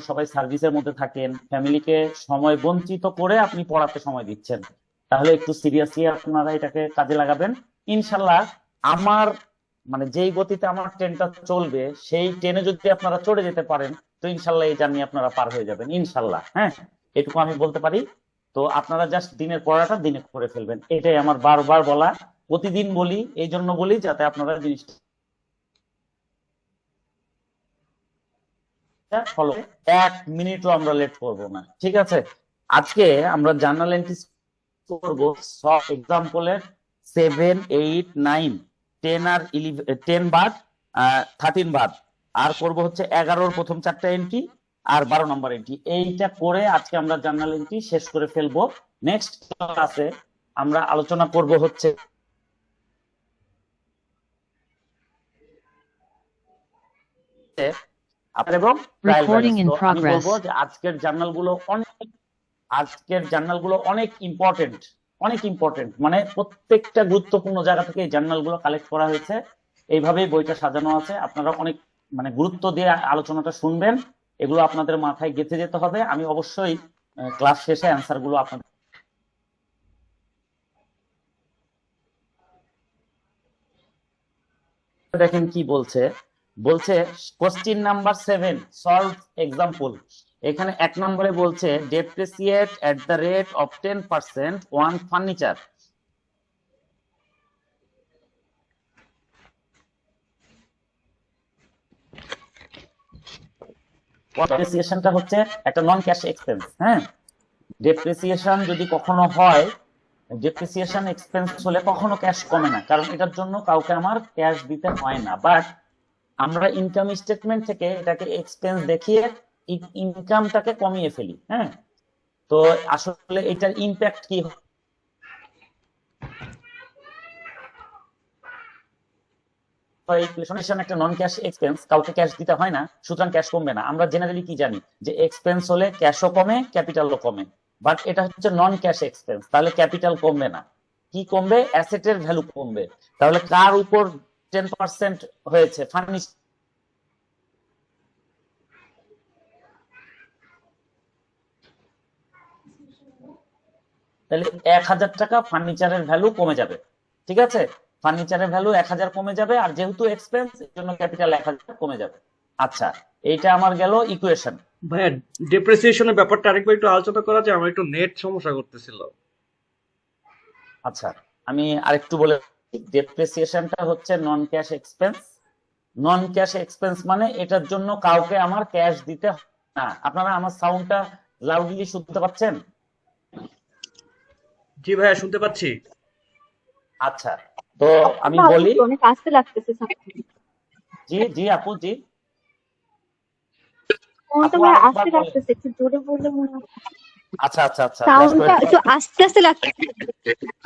সবাই সার্ভিসের মধ্যে থাকেন, ফ্যামিলিকে সময় বঞ্চিত করে আপনি পড়াতে সময় দিচ্ছেন, তাহলে একটু সিরিয়াসলি আপনারা এটাকে কাজে লাগাবেন। ইনশাল্লাহ আমার মানে যেই গতিতে আমার ট্রেনটা চলবে সেই ট্রেনে যদি আপনারা চড়ে যেতে পারেন, তো ইনশাল্লাহ এই জার্নি আপনারা পার হয়ে যাবেন ইনশাল্লাহ। হ্যাঁ, এটুকু আমি বলতে পারি। তো আপনারা জাস্ট দিনের পড়াটা দিনে করে ফেলবেন, এটাই আমার বারবার বলা। প্রতিদিন বলি, এই জন্য বলি যাতে আপনারা জিনিসটা ফলো, 1 মিনিটও আমরা লেট করব না, ঠিক আছে? আজকে আমরা জার্নাল এন্ট্রি করব সব এক্সাম্পলের 7, 8, 9, 10 আর 10 বাদ, 13 বাদ, আর করব হচ্ছে 11-র প্রথম 4টা এন্ট্রি আর 12 নম্বর এন্ট্রি। এইটা করে আজকে আমরা জার্নাল এন্ট্রি শেষ করে ফেলবো। নেক্সট ক্লাসে আমরা আলোচনা করব হচ্ছে এবং ট্রায়াল Recording in ব্যালেন্স। তো আমি progress. বলবো যে আজকের জার্নালগুলো অনেক ইম্পর্টেন্ট, অনেক ইম্পর্টেন্ট, মানে প্রত্যেকটা গুরুত্বপূর্ণ জায়গা থেকে এই জার্নালগুলো কালেক্ট করা হয়েছে। এইভাবেই বইটা সাজানো আছে, আপনারা অনেক মানে গুরুত্ব দিয়ে আলোচনাটা শুনবেন, এগুলো আপনাদের মাথায় গেঁথে যেতে হবে। আমি অবশ্যই ক্লাস শেষে অ্যান্সার গুলো আপনাদের দেখেন কি বলছে। বলছে কোশ্চিন নাম্বার 7 সলভ এক্সাম্পল। এখানে 1 নম্বরে বলছে depreciate at the rate of 10% on furniture. ডেপ্রিসিয়েশনটা হচ্ছে একটা নন ক্যাশ এক্সপেন্স। হ্যাঁ, ডেপ্রিসিয়েশন যদি কখনো হয়, ডেপ্রিসিয়েশন এক্সপেন্স হলে কখনো ক্যাশ কমে না, কারণ এটার জন্য কাউকে আমার ক্যাশ দিতে হয় না। বাট আমরা ইনকাম স্টেটমেন্ট থেকে এটাকে এক্সপেন্স দেখিয়ে ইনকামটাকে কমিয়ে ফেলি। হ্যাঁ, তো আসলে এটার ইম্প্যাক্ট কি একটা নন ক্যাশ এক্সপেন্স, কাউকে ক্যাশ দিতে হয় না, সুতরাং ক্যাশ কমবে না। আমরা জেনারেলি কি জানি যে এক্সপেন্স হলে ক্যাশও কমে, ক্যাপিটালও কমে। বাট এটা হচ্ছে নন ক্যাশ এক্সপেন্স, তাহলে ক্যাপিটাল কমবে না, কি কমবে? অ্যাসেটের ভ্যালু কমবে। তাহলে কার উপর 10% হয়েছে? ফার্নিচার। তাহলে 1,000 টাকা ফার্নিচারের ভ্যালু কমে যাবে, ঠিক আছে? ফার্নিচারের ভ্যালু 1,000 কমে যাবে, আর যেহেতু এক্সপেন্স এর জন্য ক্যাপিটাল 1,000 কমে যাবে। আচ্ছা, এইটা আমার গেল ইকুয়েশন। ভাইয়া, ডেপ্রিসিয়েশনের ব্যাপারটা আরেকবার একটু আলোচনা করা যায়, আমার একটু নেট সমস্যা করতেছিল। আচ্ছা, আমি আরেকটু বলে, ডেপ্রিসিয়েশনটা হচ্ছে নন ক্যাশ এক্সপেন্স। নন ক্যাশ এক্সপেন্স মানে এটার জন্য কাউকে আমার ক্যাশ দিতে হয় না। আপনারা আমার সাউন্ডটা লাউডলি শুনতে পাচ্ছেন? জি ভাইয়া, শুনতে পাচ্ছি। আচ্ছা, তো আমি বলি। অনেক আস্তে লাগতেছে। জি জি আপু, জি ফোনটা আপু ভাই আরেকবার আস্তে বলেন। লাগতেছে, একটু জোরে বললে মনে হয়। আচ্ছা আচ্ছা আচ্ছা, জাস্ট সাউন্ডটা ওয়েট একটু করেন। আস্তে আস্তে লাগতেছে।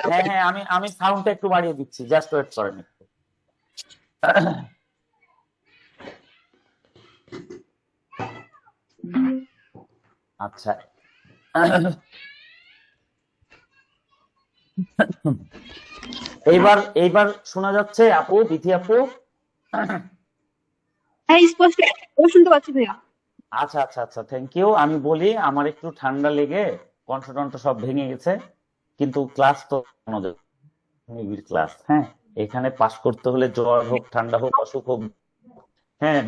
হ্যাঁ হ্যাঁ, আমি সাউন্ডটা একটু বাড়িয়ে দিচ্ছি, জাস্ট ওয়েট করেন একটু। আচ্ছা, এইবার এইবার শোনা যাচ্ছে আপু, বিথি আপু? হ্যাঁ, স্পষ্ট শুনতে পাচ্ছি ভাইয়া। আচ্ছা আচ্ছা আচ্ছা, থ্যাংক ইউ। আমি বলি, আমার একটু ঠান্ডা লেগে কণ্ঠ টণ্ঠ সব ভেঙে গেছে, কিন্তু ক্লাস তো নিবিড় ক্লাস। হ্যাঁ, এখানে পাস করতে হলে জ্বর হোক, ঠান্ডা হোক, অসুখ হোক, হ্যাঁ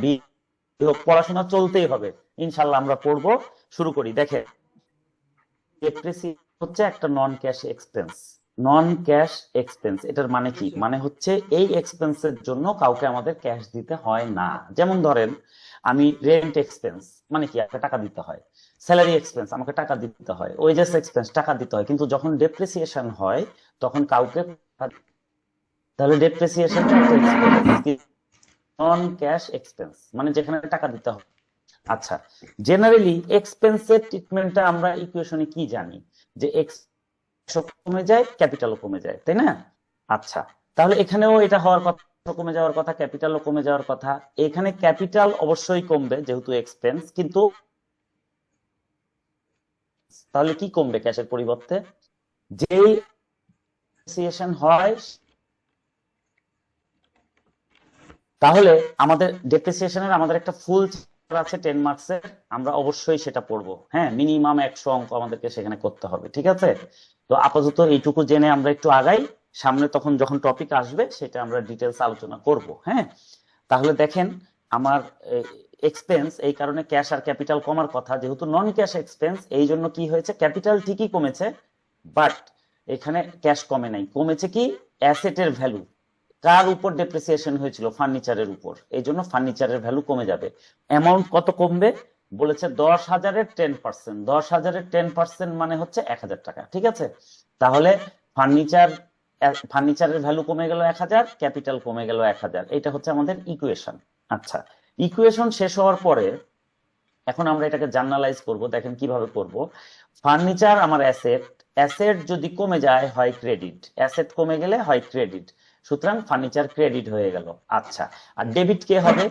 হোক, পড়াশোনা চলতেই হবে। ইনশাল্লাহ আমরা পড়বো। শুরু করি। দেখে, ডেপ্রিসিয়েশন হচ্ছে একটা নন ক্যাশ এক্সপেন্স। নন ক্যাশ এক্সপেন্স এটার মানে কি? মানে হচ্ছে এই এক্সপেন্সের জন্য কাউকে আমাদের ক্যাশ দিতে হয় না। যেমন ধরেন, আমি রেন্ট এক্সপেন্স, মানে কি আমাকে টাকা দিতে হয়। স্যালারি এক্সপেন্স, আমাকে টাকা দিতে হয়। ওয়েজেস এক্সপেন্স, টাকা দিতে হয়। কিন্তু যখন ডেপ্রিসিয়েশন হয় তখন কাউকে, তাহলে ডেপ্রিসিয়েশনটা একটা এক্সপেন্স, নন ক্যাশ এক্সপেন্স, মানে যেখানে টাকা দিতে হবে। আচ্ছা, জেনারেলি এক্সপেন্সের ট্রিটমেন্টটা আমরা ইকুয়েশনে কি জানি? যে এক্স কমে যায়, ক্যাপিটালও কমে যায়, তাই না? আচ্ছা, তাহলে এখানেও এটা হওয়ার কথা, কমে যাওয়ার কথা, ক্যাপিটালও কমে যাওয়ার কথা। এখানে ক্যাপিটাল অবশ্যই কমবে যেহেতু এক্সপেন্স, কিন্তু তাহলে কি কমবে ক্যাশের পরিবর্তে? যেই ডেপ্রিসিয়েশন হয়, তাহলে আমাদের ডেপ্রিসিয়েশনের আমাদের একটা ফুল আছে 10 মার্কসের, আমরা অবশ্যই সেটা পড়বো। হ্যাঁ, মিনিমাম 100 অঙ্ক আমাদেরকে সেখানে করতে হবে, ঠিক আছে? তো আপাতত এইটুকু জেনে আমরা একটু আগাই, সামনে তখন যখন টপিক আসবে সেটা আমরা ডিটেলস আলোচনা করব। হ্যাঁ, তাহলে দেখেন আমার এক্সপেন্স, এই কারণে ক্যাশ আর ক্যাপিটাল কমার কথা, যেহেতু নন ক্যাশ এক্সপেন্স, এই জন্য কি হয়েছে, ক্যাপিটাল ঠিকই কমেছে, বাট এখানে ক্যাশ কমে নাই, কমেছে কি অ্যাসেটের ভ্যালু। কার উপর ডেপ্রিসিয়েশন হয়েছিল, ফার্নিচারের উপর, এই জন্য ফার্নিচারের ভ্যালু কমে যাবে। অ্যামাউন্ট কত কমবে বলেছে, 10,000-এর 10%, 10,000-এর 10% মানে হচ্ছে 1,000 টাকা, ঠিক আছে? তাহলে ফার্নিচারের ভ্যালু কমে গেল 1,000, ক্যাপিটাল কমে গেল 1,000, এটা হচ্ছে আমাদের ইকুয়েশন। আচ্ছা, ইকুয়েশন শেষ হওয়ার পরে এখন আমরা এটাকে জার্নালাইজ করব। দেখেন কিভাবে করব। ফার্নিচার আমার অ্যাসেট, অ্যাসেট যদি কমে যায় হয় ক্রেডিট, অ্যাসেট কমে গেলে হয় ক্রেডিট, সুতরাং ফার্নিচার ক্রেডিট হয়ে গেল। আচ্ছা, আর ডেবিট কে হবে,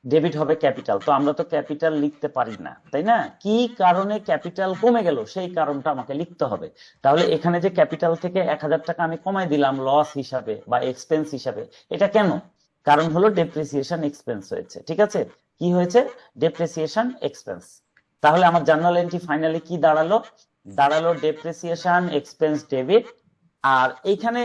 ডেবিট হবে ক্যাপিটাল। তো আমরা তো ক্যাপিটাল লিখতে পারি না, তাই না? কি কারণে ক্যাপিটাল কমে গেল সেই কারণটা আমাকে লিখতে হবে। তাহলে এখানে যে ক্যাপিটাল থেকে 1,000 টাকা আমি কমাই দিলাম লস হিসাবে বা এক্সপেন্স হিসাবে, এটা কেন? কারণ হলো ডেপ্রিসিয়েশন এক্সপেন্স হয়েছে, ঠিক আছে? কি হয়েছে, ডেপ্রিসিয়েশন এক্সপেন্স। তাহলে আমার জার্নাল এন্ট্রি ফাইনালি কি দাঁড়ালো, দাঁড়ালো ডেপ্রিসিয়েশন এক্সপেন্স ডেবিট। আর এইখানে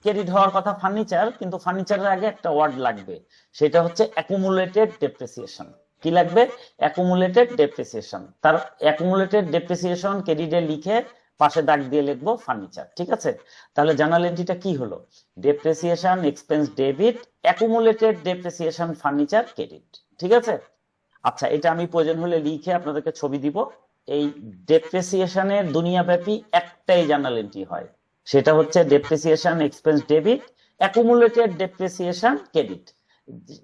ক্রেডিট হওয়ার কথা ফার্নিচার, কিন্তু ফার্নিচারের আগে একটা ওয়ার্ড লাগবে, সেটা হচ্ছে অ্যাকুমুলেটেড ডেপ্রিসিয়েশন। কি লাগবে, অ্যাকুমুলেটেড ডেপ্রিসিয়েশন। তার অ্যাকুমুলেটেড ডেপ্রিসিয়েশন ক্রেডিটে লিখে পাশে দাগ দিয়ে লিখবো ফার্নিচার, ঠিক আছে? তাহলে জার্নাল এন্ট্রিটা কি হলো, depreciation expense debit, accumulated depreciation furniture credit, ঠিক আছে? আচ্ছা, এটা আমি প্রয়োজন হলে লিখে আপনাদেরকে ছবি দিব। এই ডেপ্রিসিয়েশনের দুনিয়াব্যাপী একটাই জার্নাল এন্ট্রি হয়, সেটা হচ্ছে depreciation expense debit, accumulated depreciation credit.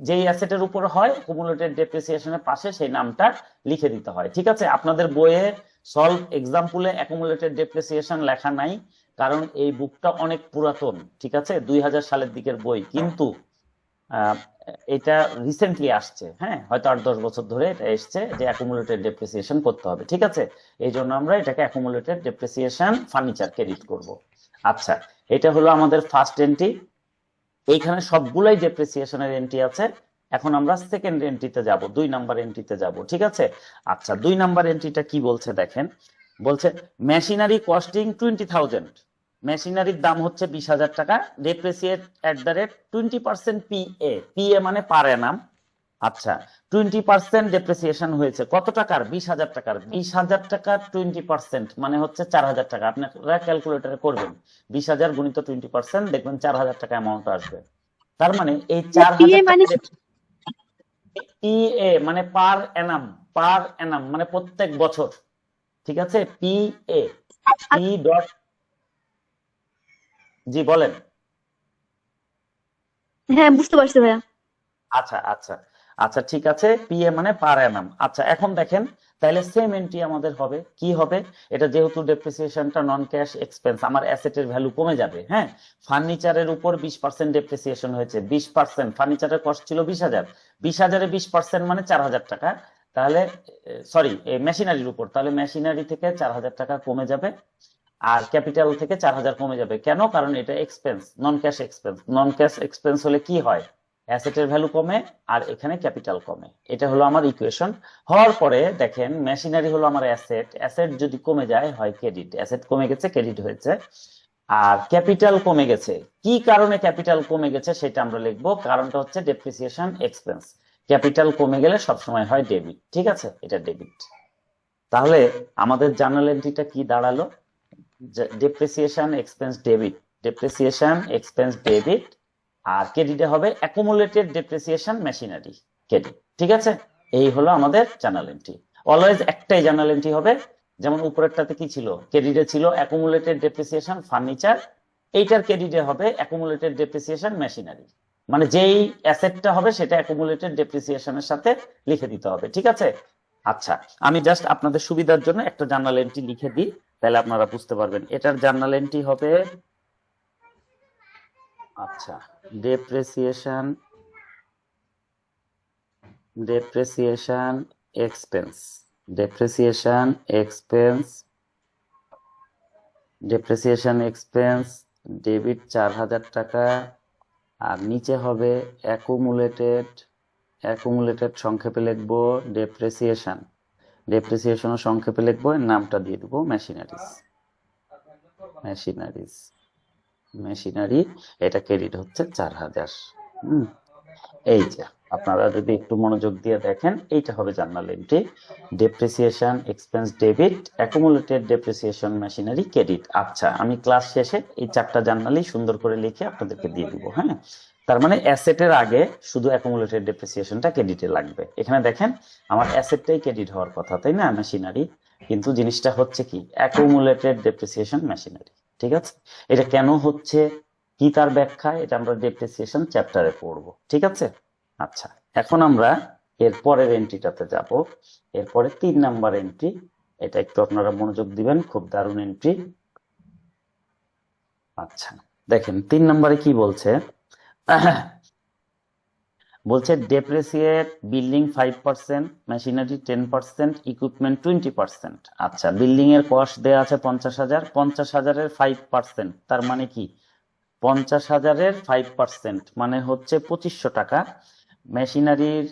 যেই অ্যাসেটের উপর হয় অ্যাকুমুলেটেড ডেপ্রিসিয়েশনের পাশে সেই নামটা লিখে দিতে হয়, ঠিক আছে? আপনাদের বইয়ে সলভ এক্সাম্পলে অ্যাকুমুলেটেড ডেপ্রিসিয়েশন লেখা নাই, কারণ এই বুকটা অনেক পুরাতন, ঠিক আছে? 2000 সালের দিকের বই, কিন্তু এটা রিসেন্টলি আসছে। হ্যাঁ, হয়তো 8-10 বছর ধরে এটা এসছে যে অ্যাকুমুলেটেড ডেপ্রিসিয়েশন করতে হবে, ঠিক আছে? এই জন্য আমরা এটাকে অ্যাকুমুলেটেড ডেপ্রিসিয়েশন ফার্নিচার ক্রেডিট করব। আচ্ছা, এটা হলো আমাদের ফার্স্ট এন্ট্রি, এইখানে সবগুলাই ডেপ্রিসিয়েশনের এন্ট্রি আছে। এখন আমরা সেকেন্ড এন্ট্রিতে যাব, 2 নাম্বার এন্ট্রিতে যাব, ঠিক আছে? আচ্ছা, 2 নাম্বার এন্ট্রিটা কি বলছে দেখেন, বলছে মেশিনারি কস্টিং 20,000, মেশিনারির দাম হচ্ছে 20,000 টাকা, depreciate at the rate 20% PA, PA মানে পার অ্যানাম। আচ্ছা, 20% ডেপ্রিসিয়েশন হয়েছে কত টাকার, 20,000 টাকার। 20,000 টাকার 20% মানে হচ্ছে 4,000 টাকা। আপনারা ক্যালকুলেটরে করবেন 20,000 গুণিত 20%, দেখবেন 4,000 টাকা অ্যামাউন্ট আসবে। তার মানে এই পিএ 4,000 মানে টাকা পিএ মানে পার অ্যানাম, পার অ্যানাম মানে প্রত্যেক বছর, ঠিক আছে? পিএ, পি ডট, জি বলেন। হ্যাঁ, বুঝতে পারছি ভাইয়া। আচ্ছা আচ্ছা আচ্ছা, ঠিক আছে, পিএ মানে পার অ্যানাম। আচ্ছা, এখন দেখেন তাহলে সেম এন্ট্রি আমাদের হবে, কি হবে, এটা যেহেতু ডেপ্রিসিয়েশনটা নন ক্যাশ এক্সপেন্স, আমার অ্যাসেটের ভ্যালু কমে যাবে। হ্যাঁ, ফার্নিচারের উপর 20% ডেপ্রিসিয়েশন হয়েছে, 20%, ফার্নিচারের কস্ট ছিল 20,000, 20,000-এ 20% মানে 4,000 টাকা। তাহলে সরি, মেশিনারির উপর, তাহলে মেশিনারি থেকে 4,000 টাকা কমে যাবে, আর ক্যাপিটাল থেকে 4,000 কমে যাবে। কেন? কারণ এটা এক্সপেন্স, নন ক্যাশ এক্সপেন্স। নন ক্যাশ এক্সপেন্স হলে কি হয়, অ্যাসেটের ভ্যালু কমে আর এখানে ক্যাপিটাল কমে। এটা হলো আমার ইকুয়েশন। হওয়ার পরে দেখেন মেশিনারি হলো আমার অ্যাসেট, অ্যাসেট যদি কমে যায় হয় ক্রেডিট, অ্যাসেট কমে গেছে ক্রেডিট হয়েছে। আর ক্যাপিটাল কমে গেছে, কি কারণে ক্যাপিটাল কমে গেছে সেটা আমরা লিখবো, কারণটা হচ্ছে ডেপ্রিসিয়েশন এক্সপেন্স। ক্যাপিটাল কমে গেলে সবসময় হয় ডেবিট, ঠিক আছে? এটা ডেবিট। তাহলে আমাদের জার্নাল এন্ট্রিটা কি দাঁড়ালো, depreciation expense debit, depreciation expense debit, আর ক্রেডিটে হবে অ্যাকুমুলেটেড ডেপ্রিসিয়েশন মেশিনারি ক্রেডিট, ঠিক আছে? এই হলো আমাদের জার্নাল এন্ট্রি। অলওয়েজ একটাই জার্নাল এন্ট্রি হবে, যেমন উপরেরটাতে কি ছিল, ক্রেডিটে ছিল অ্যাকুমুলেটেড ডেপ্রিসিয়েশন ফার্নিচার, এইটার ক্রেডিটে হবে অ্যাকুমুলেটেড ডেপ্রিসিয়েশন মেশিনারি। মানে যেই অ্যাসেটটা হবে সেটা অ্যাকুমুলেটেড ডেপ্রিসিয়েশনের সাথে লিখে দিতে হবে, ঠিক আছে? আচ্ছা, আমি জাস্ট আপনাদের সুবিধার জন্য একটা জার্নাল এন্ট্রি লিখে দিই, তাহলে আপনারা বুঝতে পারবেন। এটার জার্নাল এন্ট্রি হবে, আচ্ছা, depreciation, depreciation expense, depreciation expense, depreciation expense debit 4,000 টাকা, আর নিচে হবে অ্যাকুমুলেটেড অ্যাকুমুলেটেড সংক্ষেপে লিখবো ডেপ্রিসিয়েশন, ডেপ্রিসিয়েশনও সংক্ষেপে লিখবো, এর নামটা দিয়ে দেবো মেশিনারিজ। মেশিনারিজ, মেশিনারি, এটা ক্রেডিট হচ্ছে 4000। এই যে আপনারা যদি একটু মনোযোগ দিয়ে দেখেন, এইটা হবে journal entry, depreciation expense debit, accumulated depreciation machinery credit. আচ্ছা, আমি ক্লাস শেষে এই 4টা জার্নালই সুন্দর করে লিখে আপনাদেরকে দিয়ে দিব। হ্যাঁ, তার মানে অ্যাসেটের আগে শুধু অ্যাকুমুলেটেড ডেপ্রিসিয়েশনটা ক্রেডিটে লাগবে। এখানে দেখেন আমার অ্যাসেটটাই ক্রেডিট হওয়ার কথা, তাই না, মেশিনারি, কিন্তু জিনিসটা হচ্ছে কি অ্যাকুমুলেটেড ডেপ্রিসিয়েশন মেশিনারি। ঠিক আছে, এটা কেন হচ্ছে, কি তার ব্যাখ্যা, এটা আমরা ডেপ্রিসিয়েশন চ্যাপ্টারে পড়বো। ঠিক আছে, আচ্ছা, এখন আমরা এর পরের এন্ট্রিটাতে যাব। এরপরে 3 নাম্বার এন্ট্রি, এটা একটু আপনারা মনোযোগ দিবেন, খুব দারুণ এন্ট্রি। আচ্ছা, দেখেন 3 নম্বরে কি বলছে, বলছে ডেপ্রিসিয়েট বিল্ডিং 5%, মেশিনারি 10%, ইকুইপমেন্ট 20%। আচ্ছা, বিল্ডিং এর কস্ট দেওয়া আছে 50,000, 50,000-এর 5%, তার মানে কি 50,000-এর 5% মানে হচ্ছে 2500 টাকা। মেশিনারির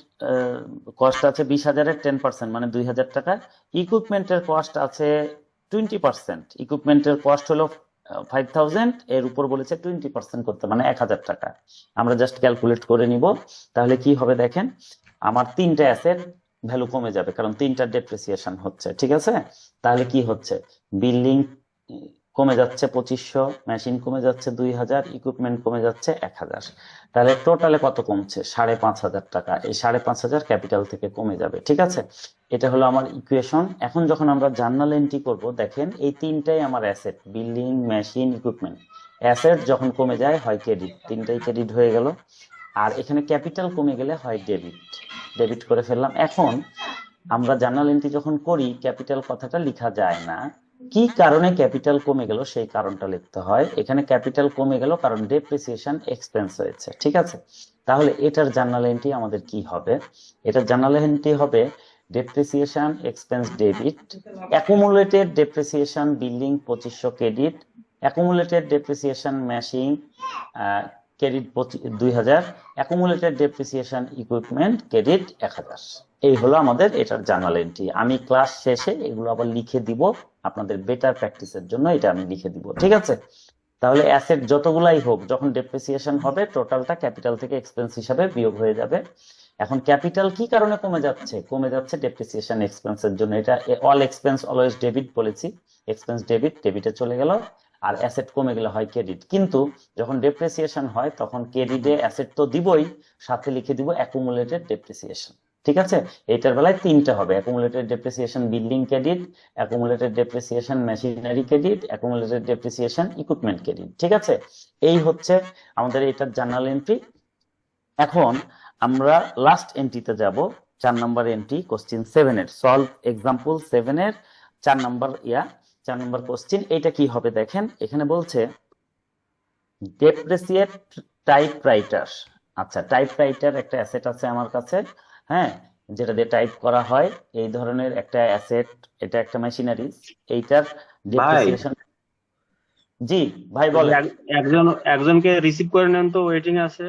কস্ট আছে 20,000-এর 10% মানে 2,000 টাকা। ইকুইপমেন্টের কস্ট আছে 20%, ইকুইপমেন্টের কস্ট হলো 5,000, এর উপর বলেছে 20% করতে মানে 1,000 টাকা। আমরা জাস্ট ক্যালকুলেট করে নিব, তাহলে কি হবে দেখেন, আমার 3টা অ্যাসেট ভ্যালু কমে যাবে, কারণ 3টা ডেপ্রিসিয়েশন হচ্ছে। ঠিক আছে, তাহলে কি হচ্ছে, বিল্ডিং কমে যাচ্ছে 2500, মেশিন কমে যাচ্ছে 2,000, ইকুইপমেন্ট কমে যাচ্ছে 1,000, তাহলে টোটালে কত কমছে 5,500 টাকা। এই 5,500 ক্যাপিটাল থেকে কমে যাবে। ঠিক আছে, এটা হলো আমার ইকুয়েশন। এখন যখন আমরা জার্নাল এন্ট্রি করব, দেখেন এই 3টাই আমার asset, building, machine, equipment. Asset যখন কমে যায় হয় ক্রেডিট, 3টাই ক্রেডিট হয়ে গেল। আর এখানে ক্যাপিটাল কমে গেলে হয় ডেবিট, ডেবিট করে ফেললাম। এখন আমরা জার্নাল এন্ট্রি যখন করি, ক্যাপিটাল কথাটা লেখা যায় না, কি কারণে ক্যাপিটাল কমে গেল সেই কারণটা লিখতে হয়। এখানে ক্যাপিটাল কমে গেল কারণ ডেপ্রিসিয়েশন এক্সপেন্স হয়েছে। ঠিক আছে, তাহলে এটার জার্নাল এন্ট্রি আমাদের কি হবে, এটার জার্নাল এন্ট্রি হবে depreciation expense debit, accumulated depreciation building 2500 credit, accumulated depreciation machine credit 2,000, accumulated depreciation equipment credit 1,000। এই হলো আমাদের এটার জার্নাল এন্ট্রি। আমি ক্লাস শেষে এগুলো আবার লিখে দিব আপনাদের বেটার প্র্যাকটিসের জন্য, এটা আমি লিখে দিব। ঠিক আছে, তাহলে অ্যাসেট যতগুলাই হোক, যখন ডেপ্রিসিয়েশন হবে টোটালটা ক্যাপিটাল থেকে এক্সপেন্স হিসাবে বিয়োগ হয়ে যাবে। এখন ক্যাপিটাল কি কারণে কমে যাচ্ছে, কমে যাচ্ছে ডেপ্রিসিয়েশন এক্সপেন্সের জন্য। এটা অল এক্সপেন্স অলওয়েজ ডেবিট বলেছি, এক্সপেন্স ডেবিট, ডেবিটে চলে গেল। আর অ্যাসেট কমে গেলে হয় ক্রেডিট, কিন্তু যখন ডেপ্রিসিয়েশন হয় তখন ক্রেডিটে অ্যাসেট তো দিবই, সাথে লিখে দিব অ্যাকুমুলেটেড ডেপ্রিসিয়েশন। ঠিক আছে, এইটার বেলায় 3টা হবে, accumulated depreciation building credit, accumulated depreciation machinery credit, accumulated depreciation equipment credit. ঠিক আছে, এই হচ্ছে আমাদের এটার জার্নাল এন্ট্রি। এখন আমরা লাস্ট এন্ট্রিতে যাব, 4 নম্বর এন্ট্রি, কোশ্চেন 7 এর সলভ এক্সাম্পল 7 এর 4 নম্বর 4 নম্বর কোশ্চেন। এটা কি হবে দেখেন, এখানে বলছে ডেপ্রিসিয়েট টাইপরাইটার। আচ্ছা, টাইপরাইটার একটা অ্যাসেট আছে আমার কাছে, হ্যাঁ, যেটা দিয়ে টাইপ করা হয়, এই ধরনের একটা অ্যাসেট, এটা একটা মেশিনারি, এইটার ভাই, ডেপ্রিসিয়েশন। জি ভাই বলেন। একজনকে রিসিভ করে নেন তো, ওয়েটিং আছে,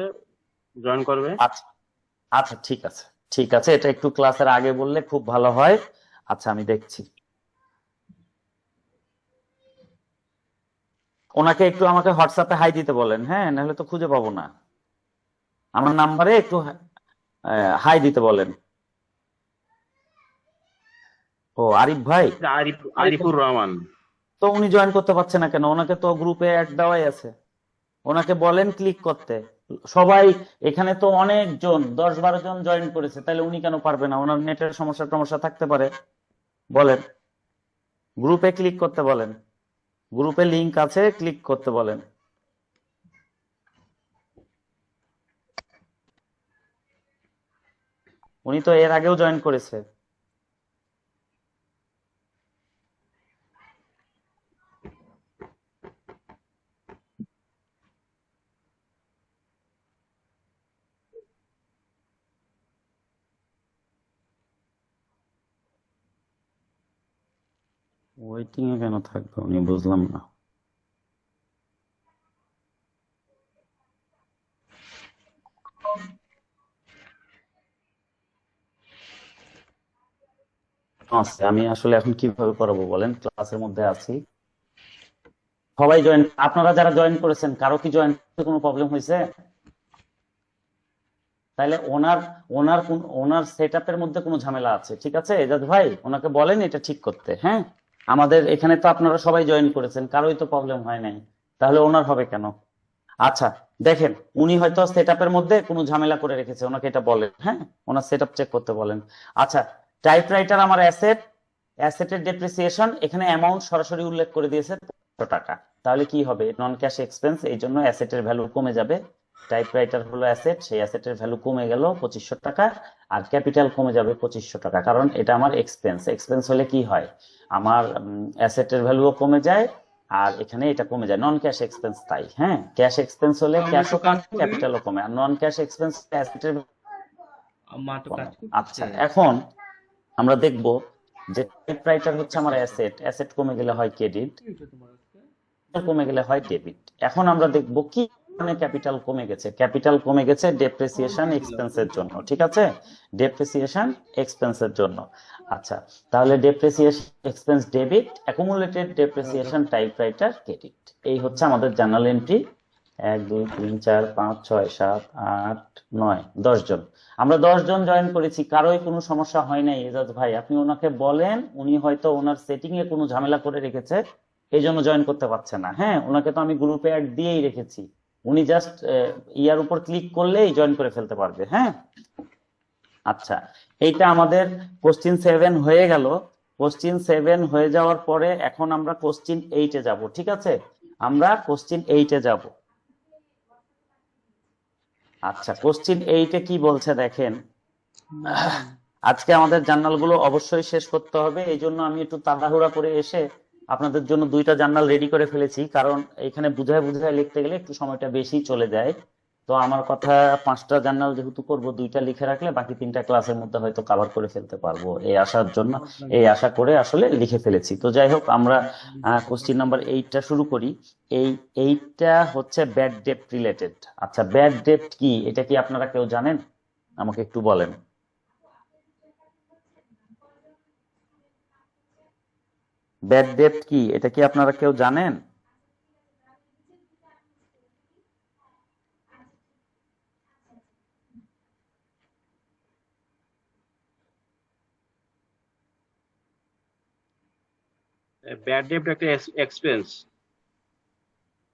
জয়েন করবে। আচ্ছা, আচ্ছা, ঠিক আছে, ঠিক আছে, এটা একটু ক্লাসের আগে বললে খুব ভালো হয়। আচ্ছা, আমি দেখছি, ওনাকে একটু আমাকে হোয়াটসঅ্যাপে হাই দিতে বলেন, হ্যাঁ, নাহলে তো খুঁজে পাবো না। আমার নাম্বারে একটু হাই দিতে বলেন। ও আরিফ ভাই, আরিফুর রহমান। তো উনি জয়েন করতে পারছে না কেন, ওনাকে তো গ্রুপে অ্যাড দেওয়াই আছে, ওনাকে বলেন ক্লিক করতে। সবাই এখানে তো অনেকজন, 10-12 জন জয়েন করেছে, তাহলে উনি কেন পারবে না, ওনার নেটের সমস্যা টমস্যা থাকতে পারে। বলেন, গ্রুপে ক্লিক করতে বলেন, গ্রুপে লিংক আছে, ক্লিক করতে বলেন। উনি তো এর আগেও জয়েন করেছে। ওয়েটিং এ কেন থাকবে উনি, বুঝলাম না। আছে। আমি আসলে এখন কিভাবে করাবো বলেন, ক্লাসের মধ্যে আছি। সবাই জয়েন, আপনারা যারা জয়েন করেছেন কারো কি জয়েন করতে কোনো প্রবলেম হয়েছে? তাহলে ওনার ওনার সেট আপের মধ্যে কোনো ঝামেলা আছে, ঠিক আছে এজাজ ভাই, ওনাকে বলেন এটা ঠিক করতে। হ্যাঁ, আমাদের এখানে তো আপনারা সবাই জয়েন করেছেন, কারোই তো প্রবলেম হয় নাই, তাহলে ওনার হবে কেন? আচ্ছা, দেখেন উনি হয়তো সেট আপের মধ্যে কোনো ঝামেলা করে রেখেছে, ওনাকে এটা বলেন। হ্যাঁ, ওনার সেট আপ চেক করতে বলেন। আচ্ছা, টাইপরাইটার আমার অ্যাসেট, অ্যাসেটের ডেপ্রিসিয়েশন এখানে অ্যামাউন্ট সরাসরি উল্লেখ করে দিয়েছে 500 টাকা। তাহলে কি হবে? নন ক্যাশ এক্সপেন্স, এই জন্য অ্যাসেটের ভ্যালু কমে যাবে। টাইপরাইটার হলো অ্যাসেট, সেই অ্যাসেটের ভ্যালু কমে গেল 2500 টাকা। আর ক্যাপিটাল কমে যাবে 2500 টাকা, কারণ এটা আমার এক্সপেন্স। এক্সপেন্স হলে কি হয়, আমার অ্যাসেটের ভ্যালুও কমে যায়, আর এখানে এটা কমে যায়। নন ক্যাশ এক্সপেন্স তাই। হ্যাঁ, ক্যাশ এক্সপেন্স হলে আমরা একটু ক্যাশও কাজ কমে, করি, ক্যাপিটালও কমে, আর নন ক্যাশ এক্সপেন্স অ্যাসেটের মা তো কাজ কমে। আচ্ছা, করতেছে। এখন আমরা দেখব যে টাইপরাইটার হচ্ছে আমার অ্যাসেট, অ্যাসেট কমে গেলে হয় ক্রেডিট, এটা তোমার আজকে? কমে গেলে হয় ডেবিট। এখন আমরা দেখব কি কারণে ক্যাপিটাল কমে গেছে। ক্যাপিটাল কমে গেছে ডেপ্রিসিয়েশন এক্সপেন্সের জন্য, ঠিক আছে, ডেপ্রিসিয়েশন এক্সপেন্সের জন্য। আচ্ছা, তাহলে depreciation expense debit, accumulated depreciation typewriter credit. এই হচ্ছে আমাদের জার্নাল এন্ট্রি। 1 2 3 4 5 6 7 8 9 10 জন। আমরা 10 জন জয়েন করেছি, কারোই কোনো সমস্যা হয় নাই। এজাজ ভাই আপনি ওনাকে বলেন, উনি হয়তো ওনার সেটিং এ কোনো ঝামেলা করে রেখেছে, এই জন্য জয়েন করতে পারছে না। হ্যাঁ, ওনাকে তো আমি গ্রুপে অ্যাড দিয়েই রেখেছি, উনি জাস্ট ইয়ার উপর ক্লিক করলেই জয়েন করে ফেলতে পারবে। হ্যাঁ, আচ্ছা, এইটা আমাদের কোশ্চিন 7 হয়ে গেল। কোশ্চিন 7 হয়ে যাওয়ার পরে এখন আমরা কোশ্চিন 8-এ যাব, ঠিক আছে, আমরা কোশ্চিন 8-এ যাব। আচ্ছা, কোশ্চিন 8-এ কি বলছে দেখেন। আজকে আমাদের জার্নালগুলো অবশ্যই শেষ করতে হবে, এই জন্য আমি একটু তাড়াহুড়া করে এসে আপনাদের জন্য 2টা জার্নাল রেডি করে ফেলেছি, কারণ এখানে বুঝায় বুঝায় লিখতে গেলে একটু সময়টা বেশি চলে যায়। তো আমার কথা, 5টা জার্নাল যেহেতু করব, 2টা লিখে রাখলে বাকি 3টা ক্লাসের মধ্যে হয়তো কভার করে ফেলতে পারবো, এই আশার জন্য, এই আশা করে আসলে লিখে ফেলেছি। তো যাই হোক, আমরা কোশ্চিন নাম্বার 8টা শুরু করি। এই 8টা হচ্ছে ব্যাড ডেট রিলেটেড। আচ্ছা, ব্যাড ডেট কি, এটা কি আপনারা কেউ জানেন? আমাকে একটু বলেন। ব্যাড ডেট কি, এটা কি আপনারা কেউ জানেন? ব্যাড ডেট একটা এক্সপেন্স।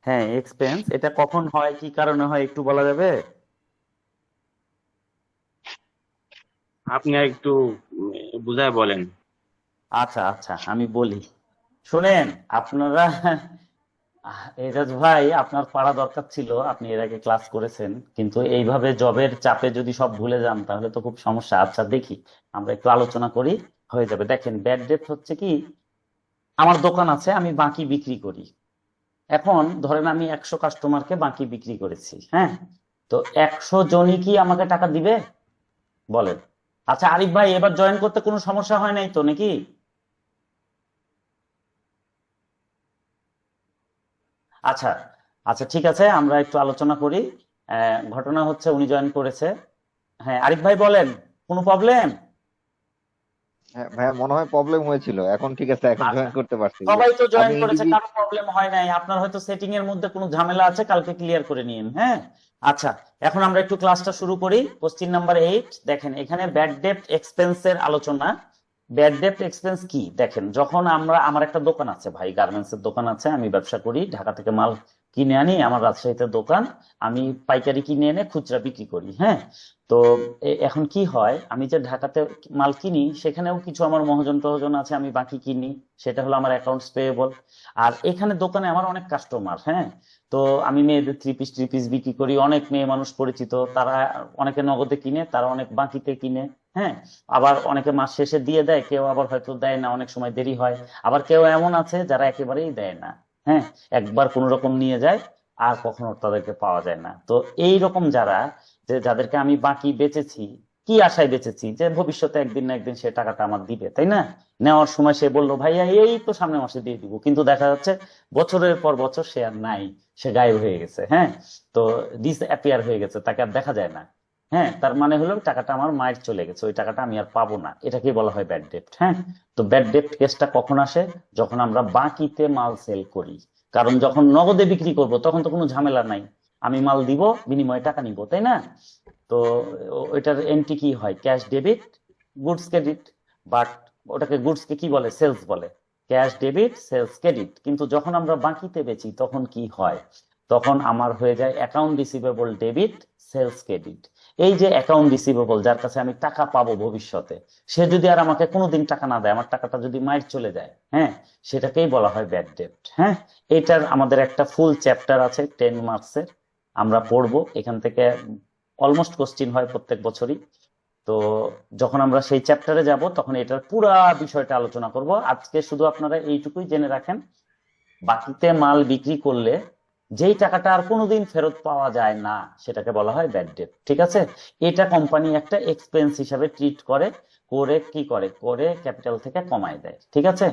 হ্যাঁ, এক্সপেন্স। এটা কখন হয়, কি কারণে হয়, একটু বলা যাবে? আপনি একটু বুঝায় বলেন। আচ্ছা আচ্ছা, আমি বলি, শুনেন আপনারা। এজাজ ভাই, আপনার পড়া দরকার ছিল, আপনি এর আগে ক্লাস করেছেন, কিন্তু এইভাবে জবের চাপে যদি সব ভুলে যান তাহলে তো খুব সমস্যা। আচ্ছা দেখি, আমরা একটু আলোচনা করি, হয়ে যাবে। দেখেন, ব্যাড ডেট হচ্ছে কি, আমার দোকান আছে, আমি বাকি বিক্রি করি। এখন ধরেন আমি 100 কাস্টমারকে বাকি বিক্রি করেছি। হ্যাঁ, তো 100 জনই কি আমাকে টাকা দিবে বলেন? আচ্ছা আরিফ ভাই, এবার জয়েন করতে কোনো সমস্যা হয় নাই তো নাকি? আচ্ছা আচ্ছা, ঠিক আছে, আমরা একটু আলোচনা করি। ঘটনা হচ্ছে উনি জয়েন করেছে। হ্যাঁ আরিফ ভাই বলেন, কোনো প্রবলেম? হ্যাঁ ভাইয়া, মনে হয় প্রবলেম হয়েছিল, এখন ঠিক আছে, এখন আচ্ছা, জয়েন করতে পারছি যে সবাই তো জয়েন আমি করেছে, কারো প্রবলেম হয় নাই, আপনার হয়তো সেটিং এর মধ্যে কোনো ঝামেলা আছে, কালকে ক্লিয়ার করে নিন। হ্যাঁ, আচ্ছা, এখন আমরা একটু ক্লাসটা শুরু করি। কোশ্চিন নাম্বার 8, দেখেন এখানে ব্যাড ডেট এক্সপেন্সের আলোচনা। ব্যাড ডেট এক্সপেন্স কি, দেখেন যখন আমার একটা দোকান আছে ভাই, গার্মেন্টস এর দোকান আছে, আমি ব্যবসা করি, ঢাকা থেকে মাল কিনে আনি, আমার রাজশাহীতে দোকান, আমি পাইকারি কিনে এনে খুচরা বিক্রি করি। হ্যাঁ, তো এখন কি হয়, আমি যে ঢাকাতে মাল কিনি সেখানেও কিছু আমার মহাজন টহাজন আছে, আমি বাকি কিনি, সেটা হলো আমার অ্যাকাউন্টস পেয়েবল। আর এখানে দোকানে আমার অনেক কাস্টমার। হ্যাঁ, তো আমি মেয়েদের 3 পিস বিক্রি করি, অনেক মেয়ে মানুষ পরিচিত, তারা অনেকে নগদে কিনে, তারা অনেক বাকিতে কিনে। হ্যাঁ, আবার অনেকে মাস শেষে দিয়ে দেয়, কেউ আবার হয়তো দেয় না, অনেক সময় দেরি হয়। আবার কেউ এমন আছে যারা একেবারেই দেয় না। হ্যাঁ, একবার কোন রকম নিয়ে যায়, আর কখনো তাদেরকে পাওয়া যায় না। তো এই রকম যারা, যে যাদেরকে আমি বাকি বেচেছি, কি আশায় বেচেছি, যে ভবিষ্যতে একদিন না একদিন সে টাকাটা আমার দিবে, তাই না? নেওয়ার সময় সে বললো ভাইয়া এই তো সামনের মাসে দিয়ে দিব, কিন্তু দেখা যাচ্ছে বছরের পর বছর সে আর নাই, সে গায়েব হয়ে গেছে। হ্যাঁ, তো ডিস অ্যাপিয়ার হয়ে গেছে, তাকে আর দেখা যায় না। হ্যাঁ, তার মানে হলো টাকাটা আমার মায়ের চলে গেছে, ওই টাকাটা আমি আর পাবো না, এটাকেই বলা হয় ব্যাড ডেপ্ট। হ্যাঁ, তো ব্যাড ডেপ্ট কেসটা কখন আসে? যখন আমরা বাকিতে মাল সেল করি। কারণ যখন নগদে বিক্রি করব তখন তো কোনো ঝামেলা নাই, আমি মাল দিব, বিনিময়ে টাকা নিব, তাই না? তো ওইটার এন্ট্রি কি হয়? Cash debit, goods credit. But ওটাকে গুডসকে কি বলে? সেলস বলে। Cash debit, sales credit. কিন্তু যখন আমরা বাকিতে বেচি তখন কি হয়? তখন আমার হয়ে যায় account receivable debit, sales credit. এই যে অ্যাকাউন্ট রিসিভেবল, যার কাছে আমি টাকা পাবো ভবিষ্যতে, সে যদি আর আমাকে কোনোদিন টাকা না দেয়, আমার টাকাটা যদি মায়ের চলে যায়, হ্যাঁ, সেটাকেই বলা হয় ব্যাড ডেপ্ট। হ্যাঁ, এটার আমাদের একটা ফুল চ্যাপ্টার আছে 10 মার্কসের, আমরা পড়বো এখান থেকে। অলমোস্ট কোশ্চিন হয় প্রত্যেক বছরই। তো যখন আমরা সেই চ্যাপ্টারে যাব তখন এটার পুরা বিষয়টা আলোচনা করব। আজকে শুধু আপনারা এইটুকুই জেনে রাখেন, বাকিতে মাল বিক্রি করলে যেই টাকাটা আর কোনোদিন ফেরত পাওয়া যায় না সেটাকে বলা হয় ব্যাড ডেট। ঠিক আছে? এটা কোম্পানি একটা এক্সপেন্স হিসাবে ট্রিট করে, করে কি করে, করে ক্যাপিটাল থেকে কমায় দেয়। ঠিক আছে?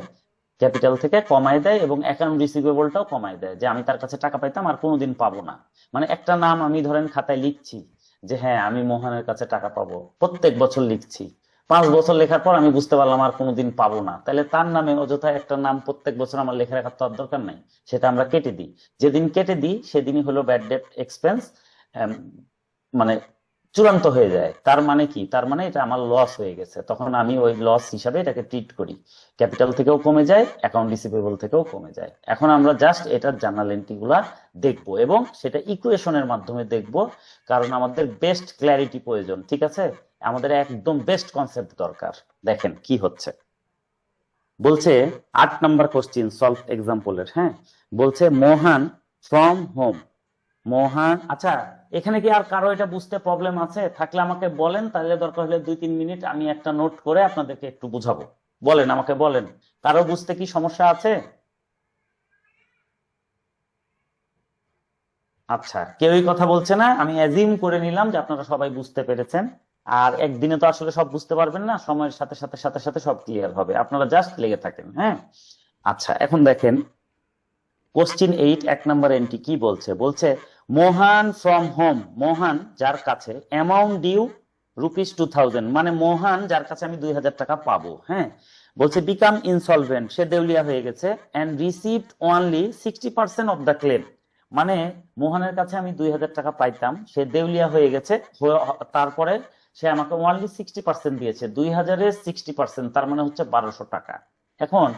ক্যাপিটাল থেকে কমায় দেয় এবং অ্যাকাউন্ট রিসিভেবলটাও কমায় দেয়, যে আমি তার কাছে টাকা পাইতাম আর কোনোদিন পাবো না। মানে একটা নাম আমি ধরেন খাতায় লিখছি যে হ্যাঁ আমি মোহনের কাছে টাকা পাবো, প্রত্যেক বছর লিখছি। 5 বছর লেখার পর আমি বুঝতে পারলাম আর কোনোদিন পাবো না, তাহলে তার নামে অযথা একটা নাম প্রত্যেক বছর আমার লেখা রাখার তো আর দরকার নাই, সেটা আমরা কেটে দিই। যেদিন কেটে দিই সেদিনই হলো ব্যাড ডেট এক্সপেন্স, মানে চূড়ান্ত হয়ে যায়। তার মানে কি? তার মানে এটা আমার লস হয়ে গেছে, তখন আমি ওই লস হিসাবে এটাকে ট্রিট করি। ক্যাপিটাল থেকেও কমে যায়, অ্যাকাউন্ট রিসিভেবল থেকেও কমে যায়। এখন আমরা জাস্ট এটার জার্নাল এন্ট্রি গুলা দেখবো এবং সেটা ইকুয়েশনের মাধ্যমে দেখবো, কারণ আমাদের বেস্ট ক্ল্যারিটি প্রয়োজন। ঠিক আছে? আমাদের একদম বেস্ট কনসেপ্ট দরকার। দেখেন কি হচ্ছে, বলছে 8 নাম্বার কোশ্চিন সলভ এক্সাম্পলের। হ্যাঁ, বলছে মোহন ফ্রম হোম। মোহন, আচ্ছা এখানে কি আর কারো এটা বুঝতে প্রবলেম আছে? থাকলে আমাকে বলেন, তাহলে দরকার হলে 2-3 মিনিট আমি একটা নোট করে আপনাদেরকে একটু বুঝাবো। বলেন, আমাকে বলেন, কারো বুঝতে কি সমস্যা আছে? আচ্ছা, কেউই কথা বলছে না। আমি অ্যাজিউম করে নিলাম যে আপনারা সবাই বুঝতে পেরেছেন। আর একদিনে তো আসলে সব বুঝতে পারবেন না, সময়ের সাথে সাথে সাথে সাথে সব ক্লিয়ার হবে, আপনারা জাস্ট লেগে থাকেন। হ্যাঁ, আচ্ছা এখন দেখেন কোশ্চিন 8 1 নাম্বার এন্ট্রি কি বলছে? বলছে মোহন ফ্রম হোম, মোহন যার কাছে, অ্যামাউন্ট ডিউ ₹2000, মানে মোহন যার কাছে আমি 2000 টাকা পাবো। হ্যাঁ, বলছে বিকাম ইনসলভেন্ট, সে দেউলিয়া হয়ে গেছে, and received only 60% of the claim. মানে মোহনের কাছে আমি 2000 টাকা পাইতাম, সে দেউলিয়া হয়ে গেছে, তারপরে সে আমাকে অনলি 60% দিয়েছে। 2000-এর 60%, তার মানে হচ্ছে 1200 টাকা। এখন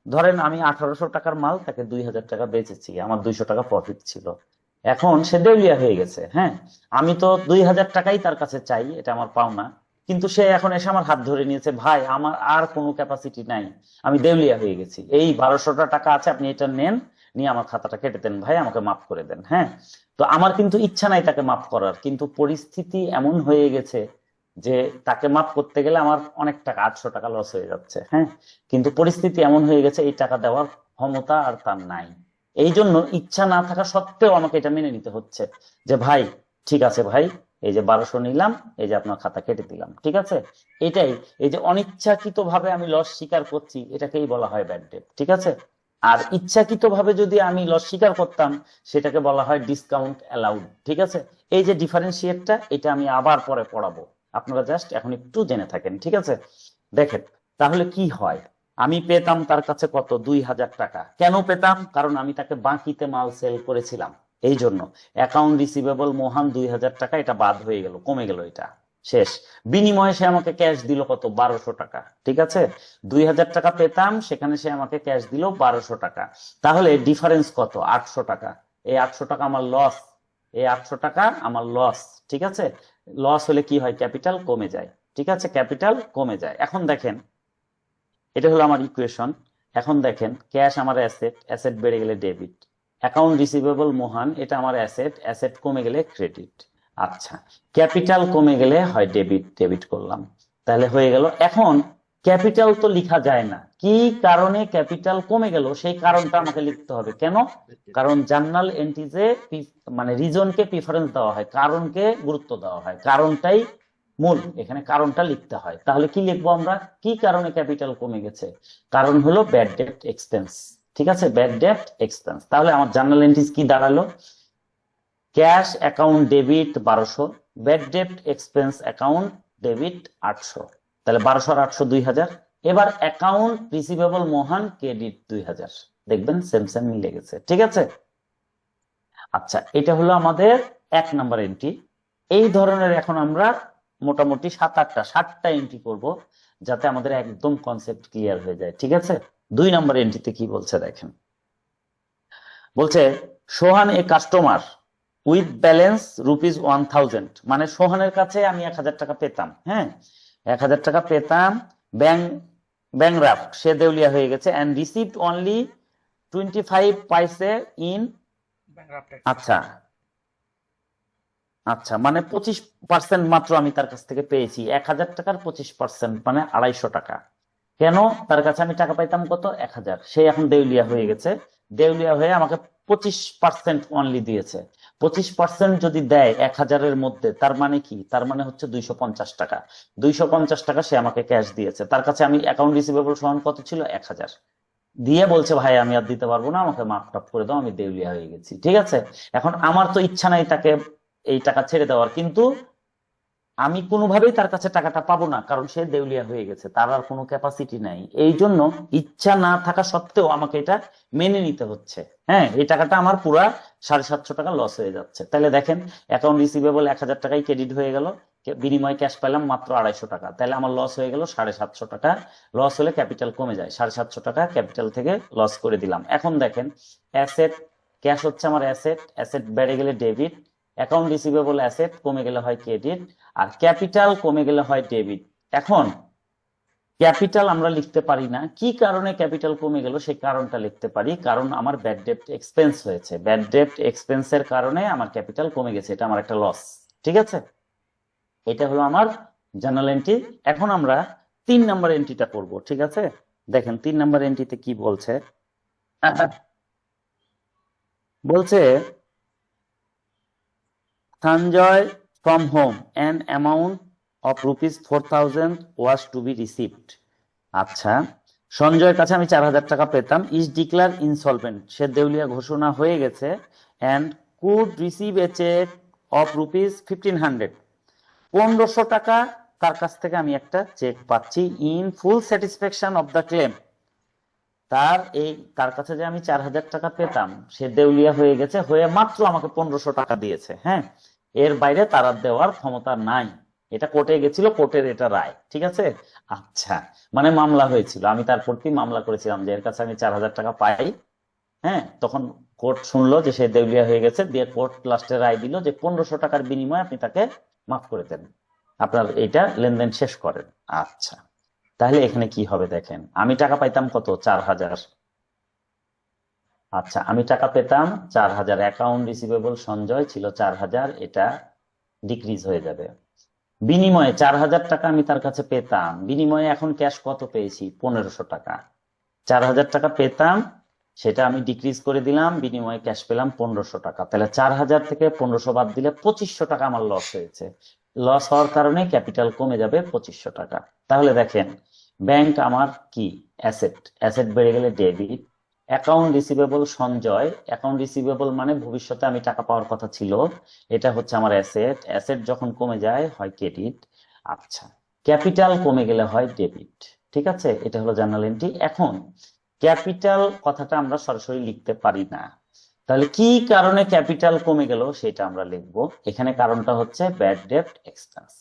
ধরেন আমি 1800 টাকার মাল তাকে 2000 টাকা বেচেছি, আমার 200 টাকা প্রফিট ছিল। এখন সে দেউলিয়া হয়ে গেছে। হ্যাঁ, আমি তো 2000 টাকাই তার কাছে চাই, এটা আমার পাওনা। কিন্তু সে এখন এসে আমার হাত ধরে নিয়েছে, ভাই আমার আর কোনো ক্যাপাসিটি নাই, আমি দেউলিয়া হয়ে গেছি, এই 1200 টাকা আছে, আপনি এটা নেন, নিয়ে আমার খাতাটা কেটে দেন ভাই, আমাকে মাফ করে দেন। হ্যাঁ, তো আমার কিন্তু ইচ্ছা নাই তাকে মাফ করার, কিন্তু পরিস্থিতি এমন হয়ে গেছে যে তাকে মাফ করতে গেলে আমার অনেক টাকা, 800 টাকা লস হয়ে যাচ্ছে। হ্যাঁ, কিন্তু পরিস্থিতি এমন হয়ে গেছে এই টাকা দেওয়ার ক্ষমতা আর তার নাই। এই জন্য ইচ্ছা না থাকা সত্ত্বেও আমাকে এটা মেনে নিতে হচ্ছে যে ভাই ঠিক আছে ভাই, এই যে 1200 নিলাম, এই যে আপনার খাতা কেটে দিলাম। ঠিক আছে? এটাই, এই যে অনিচ্ছাকৃত ভাবে আমি লস স্বীকার করছি, এটাকেই বলা হয় ব্যাড ডেট। ঠিক আছে? আর ইচ্ছাকৃত ভাবে যদি আমি লস স্বীকার করতাম, সেটাকে বলা হয় ডিসকাউন্ট অ্যালাউড। ঠিক আছে? এই যে ডিফারেন্সিয়েটটা, এটা আমি আবার পরে পড়াবো, আপনারা জাস্ট এখন একটু জেনে থাকেন। ঠিক আছে? দেখেন তাহলে কি হয়, আমি পেতাম তার কাছে কত? 2000 টাকা। কেন পেতাম? কারণ আমি তাকে বাকিতে মাল সেল করেছিলাম, এই জন্য। অ্যাকাউন্ট রিসিভেবল মোহন 2000 টাকা, এটা বাদ হয়ে গেল, কমে গেল, এটা শেষ। বিনিময়ে সে আমাকে ক্যাশ দিল কত? 1200 টাকা। ঠিক আছে? 2000 টাকা পেতাম, সেখানে সে আমাকে ক্যাশ দিল 1200 টাকা। তাহলে ডিফারেন্স কত? 800 টাকা। এই 800 টাকা আমার লস, এই 800 টাকা আমার লস। ঠিক আছে? লস হলে কি হয়? ক্যাপিটাল কমে যায়। ঠিক আছে? ক্যাপিটাল কমে যায়। এখন দেখেন, এটা হলো আমার ইকুয়েশন। এখন দেখেন ক্যাশ আমার অ্যাসেট, অ্যাসেট বেড়ে গেলে ডেবিট। অ্যাকাউন্ট রিসিভেবল মোহন, এটা আমার অ্যাসেট, অ্যাসেট কমে গেলে ক্রেডিট। আচ্ছা, ক্যাপিটাল কমে গেলে হয় ডেবিট, ডেবিট করলাম, তাহলে হয়ে গেল। এখন ক্যাপিটাল তো লিখা যায় না, কি কারণে ক্যাপিটাল কমে গেল সেই কারণটা আমাকে লিখতে হবে। কেন? কারণ জার্নাল এন্ট্রিজে মানে রিজনকে প্রিফারেন্স দেওয়া হয়, কারণকে গুরুত্ব দেওয়া হয়, কারণটাই মূল, এখানে কারণটা লিখতে হয়। তাহলে কি লিখবো আমরা? কি কারণে ক্যাপিটাল কমে গেছে? কারণ হলো ব্যাড ডেট এক্সপেন্স। ঠিক আছে? Bad debt expense. তাহলে আমার জার্নাল এন্ট্রিজ কি দাঁড়ালো? Cash account debit 1200, bad debt expense account debit 800, তাহলে 1200 আর 800 2000। এবার অ্যাকাউন্ট রিসিভেবল মোহন ক্রেডিট 2000, দেখবেন সেম সেম মিলে গেছে, ঠিক আছে। আচ্ছা, এটা হলো আমাদের 1 নাম্বার এন্ট্রি। এই ধরনের এখন আমরা মোটামুটি 7-8টা এন্ট্রি করব, যাতে আমাদের একদম কনসেপ্ট ক্লিয়ার হয়ে যায়, ঠিক আছে। 2 নাম্বার এন্ট্রিতে কি বলছে দেখেন, বলছে সোহান এ কাস্টমার উইথ ব্যালেন্স ₹1000, মানে সোহানের কাছে আমি 1000 টাকা পেতাম, হ্যাঁ 1000 টাকা পেতাম, ব্যাংক ব্যাংরাপ্ট, সে দেউলিয়া হয়ে গেছে, এন্ড রিসিভড অনলি 25 পয়সা ইন, আচ্ছা আচ্ছা, মানে 25% মাত্র আমি তার কাছ থেকে পেয়েছি। 1000 টাকার 25% মানে 250 টাকা। কেন? তার কাছে আমি টাকা পাইতাম কত? 1000। সে এখন দেউলিয়া হয়ে গেছে, দেউলিয়া হয়ে আমাকে 25% অনলি দিয়েছে। 25% যদি দেয় 1000-এর মধ্যে, তার মানে কি? তার মানে হচ্ছে 250 টাকা। 250 টাকা সে আমাকে ক্যাশ দিয়েছে। তার কাছে আমি অ্যাকাউন্ট রিসিভেবল সমান কত ছিল? 1000। দিয়ে বলছে ভাই আমি আর দিতে পারবো না, আমাকে মাফ টাফ করে দাও, আমি দেউলিয়া হয়ে গেছি, ঠিক আছে। এখন আমার তো ইচ্ছা নাই তাকে এই টাকা ছেড়ে দেওয়ার, কিন্তু আমি কোনোভাবেই তার কাছে টাকাটা পাবো না, কারণ সে দেউলিয়া হয়ে গেছে, তার আর কোনো ক্যাপাসিটি নাই। এই জন্য ইচ্ছা না থাকা সত্ত্বেও আমাকে এটা মেনে নিতে হচ্ছে। হ্যাঁ, এই টাকাটা আমার পুরা 750 টাকা লস হয়ে যাচ্ছে। তাহলে দেখেন, অ্যাকাউন্ট রিসিভেবল 1000 টাকাই ক্রেডিট হয়ে গেল, বিনিময়ে ক্যাশ পেলাম মাত্র 250 টাকা, তাহলে আমার লস হয়ে গেল 750 টাকা। লস হলে ক্যাপিটাল কমে যায়, 750 টাকা ক্যাপিটাল থেকে লস করে দিলাম। এখন দেখেন, অ্যাসেট, ক্যাশ হচ্ছে আমার অ্যাসেট, অ্যাসেট বেড়ে গেলে ডেবিট, অ্যাকাউন্ট রিসিভেবল অ্যাসেট কমে গেলে হয় ক্রেডিট, আর ক্যাপিটাল কমে গেলে হয় ডেবিট। এখন ক্যাপিটাল আমরা লিখতে পারি না, কি কারণে ক্যাপিটাল কমে গেল সেই কারণটা লিখতে পারি, কারণ আমার ব্যাড ডেট এক্সপেন্স হয়েছে, ব্যাড ডেট এক্সপেন্সের কারণে আমার ক্যাপিটাল কমে গেছে, এটা আমার একটা লস, ঠিক আছে। এটা হলো আমার জার্নাল এন্ট্রি। এখন আমরা 3 নাম্বার এন্ট্রিটা করব, ঠিক আছে। দেখেন 3 নাম্বার এন্ট্রিতে কি বলছে, বলছে Sanjay from home, an amount of ₹4000 was to be received. আচ্ছা, সঞ্জয়ের কাছে আমি 4000 টাকা পেতাম, ইজ ডিক্লেয়ার ইনসলভেন্ট, সে দেউলিয়া ঘোষণা হয়ে গেছে, and could receive a check of ₹1500, 1500 টাকা তার কাছ থেকে আমি একটা চেক পাচ্ছি, in full satisfaction of the claim. তার কাছে যে আমি 4000 টাকা পেতাম, সে দেউলিয়া হয়ে গেছে, হয়ে মাত্র আমাকে 1500 টাকা দিয়েছে, হ্যাঁ, এর বাইরে তার আর দেওয়ার ক্ষমতা নাই। এটা কোর্টে গেছিল, কোর্টের এটা রায়, ঠিক আছে। আচ্ছা, মানে মামলা হয়েছিল, আমি তার প্রতি মামলা করেছিলাম যে এর কাছে আমি 4000 টাকা পাই, হ্যাঁ, তখন কোর্ট শুনলো যে সে দেউলিয়া হয়ে গেছে, দিয়ে কোর্ট লাস্টে রায় দিল যে 1500 টাকার বিনিময়ে আপনি তাকে মাফ করে দেন, আপনার এইটা লেনদেন শেষ করেন। আচ্ছা, তাহলে এখানে কি হবে দেখেন, আমি টাকা পাইতাম কত? 4000। আচ্ছা, আমি টাকা পেতাম 4000, অ্যাকাউন্ট রিসিভেবল সঞ্জয় ছিল 4000, এটা ডিক্রিজ হয়ে যাবে। বিনিময়ে 4000 টাকা আমি তার কাছে পেতাম, বিনিময়ে এখন ক্যাশ কত পেয়েছি? 1500 টাকা। 4000 টাকা পেতাম, সেটা আমি ডিক্রিজ করে দিলাম, বিনিময়ে ক্যাশ পেলাম 1500 টাকা। তাহলে 4000 থেকে 1500 বাদ দিলে 2500 টাকা আমার লস হয়েছে। লস হওয়ার কারণে ক্যাপিটাল কমে যাবে 2500 টাকা। তাহলে দেখেন, ব্যাংক আমার কি? অ্যাসেট, অ্যাসেট বেড়ে গেলে debit, account receivable Sanjay, account receivable মানে ভবিষ্যতে আমি টাকা পাওয়ার কথা ছিল, এটা হচ্ছে আমার অ্যাসেট, অ্যাসেট যখন কমে যায় হয় ক্রেডিট। আচ্ছা, ক্যাপিটাল কমে গেলে হয় ডেবিট, ঠিক আছে। এটা হলো জার্নাল এন্ট্রি। এখন ক্যাপিটাল কথাটা আমরা সরাসরি লিখতে পারি না, তাহলে কি কারণে ক্যাপিটাল কমে গেল সেটা আমরা লিখব। এখানে কারণটা হচ্ছে bad debt expense.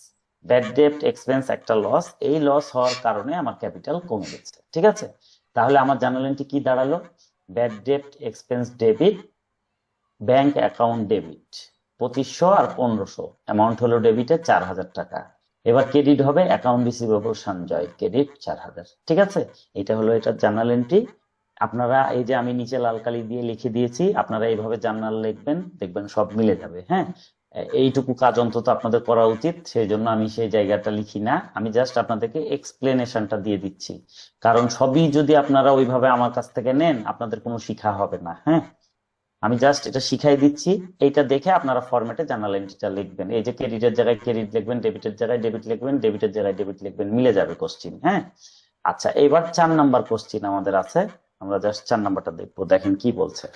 Bad debt expense একটা লস, এই লস হওয়ার কারণে আমার ক্যাপিটাল কমে গেছে, ঠিক আছে। তাহলে আমার জার্নাল এন্ট্রি কি দাঁড়ালো? Bad debt expense debit, bank account debit 2500 আর 1500, অ্যামাউন্ট হলো ডেবিটে 4000 টাকা। এবার ক্রেডিট হবে অ্যাকাউন্ট রিসিভেবল সঞ্জয়, ক্রেডিট 4000, ঠিক আছে। এটা হলো এটার জার্নাল এন্ট্রি। আপনারা এই যে আমি নিচে লাল কালি দিয়ে লিখে দিয়েছি, আপনারা এইভাবে জার্নাল লিখবেন, দেখবেন সব মিলে যাবে। হ্যাঁ, এইটুকু কাজ অন্তত আপনাদের করা উচিত, সেই জন্য আমি সেই জায়গাটা লিখি না, আমি জাস্ট আপনাদেরকে এক্সপ্লেনেশনটা দিয়ে দিচ্ছি, কারণ সবই যদি আপনারা ওইভাবে আমার কাছ থেকে নেন আপনাদের কোনো শিখা হবে না। হ্যাঁ, আমি জাস্ট এটা শিখাই দিচ্ছি, এইটা দেখে আপনারা ফরম্যাটে জার্নাল এন্ট্রিটা লিখবেন। এই যে ক্রেডিটের জায়গায় ক্রেডিট লিখবেন, ডেবিটের জায়গায় ডেবিট লিখবেন, ডেবিটের জায়গায় ডেবিট লিখবেন, মিলে যাবে কোশ্চিন। হ্যাঁ, আচ্ছা, এবার 4 নাম্বার কোশ্চিন আমাদের আছে, আমরা জাস্ট 4 নাম্বারটা দেখবো। দেখেন কি বলছে,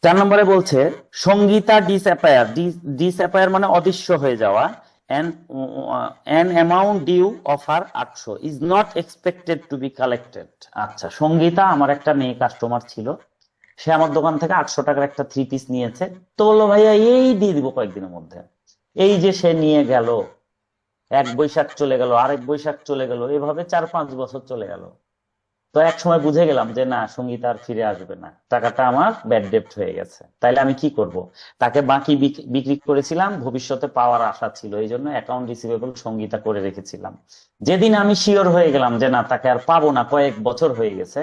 4 নম্বরে বলছে সঙ্গীতা ডিসঅ্যাপায়ার, ডিসঅ্যাপায়ার মানে অদৃশ্য হয়ে যাওয়া, an amount due of her 800 is not expected to be collected। আচ্ছা, সঙ্গীতা আমার একটা মেয়ে কাস্টমার ছিল, সে আমার দোকান থেকে 800 টাকার একটা 3 পিস নিয়েছে, তো বললো ভাইয়া এই দিয়ে দিব কয়েকদিনের মধ্যে। এই যে সে নিয়ে গেল, এক বৈশাখ চলে গেল, আরেক বৈশাখ চলে গেল, এভাবে 4-5 বছর চলে গেল। তো এক সময় বুঝে গেলাম যে না, সঙ্গীতা আর ফিরে আসবে না, টাকাটা আমার ব্যাড ডেপ্ট হয়ে গেছে। তাইলে আমি কি করব? তাকে বাকি বিক্রি করেছিলাম, ভবিষ্যতে পাওয়ার আশা ছিল, এই জন্য অ্যাকাউন্ট রিসিভেবল সঙ্গীতা করে রেখেছিলাম। যেদিন আমি শিওর হয়ে গেলাম যে না, তাকে আর পাবো না, কয়েক বছর হয়ে গেছে,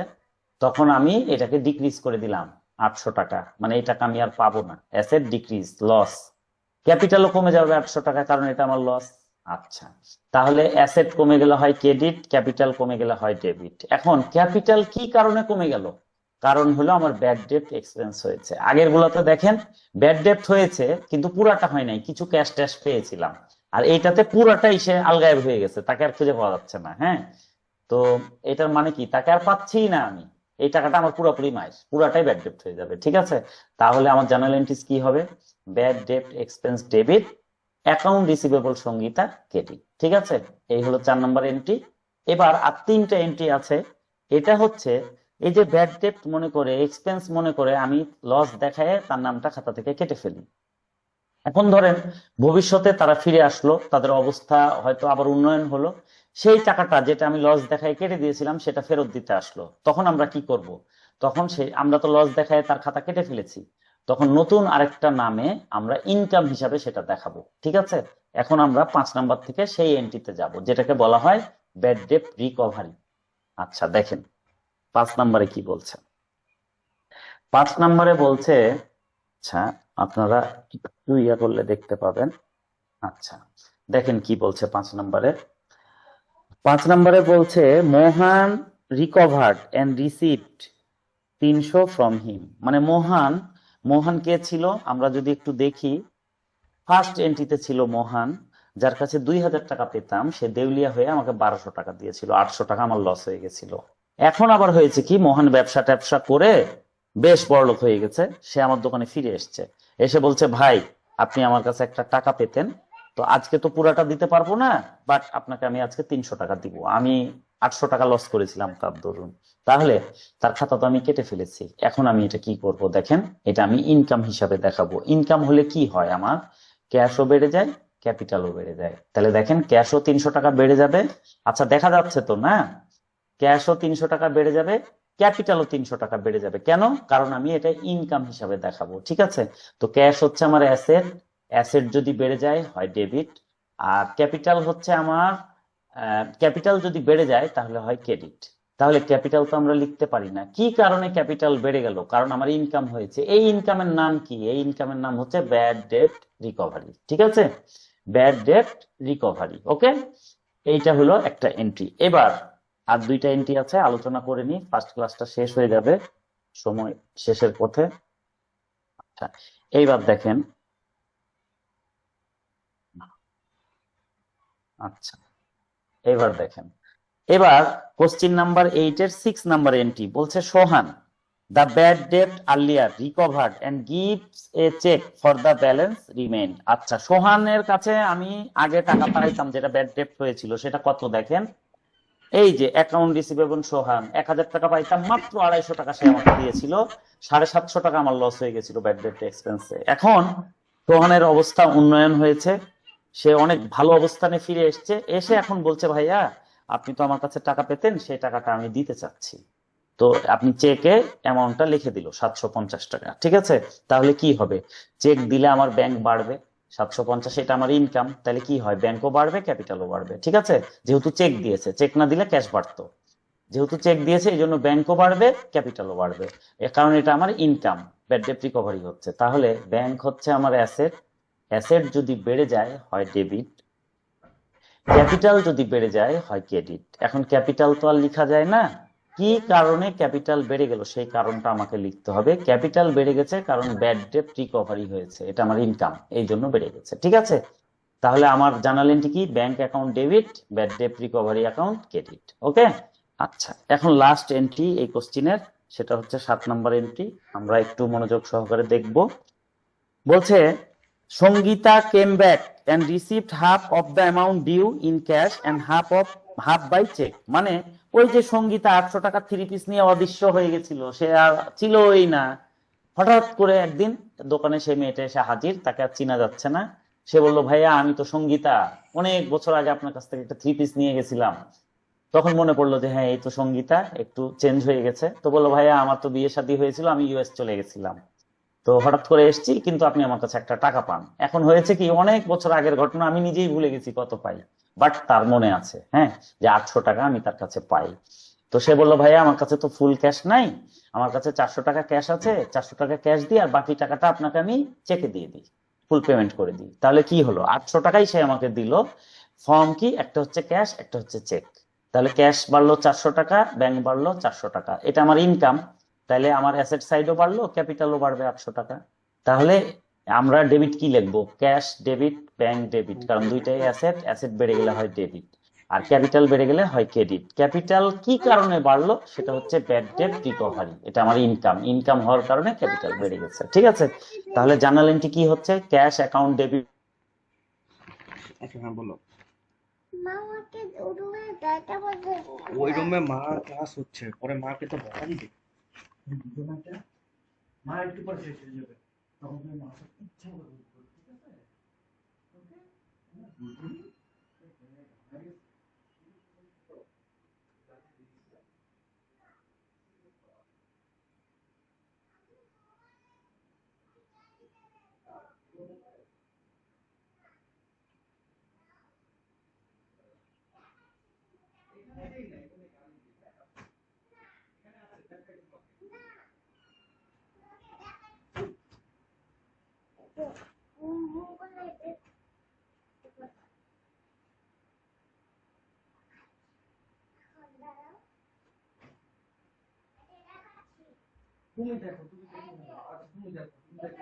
তখন আমি এটাকে ডিক্রিজ করে দিলাম 800 টাকা, মানে এই টাকা আমি আর পাবো না। Asset decrease, loss. ক্যাপিটালও কমে যাবে 800 টাকা, কারণ এটা আমার লস। আচ্ছা, তাহলে অ্যাসেট কমে গেলে হয় ক্রেডিট, ক্যাপিটাল কমে গেলে হয় ডেবিট। এখন ক্যাপিটাল কি কারণে কমে গেল? কারণ হলো আমার ব্যাড ডেট এক্সপেন্স হয়েছে। আগের গুলোতে দেখেন ব্যাড ডেট হয়েছে কিন্তু পুরাটা হয় নাই, কিছু ক্যাশ ট্যাশ পেয়েছিলাম। আর এইটাতে পুরাটাই সে আলগায়েব হয়ে গেছে, তাকে আর খুঁজে পাওয়া যাচ্ছে না। হ্যাঁ, তো এটার মানে কি, তাকে আর পাচ্ছি না আমি, এই টাকাটা আমার পুরোপুরি মাইস, পুরাটাই ব্যাড ডেট হয়ে যাবে। ঠিক আছে, তাহলে আমার জার্নাল এন্ট্রিজ কি হবে? Bad debt expense debit, account receivable Sangeeta credit. ঠিক আছে, এই হলো 4 নম্বর এন্ট্রি। এবার আর 3টা এন্ট্রি আছে। এটা হচ্ছে এই যে ব্যাড ডেট মনে করে, এক্সপেন্স মনে করে আমি লস দেখায় তার নামটা খাতা থেকে কেটে ফেলি। এখন ধরেন ভবিষ্যতে তারা ফিরে আসলো, তাদের অবস্থা হয়তো আবার উন্নয়ন হলো, সেই টাকাটা যেটা আমি লস দেখায় কেটে দিয়েছিলাম সেটা ফেরত দিতে আসলো, তখন আমরা কি করব? তখন আমরা তো লস দেখায় তার খাতা কেটে ফেলেছি, তখন নতুন আরেকটা নামে আমরা ইনকাম হিসাবে সেটা দেখাবো। ঠিক আছে, এখন আমরা 5 নাম্বার থেকে সেই এন্ট্রিতে যাব, যেটাকে বলা হয় ব্যাড ডেট রিকভারি। আচ্ছা দেখেন 5 নাম্বারে কি বলছে। 5 নাম্বারে বলছে, আচ্ছা আপনারা একটু ইয়া করলে দেখতে পাবেন। আচ্ছা দেখেন কি বলছে 5 নম্বরে। 5 নম্বরে বলছে Mohan recovered and received 300 from him. মানে মোহান কে ছিল? আমরা যদি একটু দেখি, ফার্স্ট এন্ট্রিতে ছিল মোহান, যার কাছে 2000 টাকা পেতাম, সে দেউলিয়া হয়ে আমাকে 1200 টাকা দিয়েছিল, 800 টাকা আমার লস হয়ে গেছিল। এখন আবার হয়েছে কি, মোহন ব্যবসা ট্যাবসা করে বেশ বড়লোক হয়ে গেছে, সে আমার দোকানে ফিরে এসছে, এসে বলছে ভাই আপনি আমার কাছে একটা টাকা পেতেন, তো আজকে তো পুরাটা দিতে পারবো না, বাট আপনাকে আমি আজকে 300 টাকা দিব, আমি 800 টাকা লস করেছিলাম তার দরুন। তাহলে তার খাতা তো আমি কেটে ফেলেছি, এখন আমি এটা কি করব? দেখেন এটা আমি ইনকাম হিসাবে দেখাবো। ইনকাম হলে কি হয়, আমার ক্যাশও বেড়ে যায়, ক্যাপিটালও বেড়ে যায়। তাহলে দেখেন ক্যাশও 300 টাকা বেড়ে যাবে। আচ্ছা দেখা যাচ্ছে তো না, ক্যাশও 300 টাকা বেড়ে যাবে, ক্যাপিটালও 300 টাকা বেড়ে যাবে। কেন? কারণ আমি এটা ইনকাম হিসাবে দেখাবো। ঠিক আছে, তো ক্যাশ হচ্ছে আমার অ্যাসেট, অ্যাসেট যদি বেড়ে যায় হয় ডেবিট, আর ক্যাপিটাল হচ্ছে আমার, ক্যাপিটাল যদি বেড়ে যায় তাহলে হয় ক্রেডিট। তাহলে ক্যাপিটাল তো আমরা লিখতে পারি না। কি কারণে ক্যাপিটাল বেড়ে গেল? কারণ আমার ইনকাম হয়েছে। এই ইনকামের নাম কি? এই ইনকামের নাম হচ্ছে ব্যাড ডেট রিকভারি। ঠিক আছে, ব্যাড ডেট রিকভারি। ওকে, এইটা হলো একটা এন্ট্রি। এবার আর 2টা এন্ট্রি আছে, আলোচনা করে নি, ফার্স্ট ক্লাসটা শেষ হয়ে যাবে, সময় শেষের পথে। আচ্ছা এইবার দেখেন, আচ্ছা এবার দেখেন, এবার কোশ্চিন নাম্বার 8 এর 6 নাম্বার এন্ট্রি বলছে Sohan the bad debt earlier recovered and gives a cheque for the balance remain. আচ্ছা সোহানের কাছে আমি আগে টাকা পাইতাম, যেটা ব্যাড ডেট হয়েছিল, সেটা কত দেখেন, এই যে অ্যাকাউন্ট রিসিভেবল সোহান 1000 টাকা পাইতাম, মাত্র 250 টাকা সে আমাকে দিয়েছিল, 750 টাকা আমার লস হয়ে গেছিল ব্যাড ডেট এক্সপেন্সে। এখন সোহানের অবস্থা উন্নয়ন হয়েছে, সে অনেক ভালো অবস্থানে ফিরে এসেছে, এসে এখন বলছে ভাইয়া আপনি তো আমার কাছে টাকা পেতেন, সেই টাকাটা আমি দিতে চাচ্ছি। তো আপনি চেকে অ্যামাউন্টটা লিখে দিল 750 টাকা। ঠিক আছে, তাহলে কি হবে? চেক দিলে আমার ব্যাংক বাড়বে, 750 এটা আমার ইনকাম, তাহলে কি হয়, ব্যাংকও বাড়বে, ক্যাপিটালও বাড়বে। ঠিক আছে, যেহেতু চেক দিয়েছে, চেক না দিলে ক্যাশ বাড়তো, যেহেতু চেক দিয়েছে এই জন্য ব্যাংকও বাড়বে, ক্যাপিটালও বাড়বে, এর কারণ এটা আমার ইনকাম, ব্যাড ডেট রিকভারি হচ্ছে। তাহলে ব্যাংক হচ্ছে আমার অ্যাসেট, অ্যাসেট যদি বেড়ে যায় হয় ডেবিট, ক্যাপিটাল যদি বেড়ে যায় হয় ক্রেডিট। এখন ক্যাপিটাল তো আর লেখা যায় না, কি কারণে ক্যাপিটাল বেড়ে গেল সেই কারণটা আমাকে লিখতে হবে। ক্যাপিটাল বেড়ে গেছে কারণ ব্যাড ডেট রিকভারি হয়েছে, এটা আমার ইনকাম, এই জন্য বেড়ে গেছে। ঠিক আছে, তাহলে আমার জার্নাল এন্ট্রি কি? Bank account debit, bad debt recovery account credit. Okay, আচ্ছা এখন লাস্ট এন্ট্রি এই কোশ্চিনের সেটা হচ্ছে 7 নম্বর এন্ট্রি। আমরা একটু মনোযোগ সহকারে দেখব। বলছে Sangeeta came back and received half of the amount due in cash and half by check। মানে ওই যে সঙ্গীতা 800 টাকা 3 পিস নিয়ে অদৃশ্য হয়ে গেছিল, সে আর ছিলই না। হঠাৎ করে একদিন দোকানে সেই মেয়েটা এসে হাজির, তাকে আর চেনা যাচ্ছে না। সে বলল, ভাইয়া আমি তো সঙ্গীতা, অনেক বছর আগে আপনার কাছ থেকে একটা 3 পিস নিয়ে গেছিলাম। তখন মনে পড়লো যে হ্যাঁ, এই তো সঙ্গীতা, একটু চেঞ্জ হয়ে গেছে। তো বললো, ভাইয়া আমার তো বিয়ে শাদী হয়েছিল, আমি ইউএস চলে গেছিলাম, তো হঠাৎ করে এসেছি, কিন্তু আপনি আমার কাছে একটা টাকা পান। এখন হয়েছে কি, অনেক বছর আগের ঘটনা, আমি নিজেই ভুলে গেছি কত পাই, বাট তার মনে আছে, হ্যাঁ, যে 800 টাকা আমি তার কাছে পাই। তো সে বললো, ভাইয়া আমার কাছে তো ফুল ক্যাশ নাই, আমার কাছে 400 টাকা ক্যাশ আছে, 400 টাকা ক্যাশ দিই আর বাকি টাকাটা আপনাকে আমি চেকে দিয়ে দিই, ফুল পেমেন্ট করে দিই। তাহলে কি হলো, 800 টাকাই সে আমাকে দিল। ফর্ম কি, একটা হচ্ছে ক্যাশ, একটা হচ্ছে চেক। তাহলে ক্যাশ বাড়লো 400 টাকা, ব্যাংক বাড়লো 400 টাকা, এটা আমার ইনকাম। তাহলে আমার অ্যাসেট সাইডও বাড়লো, ক্যাপিটালও বাড়বে 800 টাকা। তাহলে আমরা ডেবিট কি লিখবো, ক্যাশ ডেবিট, ব্যাংক ডেবিট, কারণ দুইটাই অ্যাসেট, অ্যাসেট বেড়ে গেলে হয় ডেবিট, আর ক্যাপিটাল বেড়ে গেলে হয় ক্রেডিট। ক্যাপিটাল কি কারণে বাড়লো, সেটা হচ্ছে ব্যাড ডেট রিকভারি, এটা আমার ইনকাম, ইনকাম হওয়ার কারণে ক্যাপিটাল বেড়ে গেছে, ঠিক আছে। তাহলে জার্নাল এন্ট্রি কি হচ্ছে, ক্যাশ অ্যাকাউন্ট ডেবিট। আচ্ছা হ্যাঁ বলো। মা আমাকে রুমে যাইতে বলছে। ওই রুমে মা ক্লাস হচ্ছে, পরে মাকে তো বকা দিবে। মা একটু পরে শেষ হয়ে যাবে, তখন তুমি মা ইচ্ছা করে বলবে, ঠিক আছে? তুমি দেখো, তুমি দেখো না। আচ্ছা তুমি দেখো, তুমি দেখো।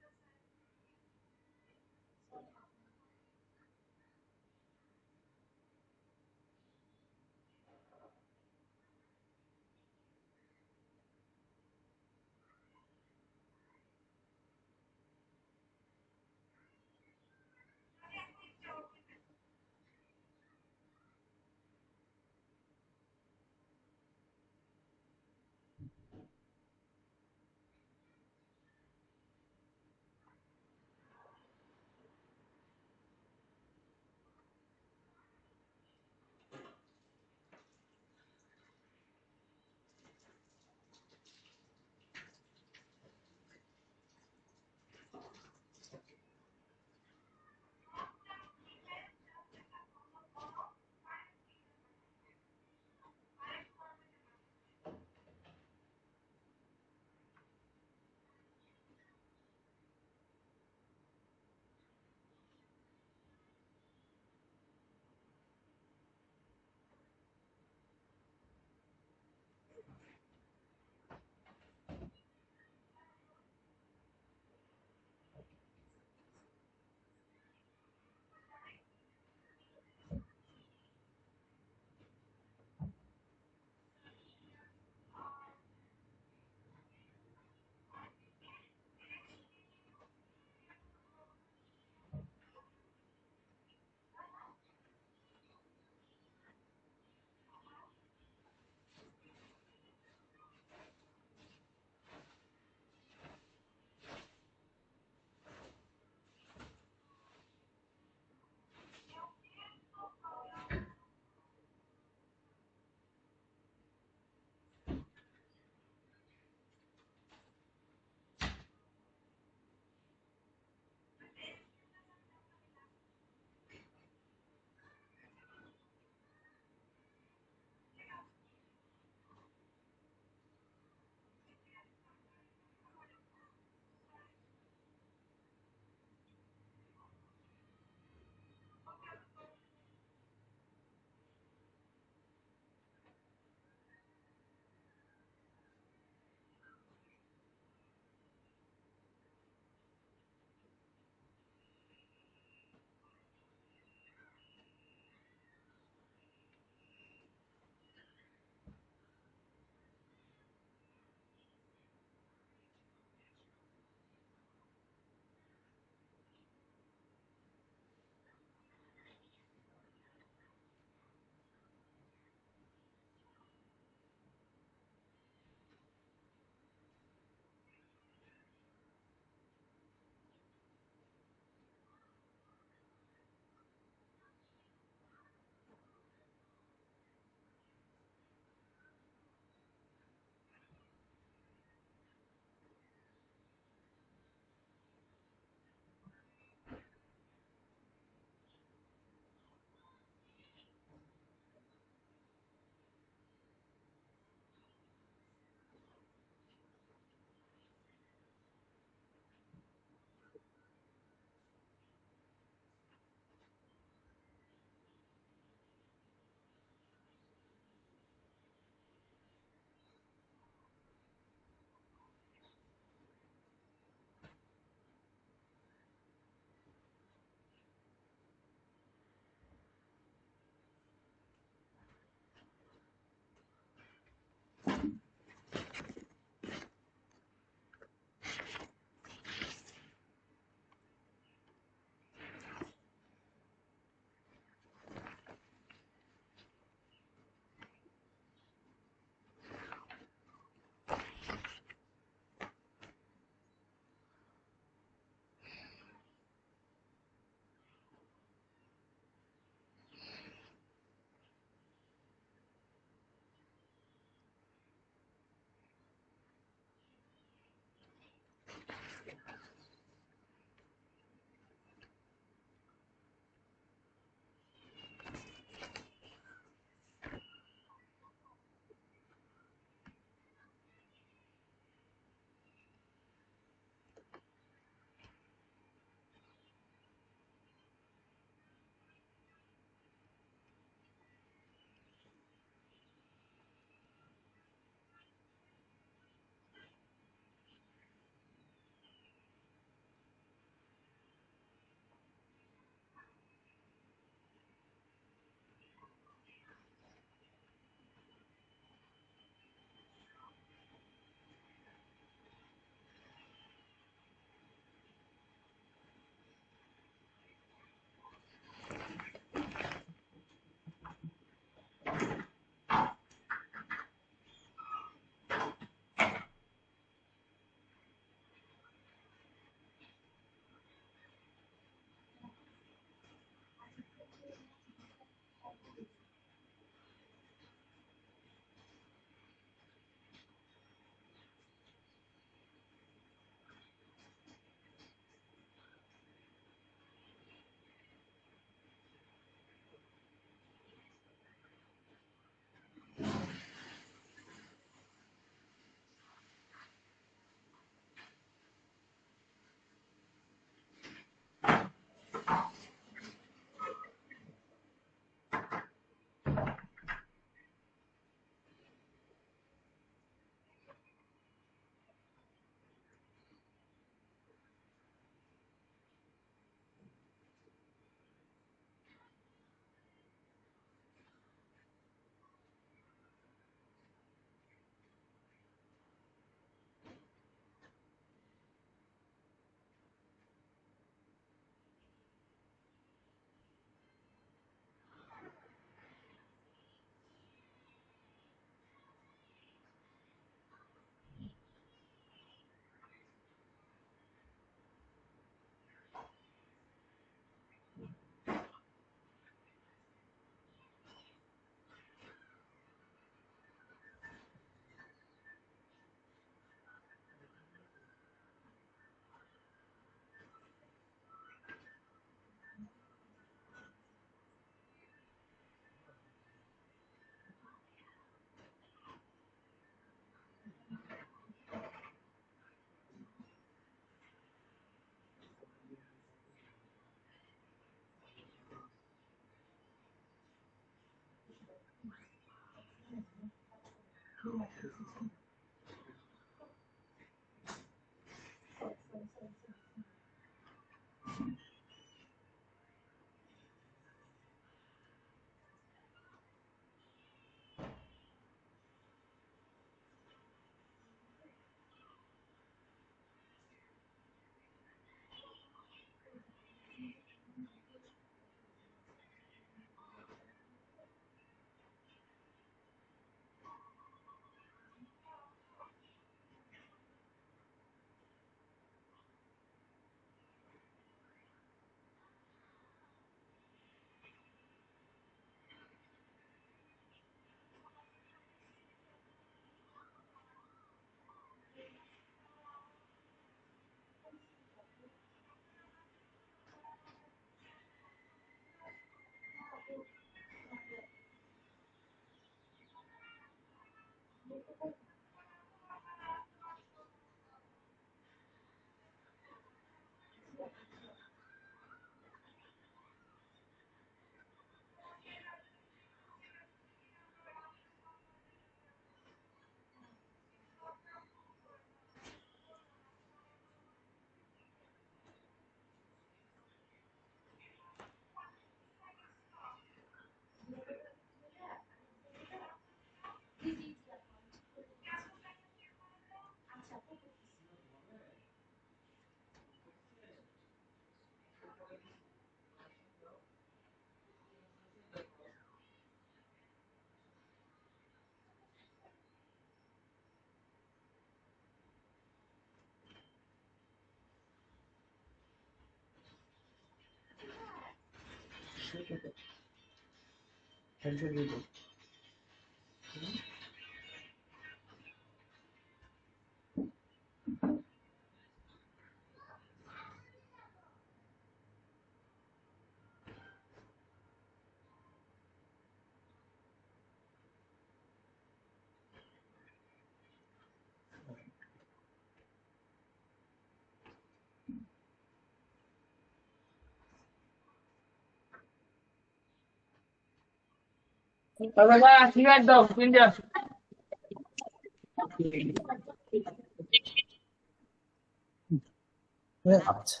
আচ্ছা,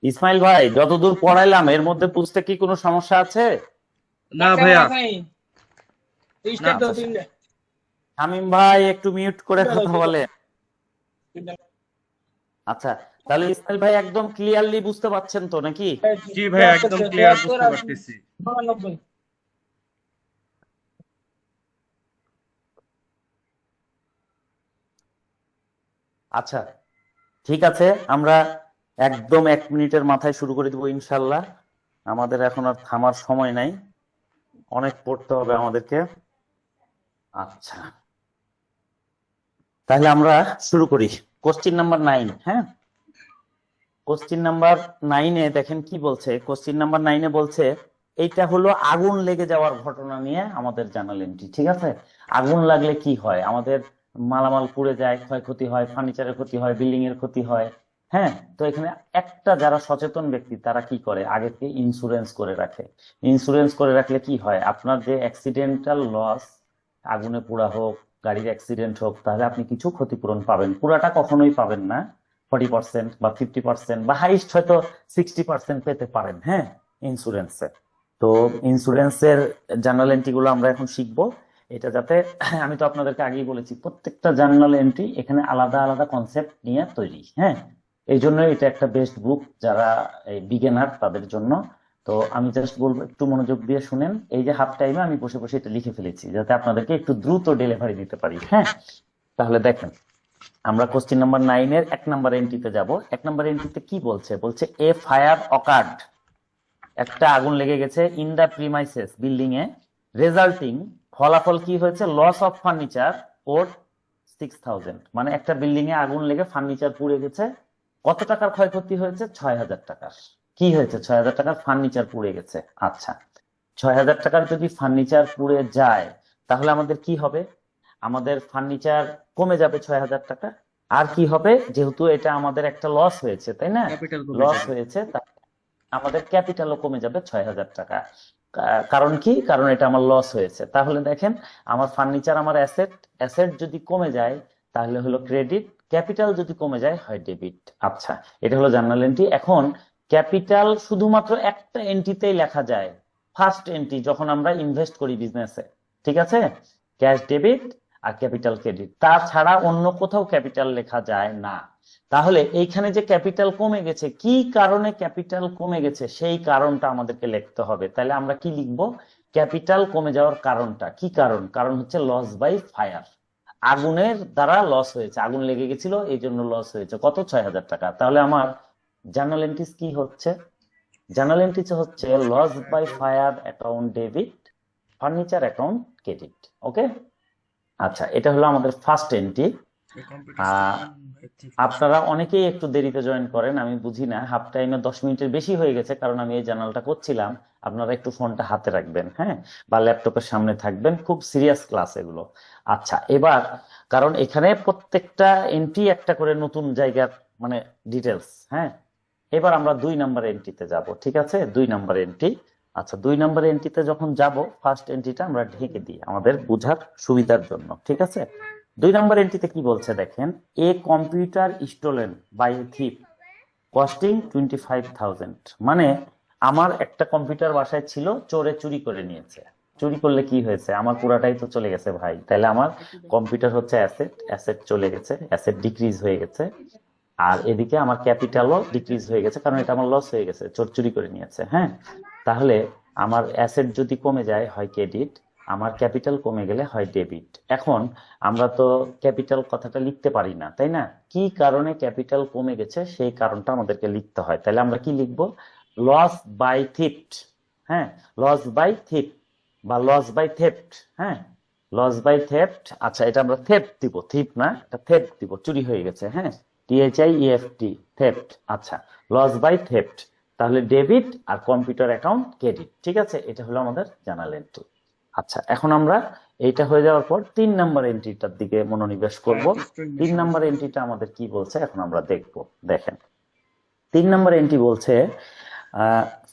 ইসমাইল ভাই যতদূর পড়াইলাম এর মধ্যে বুঝতে কি কোনো সমস্যা আছে? না ভাইয়া, না, আচ্ছা, শামীম ভাই একটু মিউট করে কথা বলে। আচ্ছা, তাহলে ইসমাইল ভাই একদম ক্লিয়ারলি বুঝতে পারছেন তো নাকি? জি ভাইয়া, একদম ক্লিয়ার বুঝতে পারতেছি। আচ্ছা, ঠিক আছে, আমরা একদম 1 মিনিটের মাথায় শুরু করে দিব ইনশাল্লাহ। আমাদের এখন আর থামার সময় নাই, অনেক পড়তে হবে আমাদেরকে। আচ্ছা, তাহলে আমরা শুরু করি। Question number 9। হ্যাঁ, কোশ্চিন নাম্বার 9-এ দেখেন কি বলছে। কোশ্চিন নাম্বার 9-এ বলছে এইটা হলো আগুন লেগে যাওয়ার ঘটনা নিয়ে আমাদের জার্নাল এন্ট্রি। ঠিক আছে, আগুন লাগলে কি হয়, আমাদের মালামাল পুড়ে যায়, ক্ষয়ক্ষতি হয়, ফার্নিচারের ক্ষতি হয়, বিল্ডিং এর ক্ষতি হয়। হ্যাঁ, তো এখানে একটা যারা সচেতন ব্যক্তি তারা কি করে, আগে থেকে ইন্স্যুরেন্স করে রাখে। ইন্স্যুরেন্স করে রাখলে কি হয়, আপনার যে অ্যাক্সিডেন্টাল লস, আগুনে পোড়া হোক, গাড়ির অ্যাক্সিডেন্ট হোক, তাহলে আপনি কিছু ক্ষতিপূরণ পাবেন। পুরাটা কখনোই পাবেন না, 40% বা 50% বা হাইস্ট হয়তো 60% পেতে পারেন। হ্যাঁ, ইন্স্যুরেন্সে। তো ইন্স্যুরেন্সের জার্নাল এন্ট্রি গুলো আমরা এখন শিখবো। এটা যাতে আমি তো আপনাদেরকে আগেই বলেছি প্রত্যেকটা জার্নাল এন্ট্রি এখানে আলাদা আলাদা কনসেপ্ট নিয়ে তৈরি। হ্যাঁ, এই জন্য এটা একটা বেস্ট বুক যারা বিগিনার তাদের জন্য। তো আমি জাস্ট বলবো একটু মনোযোগ দিয়ে শুনেন। এই যে হাফ টাইমে আমি বসে বসে এটা লিখে ফেলেছি যাতে আপনাদেরকে একটু দ্রুত ডেলিভারি দিতে পারি। হ্যাঁ, তাহলে দেখেন আমরা কোশ্চেন নাম্বার 9-এর 1 নাম্বার এন্ট্রিতে যাব। 1 নাম্বার এন্ট্রিতে কি বলছে, বলছে এ ফায়ার অকার্ড, একটা আগুন লেগে গেছে ইন দা প্রিমাইসেস বিল্ডিং এ, রেজাল্টিং, ফলাফল কি হয়েছে, লস অফ ফার্নিচার ওর 6000। মানে একটা বিল্ডিং এ আগুন লেগে ফার্নিচার পুড়ে গেছে, কত টাকার ক্ষয়ক্ষতি হয়েছে, 6000 টাকার। কি হয়েছে, 6000 টাকার ফার্নিচার পুড়ে গেছে। আচ্ছা, 6000 টাকার যদি ফার্নিচার পুড়ে যায় তাহলে আমাদের কি হবে, আমাদের ফার্নিচার কমে যাবে 6000 টাকা। আর কি হবে, যেহেতু এটা আমাদের একটা লস হয়েছে, তাই না, ক্যাপিটাল কমে লস যাবে। হয়েছে, আমাদের ক্যাপিটালও কমে যাবে 6000 টাকা। কারণ কি, কারণ এটা আমার লস হয়েছে। তাহলে দেখেন আমার ফার্নিচার আমার অ্যাসেট, অ্যাসেট যদি কমে যায় তাহলে হলো ক্রেডিট, ক্যাপিটাল যদি কমে যায় হয় ডেবিট। আচ্ছা, এটা হলো জার্নাল এন্ট্রি। এখন ক্যাপিটাল শুধুমাত্র একটা এন্ট্রিতেই লেখা যায়, ফার্স্ট এন্ট্রি, যখন আমরা ইনভেস্ট করি বিজনেসে, ঠিক আছে? ক্যাশ ডেবিট আর ক্যাপিটাল ক্রেডিট, তাছাড়া অন্য কোথাও ক্যাপিটাল লেখা যায় না। তাহলে এইখানে যে ক্যাপিটাল কমে গেছে, কি কারণে ক্যাপিটাল কমে গেছে সেই কারণটা আমাদেরকে লিখতে হবে। তাহলে আমরা কি লিখবো? ক্যাপিটাল কমে যাওয়ার কারণটা কি? কারণ হচ্ছে লস বাই ফায়ার, আগুনের দ্বারা লস হয়েছে, আগুন লেগে গেছিল এই জন্য লস হয়েছে। কত? 6,000 টাকা। তাহলে আমার জার্নাল এন্ট্রিজ কি হচ্ছে? জার্নাল এন্ট্রিজ হচ্ছে loss by fire account debit, furniture account credit. Okay, আচ্ছা, এটা হলো আমাদের ফার্স্ট এন্ট্রি। আপনারা অনেকেই একটু দেরিতে জয়েন করেন, আমি বুঝি না, হাফ টাইমে 10 মিনিটের বেশি হয়ে গেছে, কারণ আমি এই জার্নালটা করছিলাম। আপনারা একটু ফোনটা হাতে রাখবেন, হ্যাঁ, বা ল্যাপটপের সামনে থাকবেন, খুব সিরিয়াস ক্লাস এগুলো। আচ্ছা, এবার কারণ এখানে প্রত্যেকটা এন্ট্রি একটা করে নতুন জায়গার মানে ডিটেলস, হ্যাঁ। এবার আমরা 2 নাম্বার এন্ট্রিতে যাব, ঠিক আছে? 2 নাম্বার এন্ট্রি। আচ্ছা, 2 নাম্বার এন্ট্রিতে যখন যাব, ফার্স্ট এন্ট্রিটা আমরা ঢেকে দিই আমাদের বোঝার সুবিধার জন্য, ঠিক আছে? 2 নাম্বার এন্ট্রিতে কি বলছে দেখেন, a computer stolen by thief costing 25,000। মানে আমার একটা কম্পিউটার বাসায় ছিল, চোরে চুরি করে নিয়েছে। চুরি করলে কি হয়েছে? আমার পুরাটাই তো চলে গেছে ভাই। তাহলে আমার কম্পিউটার হচ্ছে অ্যাসেট, অ্যাসেট চলে গেছে, অ্যাসেট ডিক্রিজ হয়ে গেছে। আর এদিকে আমার ক্যাপিটালও ডিক্রিজ হয়ে গেছে, কারণ এটা আমার লস হয়ে গেছে, চোর চুরি করে নিয়েছে, হ্যাঁ। তাহলে আমার অ্যাসেট যদি কমে যায় হয় ক্রেডিট, আমার ক্যাপিটাল কমে গেলে হয় ডেবিট। এখন আমরা তো ক্যাপিটাল কথাটা লিখতে পারি না, তাই না? কি কারণে ক্যাপিটাল কমে গেছে সেই কারণটা আমাদেরকে লিখতে হয়। তাহলে আমরা কি লিখবো? লস বাই থিফট, হ্যাঁ, লস বাই থিফট বা লস বাই থেফট, হ্যাঁ, লস বাই থেফট। আচ্ছা, এটা আমরা থেফট দিব, থিপ না, এটা থেফট দিব, চুরি হয়ে গেছে, হ্যাঁ, THIEFT, থেফট। আচ্ছা, লস বাই থেফট, তাহলে ডেবিট আর কম্পিউটার অ্যাকাউন্ট ক্রেডিট, ঠিক আছে? এটা হলো আমাদের জার্নাল এন্ট্রি। আচ্ছা, এখন আমরা এইটা হয়ে যাওয়ার পর 3 নাম্বার এন্ট্রিটার দিকে মনোনিবেশ করব। 3 নাম্বার এন্ট্রিটা আমাদের কি বলছে এখন আমরা দেখব। দেখেন, 3 নাম্বার এন্ট্রি বলছে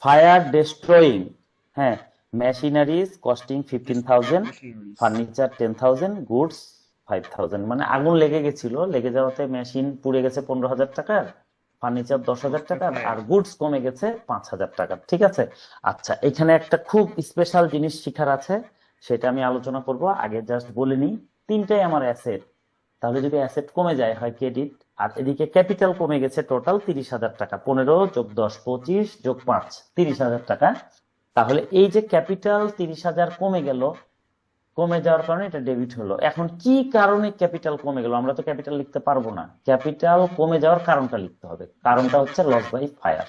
ফায়ার ডেস্ট্রয়িং, হ্যাঁ, মেশিনারিজ কস্টিং 15,000, ফার্নিচার 10,000, গুডস 5,000। মানে আগুন লেগে গেছিল, লেগে যাওয়াতে মেশিন পুড়ে গেছে 15,000 টাকার, ফার্নিচার 10,000 টাকার, আর গুডস কমে গেছে 5,000 টাকার, ঠিক আছে? আচ্ছা, এখানে একটা খুব স্পেশাল জিনিস শিখার আছে, সেটা আমি আলোচনা করব। আগে জাস্ট বলে নিই, তিনটাই আমার অ্যাসেট। তাহলে যদি অ্যাসেট কমে যায় হয় ক্রেডিট, আর এদিকে ক্যাপিটাল কমে গেছে টোটাল 30,000 টাকা, 15 যোগ 10 25 যোগ 5 30,000 টাকা। তাহলে এই যে ক্যাপিটাল 30,000 কমে গেল, কমে যাওয়ার কারণে এটা ডেবিট হলো। এখন কি কারণে ক্যাপিটাল কমে গেল? আমরা তো ক্যাপিটাল লিখতে পারবো না, ক্যাপিটাল কমে যাওয়ার কারণটা লিখতে হবে। কারণটা হচ্ছে লস বাই ফায়ার।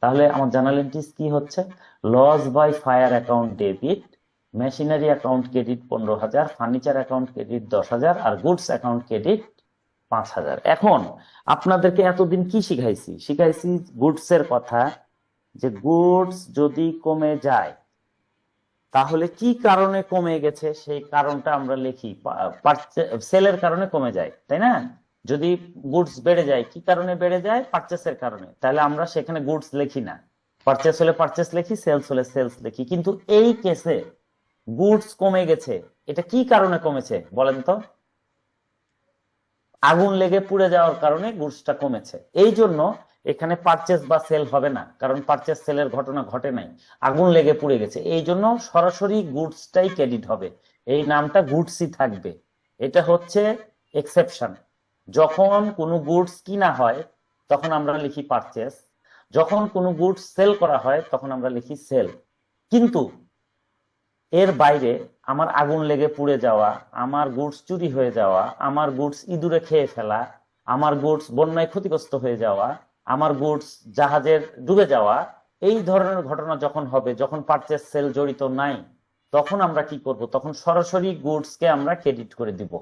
তাহলে আমার জার্নাল এন্ট্রিজ কি হচ্ছে? Loss by fire account debit, machinery account credit 15,000, furniture account credit 10,000, আর গুডস অ্যাকাউন্ট ক্রেডিট 5,000। এখন আপনাদেরকে এতদিন কি শিখাইছি গুডস এর কথা, যে গুডস যদি কমে যায় তাহলে কি কারণে কমে গেছে সেই কারণটা আমরা লিখি। সেলের কারণে কমে যায়, তাই না? যদি গুডস বেড়ে যায়, কি কারণে বেড়ে যায়? পারচেসের কারণে। তাহলে আমরা সেখানে গুডস লিখি না, পারচেস হলে পারচেস লিখি, সেলস হলে সেলস লিখি। কিন্তু এই কেসে গুডস কমে গেছে, এটা কি কারণে কমেছে বলেন তো? আগুন লেগে পুড়ে যাওয়ার কারণে গুডসটা কমেছে। এই জন্য এখানে পারচেস বা সেল হবে না, কারণ পারচেস সেলের ঘটনা ঘটে নাই, আগুন লেগে পুড়ে গেছে। এই জন্য সরাসরি গুডসটাই ক্রেডিট হবে, এই নামটা গুডসই থাকবে। এটা হচ্ছে এক্সেপশন। যখন কোনো গুডস কিনা হয় তখন আমরা লিখি পারচেস, যখন কোনো গুডস সেল করা হয় তখন আমরা লিখি সেল। কিন্তু এর বাইরে আমার আগুন লেগে পুড়ে যাওয়া, আমার গুডস চুরি হয়ে যাওয়া, আমার গুডস ইঁদুরে খেয়ে ফেলা, আমার গুডস বন্যায় ক্ষতিগ্রস্ত হয়ে যাওয়া, আমার গুডস জাহাজের ডুবে যাওয়া, এই ধরনের ঘটনা যখন হবে, যখন পারচেস সেল জড়িত নাই, তখন আমরা কি করব? তখন সরাসরি গুডসকে আমরা ক্রেডিট করে দিব।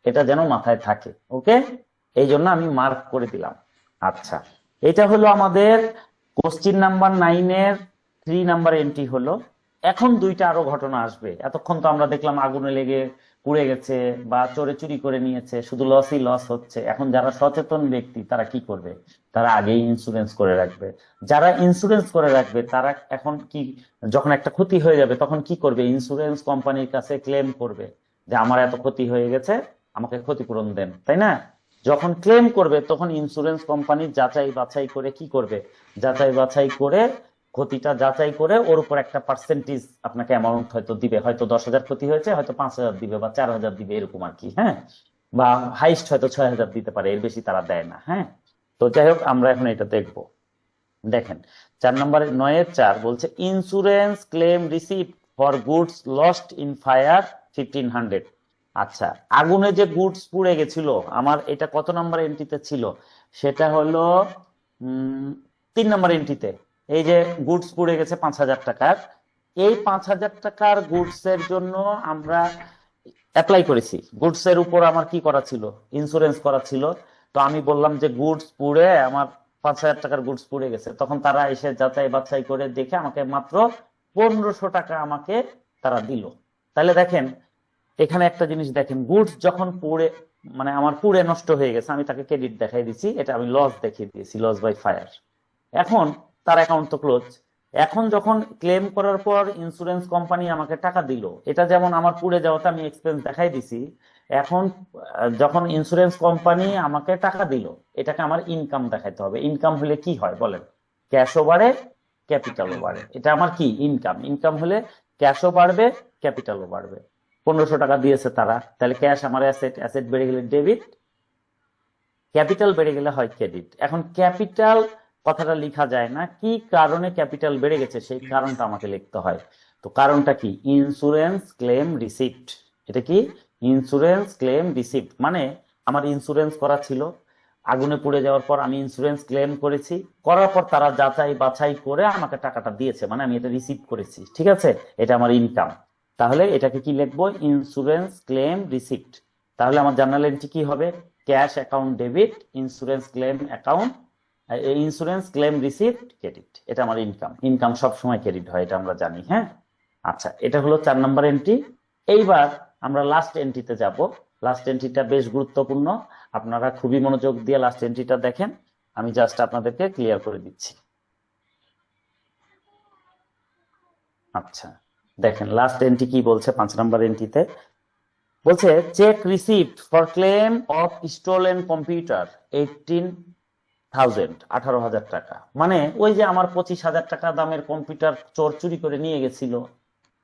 এটা যেন মাথায় থাকে, ওকে? এই জন্য আমি মার্ক করে দিলাম। আচ্ছা, এটা হলো আমাদের কোশ্চিন নাম্বার 9 এর 3 নাম্বার এন্ট্রি হলো। এখন দুইটা আরো ঘটনা আসবে। এতক্ষণ তো আমরা দেখলাম আগুনে লেগে পুড়ে গেছে বা চোরে চুরি করে নিয়েছে, শুধু লসই লস হচ্ছে। এখন যারা সচেতন ব্যক্তি তারা কি করবে? তারা আগেই ইন্স্যুরেন্স করে রাখবে। যারা ইন্স্যুরেন্স করে রাখবে তারা এখন কি, যখন একটা ক্ষতি হয়ে যাবে তখন কি করবে? ইন্স্যুরেন্স কোম্পানির কাছে ক্লেম করবে যে আমার এত ক্ষতি হয়ে গেছে, আমাকে ক্ষতিপূরণ দেন, তাই না? যখন ক্লেম করবে তখন ইন্স্যুরেন্স কোম্পানি যাচাই বাছাই করে কি করবে, যাচাই বাছাই করে ক্ষতিটা যাচাই করে ওর উপর একটা পার্সেন্টেজ আপনাকে অ্যামাউন্ট হয়তো দিবে, হয়তো 10,000 ক্ষতি হয়েছে, হয়তো 5,000 দিবে বা 4,000 দিবে, এরকম আর কি। হ্যাঁ, বা হাইস্ট হয়তো 6,000 দিতে পারে, এর বেশি তারা দেয় না। হ্যাঁ, তো যাই হোক আমরা এখন এটা দেখবো। দেখেন 4 নম্বরে 9-4 বলছে insurance claim receipt for goods lost in fire 1,500। আচ্ছা, আগুনে যে গুডস পুড়ে গেছিল আমার, এটা কত নম্বর এন্ট্রিতে ছিল? সেটা হলো 3 নম্বর এন্ট্রিতে। এই যে গুডস পুড়ে গেছে 5,000 টাকার, এই 5,000 টাকার গুডস এর জন্য আমরা অ্যাপ্লাই করেছি। গুডস এর উপর আমার কি করা ছিল? ইন্স্যুরেন্স করা ছিল। তো আমি বললাম যে গুডস পুড়ে আমার 5,000 টাকার গুডস পুড়ে গেছে, তখন তারা এসে যাচাই বাছাই করে দেখে আমাকে মাত্র 1,500 টাকা আমাকে তারা দিল। তাহলে দেখেন এখানে একটা জিনিস দেখেন, গুডস যখন পুড়ে মানে আমার পুড়ে নষ্ট হয়ে গেছে, আমি তাকে ক্রেডিট দেখাই দিছি, এটা আমি লস দেখিয়ে দিয়েছি, লস বাই ফায়ার। এখন তার অ্যাকাউন্ট তো ক্লোজ। এখন যখন ক্লেম করার পর ইন্স্যুরেন্স কোম্পানি আমাকে টাকা দিল, এটা যেমন আমার পুড়ে যাওয়াতে আমি এক্সপেন্স দেখাই দিছি, এখন যখন ইন্স্যুরেন্স কোম্পানি আমাকে টাকা দিল, এটাকে আমার ইনকাম দেখাইতে হবে। ইনকাম হলে কি হয় বলেন? ক্যাশও বাড়ে, ক্যাপিটালও বাড়ে। এটা আমার কি ইনকাম। ইনকাম হলে ক্যাশও বাড়বে, ক্যাপিটালও বাড়বে। 1,500 টাকা দিয়েছে তারা, তাহলে ক্যাশ আমার অ্যাসেট, অ্যাসেট বেড়ে গেলে ডেবিট, ক্যাপিটাল বেড়ে গেলে হয় ক্রেডিট। এখন ক্যাপিটাল কথাটা লেখা যায় না, কি কারণে ক্যাপিটাল বেড়ে গেছে সেই কারণটা আমাকে লিখতে হয়। তো কারণটা কি? Insurance claim receipt. এটা কি? Insurance claim receipt. মানে আমার ইন্স্যুরেন্স করা ছিল, আগুনে পুড়ে যাওয়ার পর আমি ইন্স্যুরেন্স ক্লেম করেছি, করার পর তারা যাচাই বাছাই করে আমাকে টাকাটা দিয়েছে, মানে আমি এটা রিসিভ করেছি। ঠিক আছে, এটা আমার ইনকাম। তাহলে এটাকে কি লিখবো? Insurance claim receipt. তাহলে আমার জার্নাল এন্ট্রি কি হবে? Cash account debit, insurance claim account, insurance claim receipt credit. এটা আমার ইনকাম। ইনকাম সবসময় ক্রেডিট হয়, এটা আমরা জানি। হ্যাঁ, আচ্ছা, এটা হলো 4 নম্বর এন্ট্রি। এইবার আমরা লাস্ট এন্ট্রিতে যাব। লাস্ট এন্ট্রিটা বেশ গুরুত্বপূর্ণ, আপনারা খুবই মনোযোগ দিয়ে লাস্ট এন্ট্রিটা দেখেন, আমি জাস্ট আপনাদেরকে ক্লিয়ার করে দিচ্ছি। আচ্ছা, দেখেন লাস্ট এন্ট্রি কি বলছে। 5 নম্বর এন্ট্রিতে বলছে cheque receipt for claim of stolen computer 18,000 টাকা। মানে ওই যে আমার 25,000 টাকা দামের কম্পিউটার চোর চুরি করে নিয়ে গেছিল।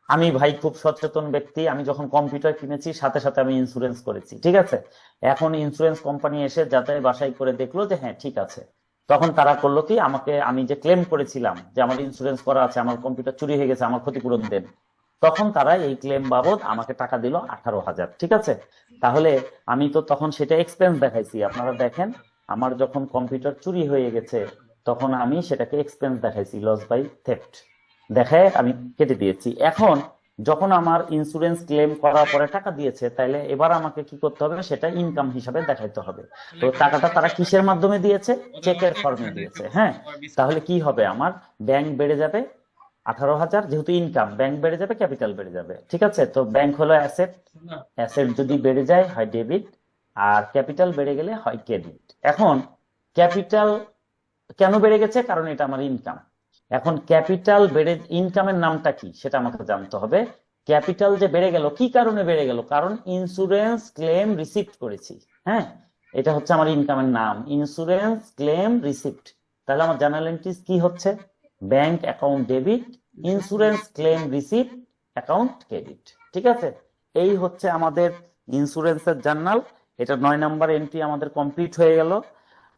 আমি ভাই খুব সচেতন ব্যক্তি, আমি যখন কম্পিউটার কিনেছি সাথে সাথে আমি ইন্স্যুরেন্স করেছি। ঠিক আছে, এখন ইন্স্যুরেন্স কোম্পানি এসে যাচাই বাছাই করে দেখলো যে হ্যাঁ ঠিক আছে, তখন তারা করলো কি, আমাকে আমি যে ক্লেম করেছিলাম যে আমার ইন্স্যুরেন্স করা আছে, আমার কম্পিউটার চুরি হয়ে গেছে, আমার ক্ষতিপূরণ দেন, তখন তারা এই ক্লেম বাবদ আমাকে টাকা দিল 18,000। ঠিক আছে, তাহলে আমি তো তখন সেটা এক্সপেন্স দেখাইছি। আপনারা দেখেন আমার যখন কম্পিউটার চুরি হয়ে গেছে তখন আমি সেটাকে এক্সপেন্স দেখাইছি, লস বাই থেফট দেখায় আমি কেটে দিয়েছি। এখন যখন আমার ইন্স্যুরেন্স ক্লেম করার পরে টাকা দিয়েছে, তাহলে এবার আমাকে কি করতে হবে? সেটা ইনকাম হিসাবে দেখাইতে হবে। তো টাকাটা তারা কিসের মাধ্যমে দিয়েছে? চেকের ফর্মে দিয়েছে। হ্যাঁ, তাহলে কি হবে? আমার ব্যাংক বেড়ে যাবে 18,000, যেহেতু ইনকাম, ব্যাংক বেড়ে যাবে, ক্যাপিটাল বেড়ে যাবে। ঠিক আছে, তো ব্যাংক হলো অ্যাসেট, অ্যাসেট যদি বেড়ে যায় হয় ডেবিট, আর ক্যাপিটাল বেড়ে গেলে হয় ক্রেডিট। এখন ক্যাপিটাল কেন বেড়ে গেছে? কারণ এটা আমার ইনকাম। এখন ক্যাপিটাল বেড়ে, ইনকামের নামটা কি সেটা আমাকে জানতে হবে। ক্যাপিটাল যে বেড়ে গেল, কি কারণে বেড়ে গেল? কারণ ইন্স্যুরেন্স ক্লেম রিসিপ্ট করেছি। হ্যাঁ, এটা হচ্ছে আমার ইনকামের নাম, ইন্স্যুরেন্স ক্লেম রিসিপ্ট। তাহলে আমার জার্নাল এন্ট্রিজ কি হচ্ছে? Bank account debit, insurance claim receipt, account credit. ঠিক আছে, এই হচ্ছে আমাদের ইন্স্যুরেন্সের জার্নাল। এটা 9 নাম্বার এন্ট্রি আমাদের কমপ্লিট হয়ে গেল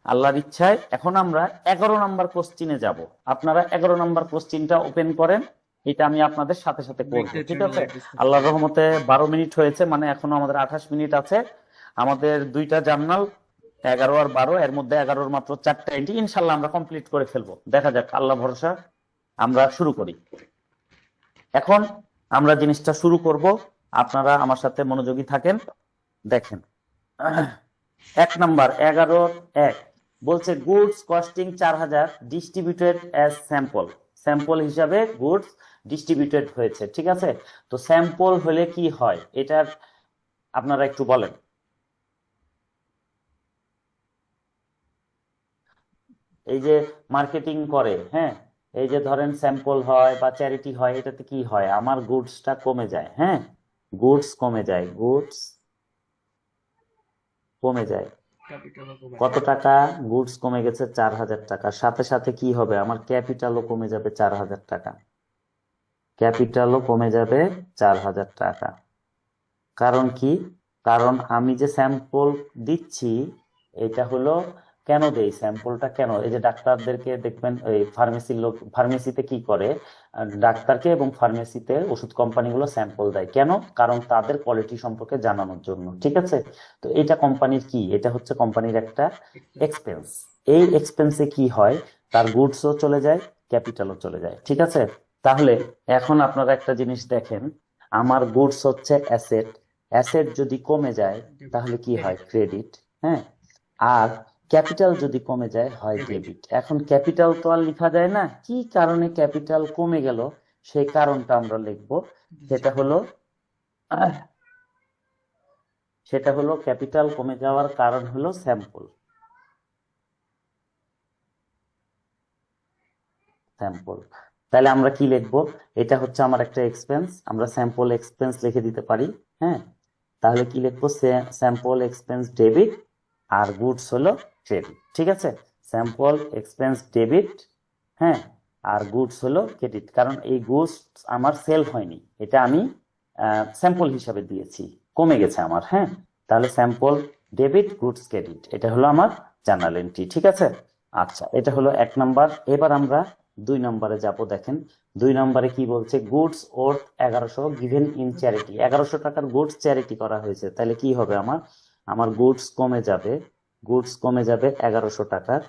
আল্লাহর ইচ্ছায়। এখন আমরা 11 নাম্বার কোশ্চিনে যাব। আপনারা 11 নাম্বার কোশ্চিনটা ওপেন করেন, এটা আমি আপনাদের সাথে সাথে করব। ঠিক আছে, আল্লাহর রহমতে 12 মিনিট হয়েছে, মানে এখনো আমাদের 28 মিনিট আছে। আমাদের দুইটা জার্নাল 11 আর 12, এর মধ্যে 11-র মাত্র 4টা এন্ট্রি, ইনশাল্লাহ আমরা কমপ্লিট করে ফেলবো। দেখা যাক, আল্লাহ ভরসা। আমরা শুরু করি। এখন আমরা জিনিসটা শুরু করব, আপনারা আমার সাথে মনোযোগী থাকেন। দেখেন 1 নাম্বার 11-1 বলছে goods costing 4,000 distributed as sample. Sample হিসাবে গুডস ডিস্ট্রিবিউটেড হয়েছে। ঠিক আছে, তো স্যাম্পল হলে কি হয় এটার আপনারা একটু বলেন। এই যে মার্কেটিং করে, হ্যাঁ, এই যে ধরেন স্যাম্পল হয় বা চ্যারিটি হয়, এটাতে কি হয়? আমার গুডসটা কমে যায়। হ্যাঁ, গুডস কমে যায়, গুডস কমে যায়। ক্যাপিটালও কমে কত যাবে। টাকা? গুডস কমে গেছে 4,000 টাকা, সাথে সাথে কি হবে? আমার ক্যাপিটালও কমে যাবে 4,000 টাকা, ক্যাপিটালও কমে যাবে 4,000 টাকা। কারণ কি? কারণ আমি যে স্যাম্পল দিচ্ছি, এটা হলো কেন দেই স্যাম্পলটা, কেন? এই যে ডাক্তারদেরকে দেখবেন, এই ফার্মেসির লোক ফার্মেসিতে কি করে, ডাক্তারকে এবং ফার্মেসিতে ওষুধ কোম্পানিগুলো স্যাম্পল দেয় কেন? কারণ তাদের কোয়ালিটি সম্পর্কে জানানোর জন্য, ঠিক আছে? তো এটা কোম্পানির কি, এটা হচ্ছে কোম্পানির একটা এক্সপেন্স। এই এক্সপেন্সে কি হয়, তার গুডসও চলে যায়, ক্যাপিটালও চলে যায়, ঠিক আছে? তাহলে এখন আপনারা একটা জিনিস দেখেন, আমার গুডস হচ্ছে অ্যাসেট, অ্যাসেট যদি কমে যায় তাহলে কি হয়? ক্রেডিট। হ্যাঁ, আর ক্যাপিটাল যদি কমে যায় হয় ডেবিট। ডেবিট। এখন ক্যাপিটাল তো আর লেখা যায় না, কি কারণে ক্যাপিটাল কমে গেল সেই কারণটা আমরা লিখব। সেটা হলো আহ, সেটা হলো ক্যাপিটাল কমে যাওয়ার কারণ হলো স্যাম্পল, স্যাম্পল। তাহলে আমরা কি লিখবো? এটা হচ্ছে আমার একটা এক্সপেন্স, আমরা স্যাম্পল এক্সপেন্স লিখে দিতে পারি। হ্যাঁ, তাহলে কি লিখবো? স্যাম্পল এক্সপেন্স ডেবিট, আর গুডস হলো ক্রেডিট, ঠিক আছে? স্যাম্পল এক্সপেন্স ডেবিট, হ্যাঁ, আর গুডস হলো ক্রেডিট, কারণ এই গুডস আমার সেল হয়নি, এটা আমি স্যাম্পল হিসাবে দিয়েছি, কমে গেছে আমার। হ্যাঁ, তাহলে স্যাম্পল ডেবিট, গুডস ক্রেডিট, এটা হলো আমার জার্নাল এন্ট্রি, ঠিক আছে? আচ্ছা, এটা হলো 1 নাম্বার। এবার আমরা 2 নম্বরে যাব। দেখেন 2 নম্বরে কি বলছে? Goods or 1100 given in charity, 1100 টাকার গুডস চ্যারিটি করা হয়েছে। তাহলে কি হবে? আমার আমার গুডস কমে যাবে, গুডস কমে যাবে 1100 টাকার,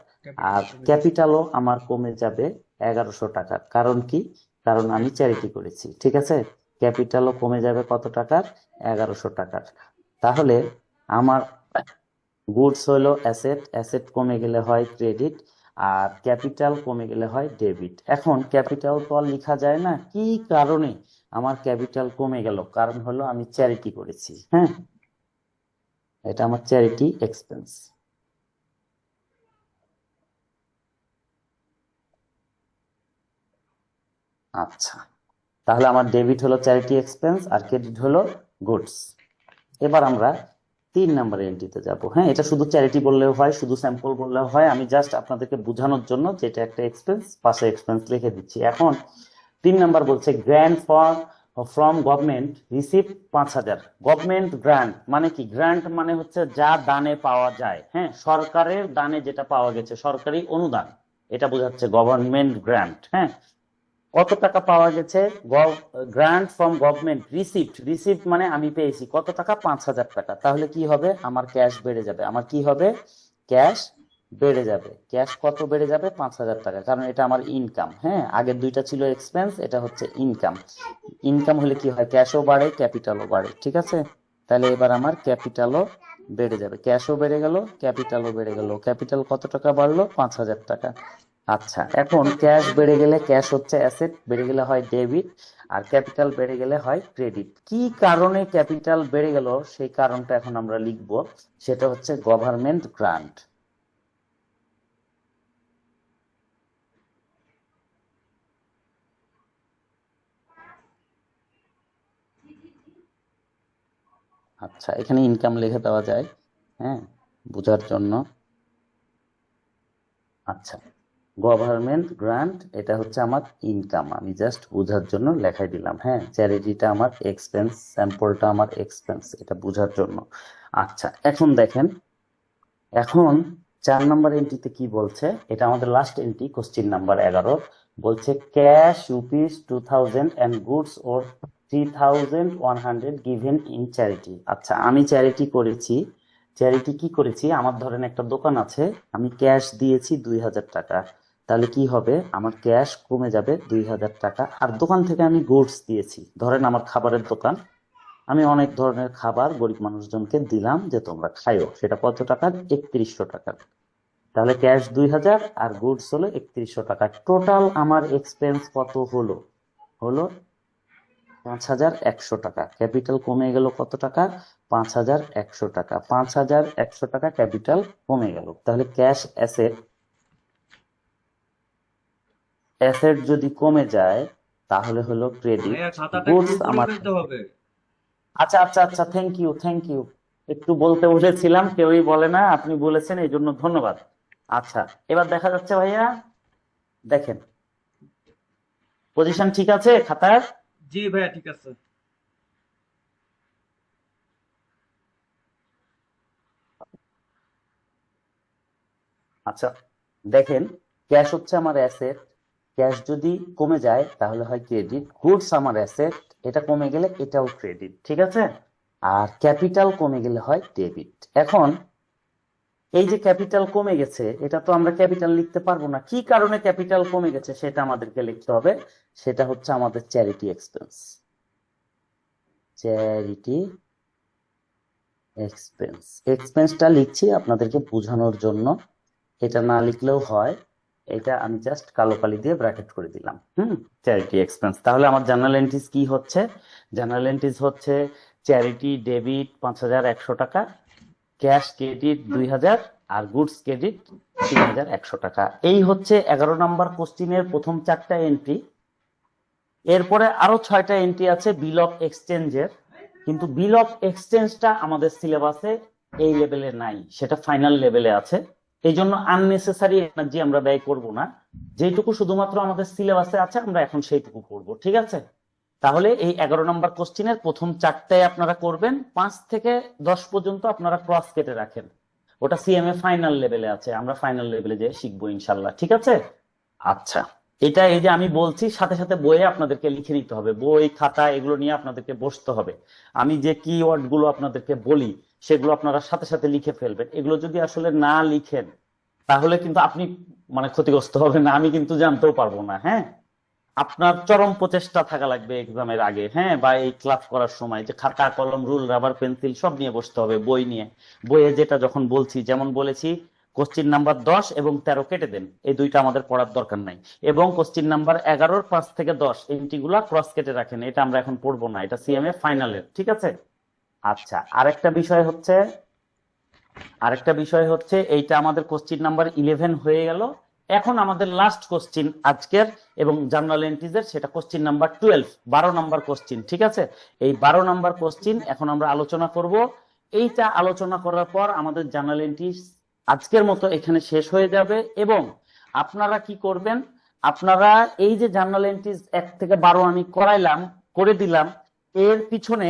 আর ক্যাপিটালও আমার কমে যাবে 1100 টাকার। কারণ কি? কারণ আমি চ্যারিটি করেছি, ঠিক আছে? ক্যাপিটালও কমে যাবে কত টাকার? 1100 টাকার। তাহলে আমার গুডস হলো অ্যাসেট, অ্যাসেট কমে গেলে হয় ক্রেডিট, আর ক্যাপিটাল কমে গেলে হয় ডেবিট। এখন ক্যাপিটাল তো আর লেখা যায় না, কি কারণে আমার ক্যাপিটাল কমে গেল? কারণ হলো আমি চ্যারিটি করেছি। হ্যাঁ, এটা আমার চ্যারিটি এক্সপেন্স। আচ্ছা, তাহলে আমার ডেবিট হলো চ্যারিটি এক্সপেন্স আর ক্রেডিট হলো গুডস। এবার আমরা 3 নম্বর এন্ট্রিতে যাব। হ্যাঁ, এটা শুধু চ্যারিটি বললেও হয়, শুধু স্যাম্পল বললেও হয়, আমি জাস্ট আপনাদেরকে বোঝানোর জন্য যেটা একটা এক্সপেন্স, পাশে এক্সপেন্স লিখে দিচ্ছি। এখন 3 নম্বর বলছে grant from government receive 5,000। Government grant মানে কি? গ্র্যান্ট মানে হচ্ছে যা দানে পাওয়া যায়। হ্যাঁ, সরকারের দানে যেটা পাওয়া গেছে, সরকারি অনুদান, এটা বোঝাচ্ছে গভর্নমেন্ট গ্র্যান্ট। হ্যাঁ, কত টাকা পাওয়া গেছে? Grant from government received, received মানে আমি পেয়েছি কত টাকা? 5,000 টাকা। তাহলে কি হবে? আমার ক্যাশ বেড়ে যাবে। আমার কি হবে? ক্যাশ বেড়ে যাবে। ক্যাশ কত বেড়ে যাবে? 5,000 টাকা, কারণ এটা আমার ইনকাম। হ্যাঁ, আগের দুইটা ছিল এক্সপেন্স, এটা হচ্ছে ইনকাম। ইনকাম হলে কি হয়? ক্যাশও বাড়ে, ক্যাপিটালও বাড়ে, ঠিক আছে? তাহলে এবার আমার ক্যাপিটালও বেড়ে যাবে, ক্যাশও বেড়ে গেল, ক্যাপিটালও বেড়ে গেল। ক্যাপিটাল কত টাকা বাড়লো? 5,000 টাকা। আচ্ছা, এখন ক্যাশ বেড়ে গেলে, ক্যাশ হচ্ছে অ্যাসেট, বেড়ে গেলে হয় ডেবিট, আর ক্যাপিটাল বেড়ে গেলে হয় ক্রেডিট। কি কারণে ক্যাপিটাল বেড়ে গেল সেই কারণটা এখন আমরা লিখব, সেটা হচ্ছে গভর্নমেন্ট গ্রান্ট। আচ্ছা, এখানে ইনকাম লিখে দেওয়া যায়, হ্যাঁ, বোঝার জন্য। আচ্ছা, গভর্নমেন্ট গ্রান্ট, এটা হচ্ছে আমার ইনকাম, আমি জাস্ট বোঝার জন্য লেখাই দিলাম। হ্যাঁ, চ্যারিটিটা আমার এক্সপেন্স, স্যাম্পলটা আমার এক্সপেন্স, এটা বোঝার জন্য। আচ্ছা, এখন দেখেন, এখন 4 নম্বর এন্ট্রিতে কি বলছে? এটা আমাদের লাস্ট এন্ট্রি, কোশ্চিন নাম্বার 11। বলছে cash rupees 2,000 and goods or 3,100 given in charity. আচ্ছা, আমি চ্যারিটি করেছি। চ্যারিটি কি করেছি? আমার ধরেন একটা দোকান আছে, আমি ক্যাশ দিয়েছি 2,000 টাকা। তাহলে কি হবে? আমার ক্যাশ কমে যাবে 2,000 টাকা, আর দোকান থেকে আমি গুডস দিয়েছি, ধরেন আমার খাবারের দোকান, আমি অনেক ধরনের খাবার গরিব মানুষজনকে দিলাম যে তোমরা খাইও, সেটা কত টাকার? 3,100 টাকার। তাহলে ক্যাশ 2,000 আর গুডস হলো 3,100 টাকা। টোটাল আমার এক্সপেন্স কত হলো? হলো 5,100 টাকা। ক্যাপিটাল কমে গেল কত টাকা? 5,100 টাকা। 5,100 টাকা ক্যাপিটাল কমে গেল। তাহলে ক্যাশ অ্যাসেট, অ্যাসেট যদি কমে যায় তাহলে হলো ক্রেডিট। ভাইয়া খাতাটা একটু গুডস উপরে আমার, ফেলতে হবে। আচ্ছা আচ্ছা আচ্ছা, থ্যাংক ইউ থ্যাংক ইউ। একটু বলতে বলেছিলাম, কেউই বলে না, আপনি বলেছেন, এই জন্য ধন্যবাদ। আচ্ছা, এবার দেখা যাচ্ছে ভাইয়া, দেখেন পজিশন ঠিক আছে খাতার? জি ভাইয়া, ঠিক আছে। আচ্ছা দেখেন, ক্যাশ হচ্ছে আমার অ্যাসেট, ক্যাশ যদি কমে যায় তাহলে হয় ক্রেডিট, গুডস আমার অ্যাসেট, এটা কমে গেলে এটাও ক্রেডিট, ঠিক আছে? আর ক্যাপিটাল কমে গেলে হয় ডেবিট। এখন এই যে ক্যাপিটাল কমে গেছে, এটা তো আমরা ক্যাপিটাল লিখতে পারবো না, কি কারণে ক্যাপিটাল কমে গেছে সেটা আমাদেরকে লিখতে হবে। সেটা হচ্ছে আমাদের চ্যারিটি এক্সপেন্স, চ্যারিটি এক্সপেন্স। এক্সপেন্সটা লিখছি আপনাদেরকে বোঝানোর জন্য, এটা না লিখলেও হয়, এটা আমি জাস্ট কালো কালি দিয়ে ব্র্যাকেট করে দিলাম। Charity expense. তাহলে আমার জার্নাল এন্ট্রিজ কি হচ্ছে? জার্নাল এন্ট্রিজ হচ্ছে চ্যারিটি ডেবিট 5,100 টাকা, ক্যাশ ক্রেডিট 2,000, আর গুডস ক্রেডিট 3,100 টাকা। এই হচ্ছে 11 নম্বর কোশ্চিনের প্রথম 4টা এন্ট্রি। এরপরে আরো 6টা এন্ট্রি আছে বিল অফ এক্সচেঞ্জের, কিন্তু বিল অফ এক্সচেঞ্জটা আমাদের সিলেবাসে এই লেভেলে নাই, সেটা ফাইনাল লেভেলে আছে। এই জন্য আননেসেসারি এনার্জি আমরা ব্যয় করব না, যেটুকু শুধুমাত্র আমাদের সিলেবাসে আছে আমরা এখন সেইটুকু করব, ঠিক আছে? তাহলে এই 11 নম্বর কোশ্চিনের প্রথম 4টায় আপনারা করবেন, 5 থেকে 10 পর্যন্ত আপনারা ক্রস কেটে রাখেন, ওটা সিএমএ ফাইনাল লেভেলে আছে, আমরা ফাইনাল লেভেলে যেয়ে শিখবো ইনশাল্লাহ, ঠিক আছে? আচ্ছা, এটা এই যে আমি বলছি সাথে সাথে বইয়ে আপনাদেরকে লিখে নিতে হবে, বই খাতা এগুলো নিয়ে আপনাদেরকে বসতে হবে। আমি যে কিওয়ার্ড গুলো আপনাদেরকে বলি সেগুলো আপনারা সাথে সাথে লিখে ফেলবেন। এগুলো যদি আসলে না লিখেন তাহলে কিন্তু আপনি মানে ক্ষতিগ্রস্ত হবেন না, আমি কিন্তু জানতেও পারবো না। হ্যাঁ, আপনার চরম প্রচেষ্টা থাকা লাগবে এক্সামের আগে, হ্যাঁ, বা এই ক্লাস করার সময়, যে খাতা কলম রুল রাবার পেন্সিল সব নিয়ে বসতে হবে, বই নিয়ে। বইয়ে যেটা যখন বলছি, যেমন বলেছি কোশ্চিন নাম্বার 10 এবং 13 কেটে দেন, এই দুইটা আমাদের পড়ার দরকার নাই, এবং কোশ্চিন নাম্বার 11 5 থেকে 10 এন্ট্রিগুলা ক্রস কেটে রাখেন, এটা আমরা এখন পড়বো না, এটা সিএমএ ফাইনালের, ঠিক আছে? আচ্ছা, আরেকটা বিষয় হচ্ছে এইটা আমাদের কোশ্চিন নাম্বার 11 হয়ে গেল। এখন আমাদের লাস্ট কোশ্চিন আজকের এবং জার্নাল এন্ট্রিজের, সেটা কোশ্চিন নাম্বার 12, 12 নাম্বার কোশ্চিন, ঠিক আছে? এই 12 নাম্বার কোশ্চিন এখন আমরা আলোচনা করব। এইটা আলোচনা করার পর আমাদের জার্নাল এন্ট্রি আজকের মতো এখানে শেষ হয়ে যাবে। এবং আপনারা কি করবেন, আপনারা এই যে জার্নাল এন্ট্রিজ 1 থেকে 12 আমি করে দিলাম, এর পিছনে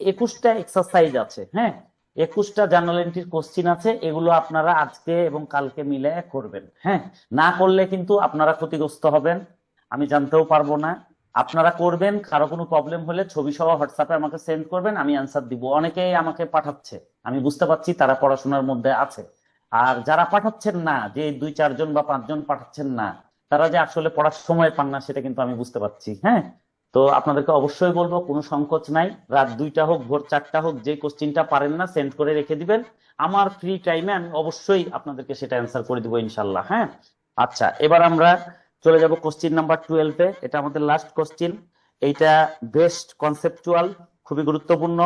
21টা এক্সারসাইজ আছে, হ্যাঁ, 21টা জার্নাল এন্ট্রির কোশ্চিন আছে, এগুলো আপনারা আজকে এবং কালকে মিলে করবেন। হ্যাঁ, না করলে কিন্তু আপনারা ক্ষতিগ্রস্ত হবেন, আমি জানতেও পারবো না। আপনারা করবেন, কারো কোনো প্রবলেম হলে ছবি সহ হোয়াটসঅ্যাপে আমাকে সেন্ড করবেন, আমি অ্যান্সার দিব। অনেকেই আমাকে পাঠাচ্ছে, আমি বুঝতে পারছি তারা পড়াশোনার মধ্যে আছে। আর যারা পাঠাচ্ছেন না, যে 2-4 জন বা 5 জন পাঠাচ্ছেন না, তারা যে আসলে পড়ার সময় পান না সেটা কিন্তু আমি বুঝতে পারছি। হ্যাঁ, তো আপনাদেরকে অবশ্যই বলবো কোনো সংকোচ নাই, রাত 2টা হোক ভোর 4টা হোক, যে কোশ্চিনটা পারেন না সেন্ড করে রেখে দিবেন, আমার ফ্রি টাইমে আমি অবশ্যই আপনাদেরকে সেটা অ্যান্সার করে দিব ইনশাল্লাহ। হ্যাঁ, আচ্ছা, এবার আমরা চলে যাব কোশ্চিন নাম্বার 12-এ, এটা আমাদের লাস্ট কোশ্চিন। এইটা বেস্ট কনসেপচুয়াল, খুবই গুরুত্বপূর্ণ।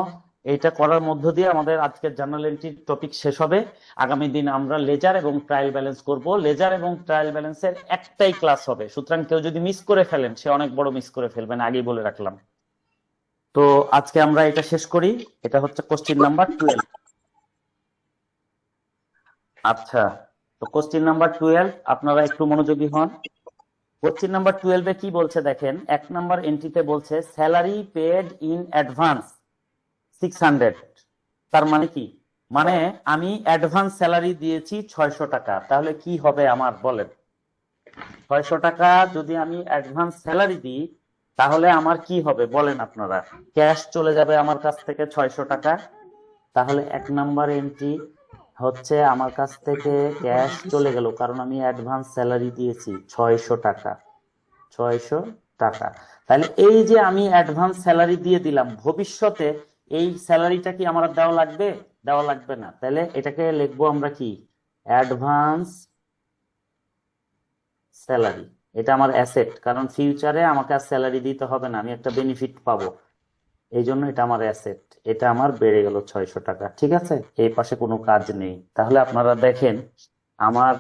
এইটা করার মধ্য দিয়ে আমাদের আজকের জার্নাল এন্ট্রির টপিক শেষ হবে। আগামী দিন আমরা লেজার এবং ট্রায়াল ব্যালেন্স করব। লেজার এবং ট্রায়াল ব্যালেন্সের একটাই ক্লাস হবে, সুতরাং কেউ যদি মিস করে ফেলেন সে অনেক বড় মিস করে ফেলবেন, আগেই বলে রাখলাম। তো আজকে আমরা এটা শেষ করি, এটা হচ্ছে কোশ্চিন নাম্বার 12। আচ্ছা, তো কোশ্চিন নাম্বার 12 আপনারা একটু মনোযোগী হন। কোশ্চিন নাম্বার 12-এ কি বলছে দেখেন, 1 নাম্বার এন্ট্রিতে বলছে স্যালারি পেড ইন অ্যাডভান্স 600। তার মানে কি, মানে আমি অ্যাডভান্স স্যালারি দিয়েছি 600 টাকা, তাহলে কি হবে আমার বলেন? 600 টাকা যদি আমি অ্যাডভান্স স্যালারি দিই তাহলে আমার কি হবে বলেন আপনারা? ক্যাশ চলে যাবে আমার কাছ থেকে 600 টাকা, তাহলে 1 নাম্বার এন্ট্রি হচ্ছে আমার কাছ থেকে ক্যাশ চলে গেল, কারণ আমি অ্যাডভান্স স্যালারি দিয়েছি 600 টাকা, 600 টাকা। তাহলে এই যে আমি অ্যাডভান্স স্যালারি দিয়ে দিলাম, ভবিষ্যতে এই স্যালারিটা কি আমার দেওয়া লাগবে? দেওয়া লাগবে না, তাহলে এটাকে লিখবো আমরা কি, অ্যাডভান্স স্যালারি। এটা আমার অ্যাসেট, কারণ ফিউচারে আমাকে আর স্যালারি দিতে হবে না, আমি একটা বেনিফিট পাবো, এই জন্য এটা আমার অ্যাসেট। এটা আমার বেড়ে গেল 600 টাকা, ঠিক আছে? এই পাশে কোনো কাজ নেই। তাহলে আপনারা দেখেন আমার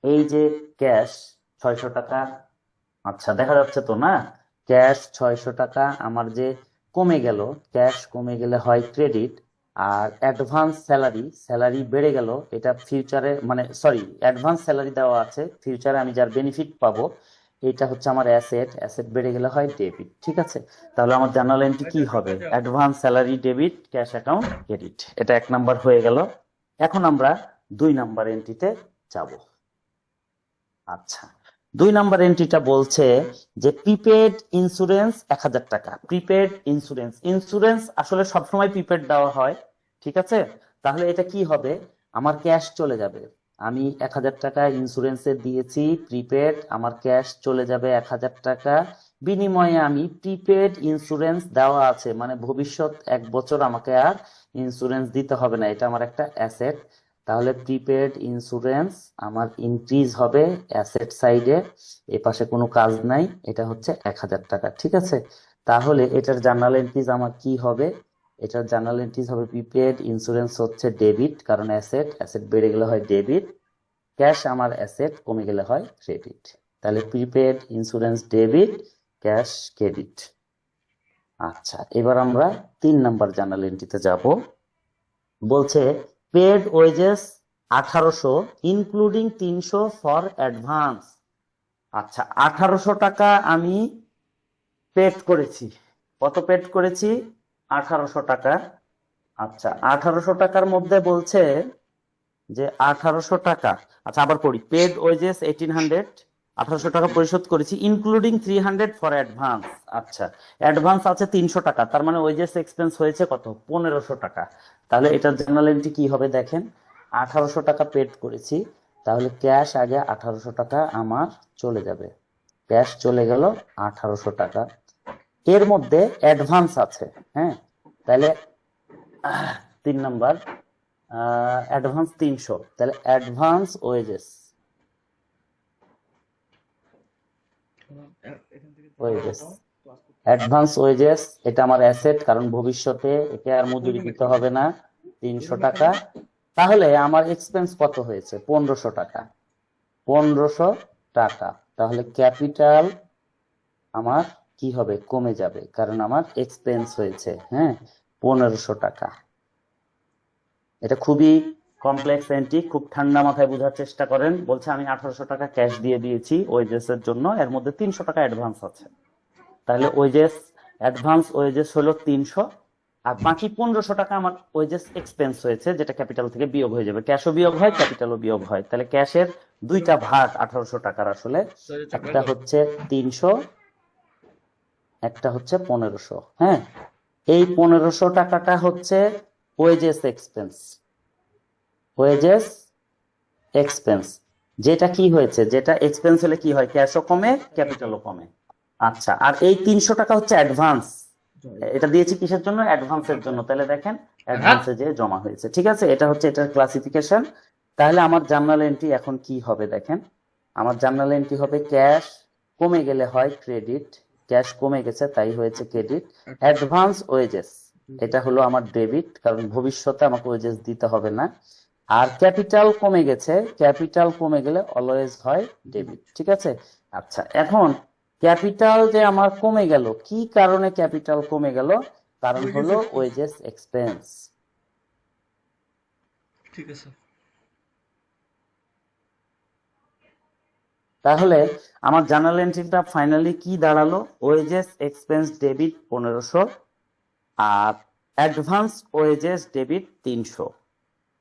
এই যে ক্যাশ 600 টাকা, আচ্ছা দেখা যাচ্ছে তো না, ক্যাশ 600 টাকা আমার যে কমে গেল, ক্যাশ কমে গেলে হয় ক্রেডিট, আর অ্যাডভান্স স্যালারি, স্যালারি বেড়ে গেল, এটা ফিউচারে মানে সরি অ্যাডভান্স স্যালারি দেওয়া আছে, ফিউচারে আমি যার বেনিফিট পাবো, এটা হচ্ছে আমার অ্যাসেট, অ্যাসেট বেড়ে গেলে হয় ডেবিট। ঠিক আছে, তাহলে আমার জার্নাল এন্ট্রি কি হবে? Advance salary debit, cash account credit. এটা 1 নাম্বার হয়ে গেল। এখন আমরা 2 নাম্বার এন্ট্রিতে যাব। আচ্ছা, 2 নাম্বার এন্ট্রিটা বলছে যে প্রিপেড ইন্স্যুরেন্স 1000 টাকা। প্রিপেড ইন্স্যুরেন্স, ইন্স্যুরেন্স আসলে সবসময় প্রিপেড দেওয়া হয়। ঠিক আছে, তাহলে এটা কি হবে? আমার ক্যাশ চলে যাবে। আমি 1000 টাকা ইন্স্যুরেন্সে দিয়েছি প্রিপেড, আমার ক্যাশ চলে যাবে 1000 টাকা। বিনিময়ে আমি প্রিপেড ইন্স্যুরেন্স দেওয়া আছে, মানে ভবিষ্যৎ 1 বছর আমাকে আর ইন্স্যুরেন্স দিতে হবে না, এটা আমার একটা অ্যাসেট। তাহলে প্রিপেড ইন্স্যুরেন্স আমার ইনক্রিজ হবে অ্যাসেট সাইডে, এ পাশে কোনো কাজ নাই, এটা হচ্ছে 1000 টাকা। ঠিক আছে, তাহলে এটার জার্নাল এন্ট্রিজ আমার কি হবে? এটার জার্নাল এন্ট্রিজ হবে প্রিপেড ইন্স্যুরেন্স হচ্ছে ডেবিট, কারণ অ্যাসেট, অ্যাসেট বেড়ে গেলে হয় ডেবিট, ক্যাশ আমার অ্যাসেট কমে গেলে হয় ক্রেডিট। তাহলে prepaid insurance debit, cash credit. আচ্ছা, এবার আমরা 3 নাম্বার জার্নাল এন্ট্রিতে যাব। বলছে paid wages 1800 including 300 for advance. আচ্ছা, 1800 টাকা আমি পেড করেছি। কত পেড করেছি? 1800 টাকা। আচ্ছা, 1800 টাকার মধ্যে বলছে যে 1800 টাকা, আচ্ছা আবার পড়ি, পেড ওয়েজেস 1800, 1800 টাকা পরিশোধ করেছি ইনক্লুডিং 300 ফর অ্যাডভান্স। আচ্ছা, অ্যাডভান্স আছে 300 টাকা, তার মানে ওয়েজেস এক্সপেন্স হয়েছে কত? 1500 টাকা। তাহলে এটার জার্নাল এন্ট্রি কি হবে দেখেন? 1800 টাকা পেড করেছি, তাহলে ক্যাশ আগে 1800 টাকা আমার চলে যাবে, ক্যাশ চলে গেল 1800 টাকা। এর মধ্যে অ্যাডভান্স আছে, হ্যাঁ, তাহলে 3 নাম্বার, অ্যাডভান্স 300, তাহলে advance wages, wages advance wages, এটা আমার অ্যাসেট, কারণ ভবিষ্যতে একে আর মজুরি দিতে হবে না, 300 টাকা। তাহলে আমার এক্সপেন্স কত হয়েছে? 1500 টাকা, 1500 টাকা। তাহলে ক্যাপিটাল আমার কি হবে? কমে যাবে, কারণ আমার এক্সপেন্স হয়েছে, হ্যাঁ, 1500 টাকা। এটা খুবই কমপ্লেক্স এন্ট্রি, খুব ঠান্ডা মাথায় বোঝার চেষ্টা করেন। বলছে আমি 1800 টাকা ক্যাশ দিয়ে দিয়েছি ওয়েজেস এর জন্য, এর মধ্যে 300 টাকা অ্যাডভান্স আছে, তাহলে ওয়েজেস অ্যাডভান্স ওয়েজেস হলো 300, আর বাকি 1500 টাকা আমার ওয়েজেস এক্সপেন্স হয়েছে, যেটা ক্যাপিটাল থেকে বিয়োগ হয়ে যাবে। ক্যাশও বিয়োগ হয়, ক্যাপিটালও বিয়োগ হয়। তাহলে ক্যাশের 2টা ভাগ 1800 টাকার আসলে, একটা হচ্ছে 300, একটা হচ্ছে 1500। হ্যাঁ, এই 1500 টাকাটা হচ্ছে ওয়েজেস এক্সপেন্স, ওয়েজেস এক্সপেন্স। যেটা কি হয়েছে, যেটা এক্সপেন্স হলে কি হয়? ক্যাশও কমে, ক্যাপিটালও কমে। আচ্ছা, আর এই 300 টাকা হচ্ছে অ্যাডভান্স, এটা দিয়েছি কিসের জন্য? অ্যাডভান্সের জন্য। তাহলে দেখেন অ্যাডভান্সে যে জমা হয়েছে। ঠিক আছে, এটা হচ্ছে এটার ক্লাসিফিকেশন। তাহলে আমার জার্নাল এন্ট্রি এখন কি হবে দেখেন? আমার জার্নাল এন্ট্রি হবে ক্যাশ কমে গেলে হয় ক্রেডিট, ক্যাশ কমে গেছে তাই হয়েছে ক্রেডিট। অ্যাডভান্স ওয়েজেস, এটা হলো আমার ডেবিট, কারণ ভবিষ্যতে আমাকে ওয়েজেস দিতে হবে না। আর ক্যাপিটাল কমে গেছে, ক্যাপিটাল কমে গেলে অলওয়েজ হয় ডেবিট। ঠিক আছে, আচ্ছা এখন ক্যাপিটাল যে আমার কমে গেল, কি কারণে ক্যাপিটাল কমে গেল? কারণ হলো ওয়েজেস এক্সপেন্স। ঠিক আছে। তাহলে আমার জার্নাল এন্ট্রিটা ফাইনালি কি দাঁড়ালো? ওয়েজেস এক্সপেন্স ডেবিট 1500, আর অ্যাডভান্স ওয়েজেস ডেবিট 300,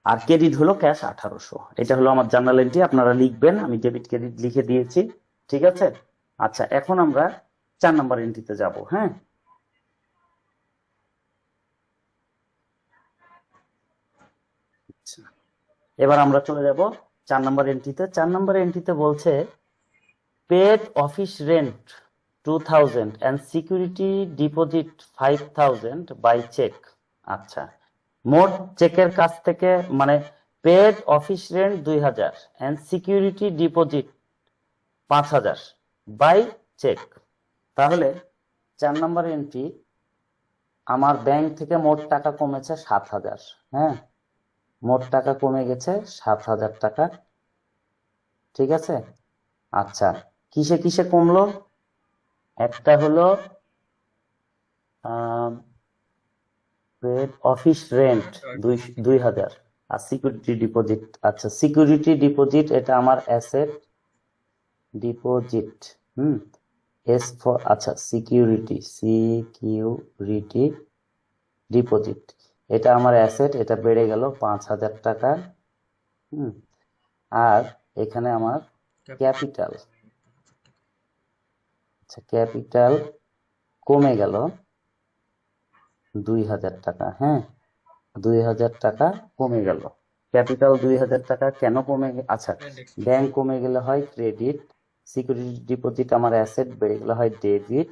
আর ক্রেডিট হলো ক্যাশ 1800। এটা হলো আমার জার্নাল এন্ট্রি, আপনারা লিখবেন, আমি ডেবিট ক্রেডিট লিখে দিয়েছি। ঠিক আছে, আচ্ছা এখন আমরা 4 নাম্বার এন্ট্রিতে যাব। হ্যাঁ, আচ্ছা, এবার আমরা চলে যাব 4 নাম্বার এন্ট্রিতে। 4 নাম্বার এন্ট্রিতে বলছে paid office rent 2000 and security deposit 5000 by cheque. আচ্ছা, মোট চেকের কাছ থেকে মানে paid office rent 2000 and security deposit 5000 by cheque. তাহলে 4 নাম্বার এন্ট্রি, আমার ব্যাংক থেকে মোট টাকা কমেছে 7000, হ্যাঁ, মোট টাকা কমে গেছে 7000 টাকা। ঠিক আছে, আচ্ছা কিসে কিসে কমলো? একটা হলো পেড অফিস রেন্ট 2000 আর সিকিউরিটি ডিপোজিট। আচ্ছা, সিকিউরিটি ডিপোজিট এটা আমার অ্যাসেট ডিপোজিট। এস ফর আচ্ছা সিকিউরিটি ডিপোজিট এটা আমার অ্যাসেট, এটা বেড়ে গেল 5000 টাকা। হুম আর এখানে আমার ক্যাপিটাল, আচ্ছা ক্যাপিটাল কমে গেল 2000 টাকা। হ্যাঁ, 2000 টাকা কমে গেল। ক্যাপিটাল 2000 টাকা কেন কমে আচ্ছা, ব্যাংক কমে গেলে হয় ক্রেডিট, সিকিউরিটি ডিপোজিট আমার অ্যাসেট বেড়ে গেলে হয় ডেবিট,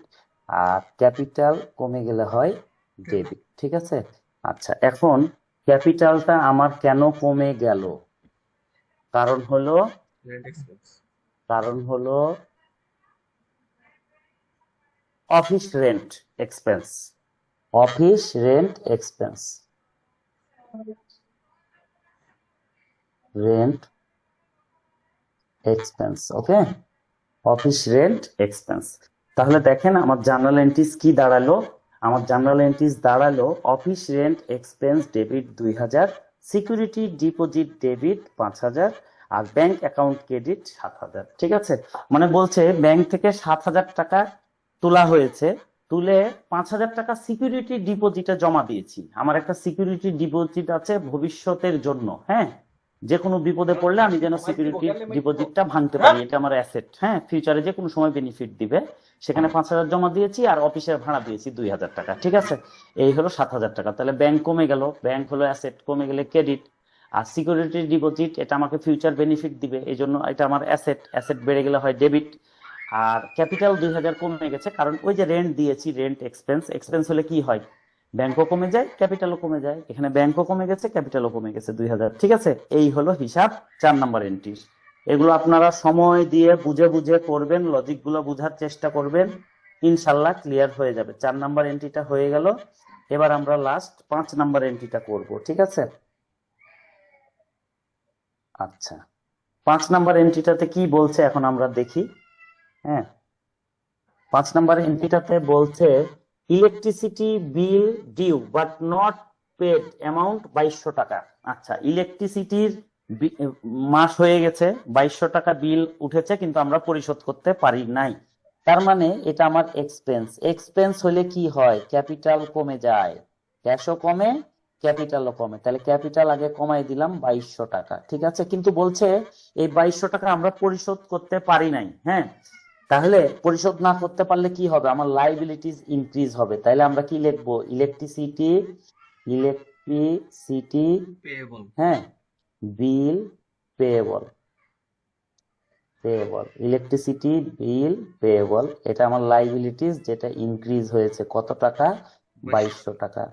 আর ক্যাপিটাল কমে গেলে হয় ডেবিট। ঠিক আছে। আচ্ছা, এখন ক্যাপিটালটা আমার কেন কমে গেল? কারণ হলো rent expense. Office rent expense. Office rent expense okay, office rent expense. তাহলে দেখেন আমার জার্নাল এন্ট্রিজ কি দাঁড়ালো। আমার জার্নাল এন্ট্রিজ দাঁড়ালো office rent expense debit 2000, security deposit debit 5000, আর ব্যাংক অ্যাকাউন্ট ক্রেডিট 7000। ঠিক আছে, মানে বলছে ব্যাংক থেকে 7000 টাকা তোলা হয়েছে, তুলে 5000 টাকা সিকিউরিটি ডিপোজিটে জমা দিয়েছি। আমার একটা সিকিউরিটি ডিপোজিট আছে ভবিষ্যতের জন্য, হ্যাঁ, যে কোনো বিপদে পড়লে আমি যেন সিকিউরিটি ডিপোজিটটা ভাঙতে পারি, এটা আমার অ্যাসেট। হ্যাঁ, ফিউচারে যে কোনো সময় বেনিফিট দিবে, সেখানে 5000 জমা দিয়েছি আর অফিসের ভাড়া দিয়েছি 2000 টাকা। ঠিক আছে, এই হলো 7000 টাকা। তাহলে ব্যাংক কমে গেল, ব্যাংক হলো অ্যাসেট, কমে গেলে ক্রেডিট। আর সিকিউরিটি ডিপোজিট এটা আমাকে ফিউচার বেনিফিট দিবে, এই জন্য এটা আমার অ্যাসেট, অ্যাসেট বেড়ে গেলে হয় ডেবিট। আর ক্যাপিটাল 2000 কমে গেছে, কারণ ওই যে রেন্ট দিয়েছি, রেন্ট এক্সপেন্স, এক্সপেন্স হলে কি হয়, ব্যাংকও কমে যায় ক্যাপিটালও কমে যায়, এখানে ব্যাংকও কমে গেছে ক্যাপিটালও কমে গেছে 2000। ঠিক আছে, এই হলো হিসাব 4 নাম্বার এন্ট্রি। এগুলো আপনারা সময় দিয়ে বুঝে বুঝে করবেন, লজিক গুলো বোঝার চেষ্টা করবেন, ইনশাল্লাহ ক্লিয়ার হয়ে যাবে। 4 নাম্বার এন্ট্রিটা হয়ে গেল। এবার আমরা লাস্ট 5 নাম্বার এন্ট্রিটা করব। ঠিক আছে, আচ্ছা 5 নাম্বার এন্ট্রিটাতে কি বলছে এখন আমরা দেখি। হ্যাঁ, 5 নাম্বার এন্ট্রিটাতে বলছে electricity bill due but not paid amount 2200 টাকা। আচ্ছা, ইলেকট্রিসিটির মাস হয়ে গেছে, 2200 টাকা বিল উঠেছে কিন্তু আমরা পরিশোধ করতে পারি নাই। তার মানে এটা আমার এক্সপেন্স। এক্সপেন্স হলে কি হয়, ক্যাপিটাল কমে যায়, ক্যাশও কমে ক্যাপিটালও কমে। তাহলে ক্যাপিটাল আগে কমাই দিলাম 2200 টাকা। ঠিক আছে, কিন্তু বলছে এই 2200 টাকা আমরা পরিশোধ করতে পারি নাই। হ্যাঁ, তাহলে পরিশোধ না করতে পারলে কি হবে, আমার লাইবিলিটিস ইনক্রিজ হবে। তাহলে আমরা কি লিখবো, ইলেকট্রিসিটি পেয়েবল। হ্যাঁ, বিল পেয়েবল, ইলেকট্রিসিটি বিল পেয়েবল, এটা আমার লাইবিলিটিস, যেটা ইনক্রিজ হয়েছে কত টাকা, 2200 টাকা।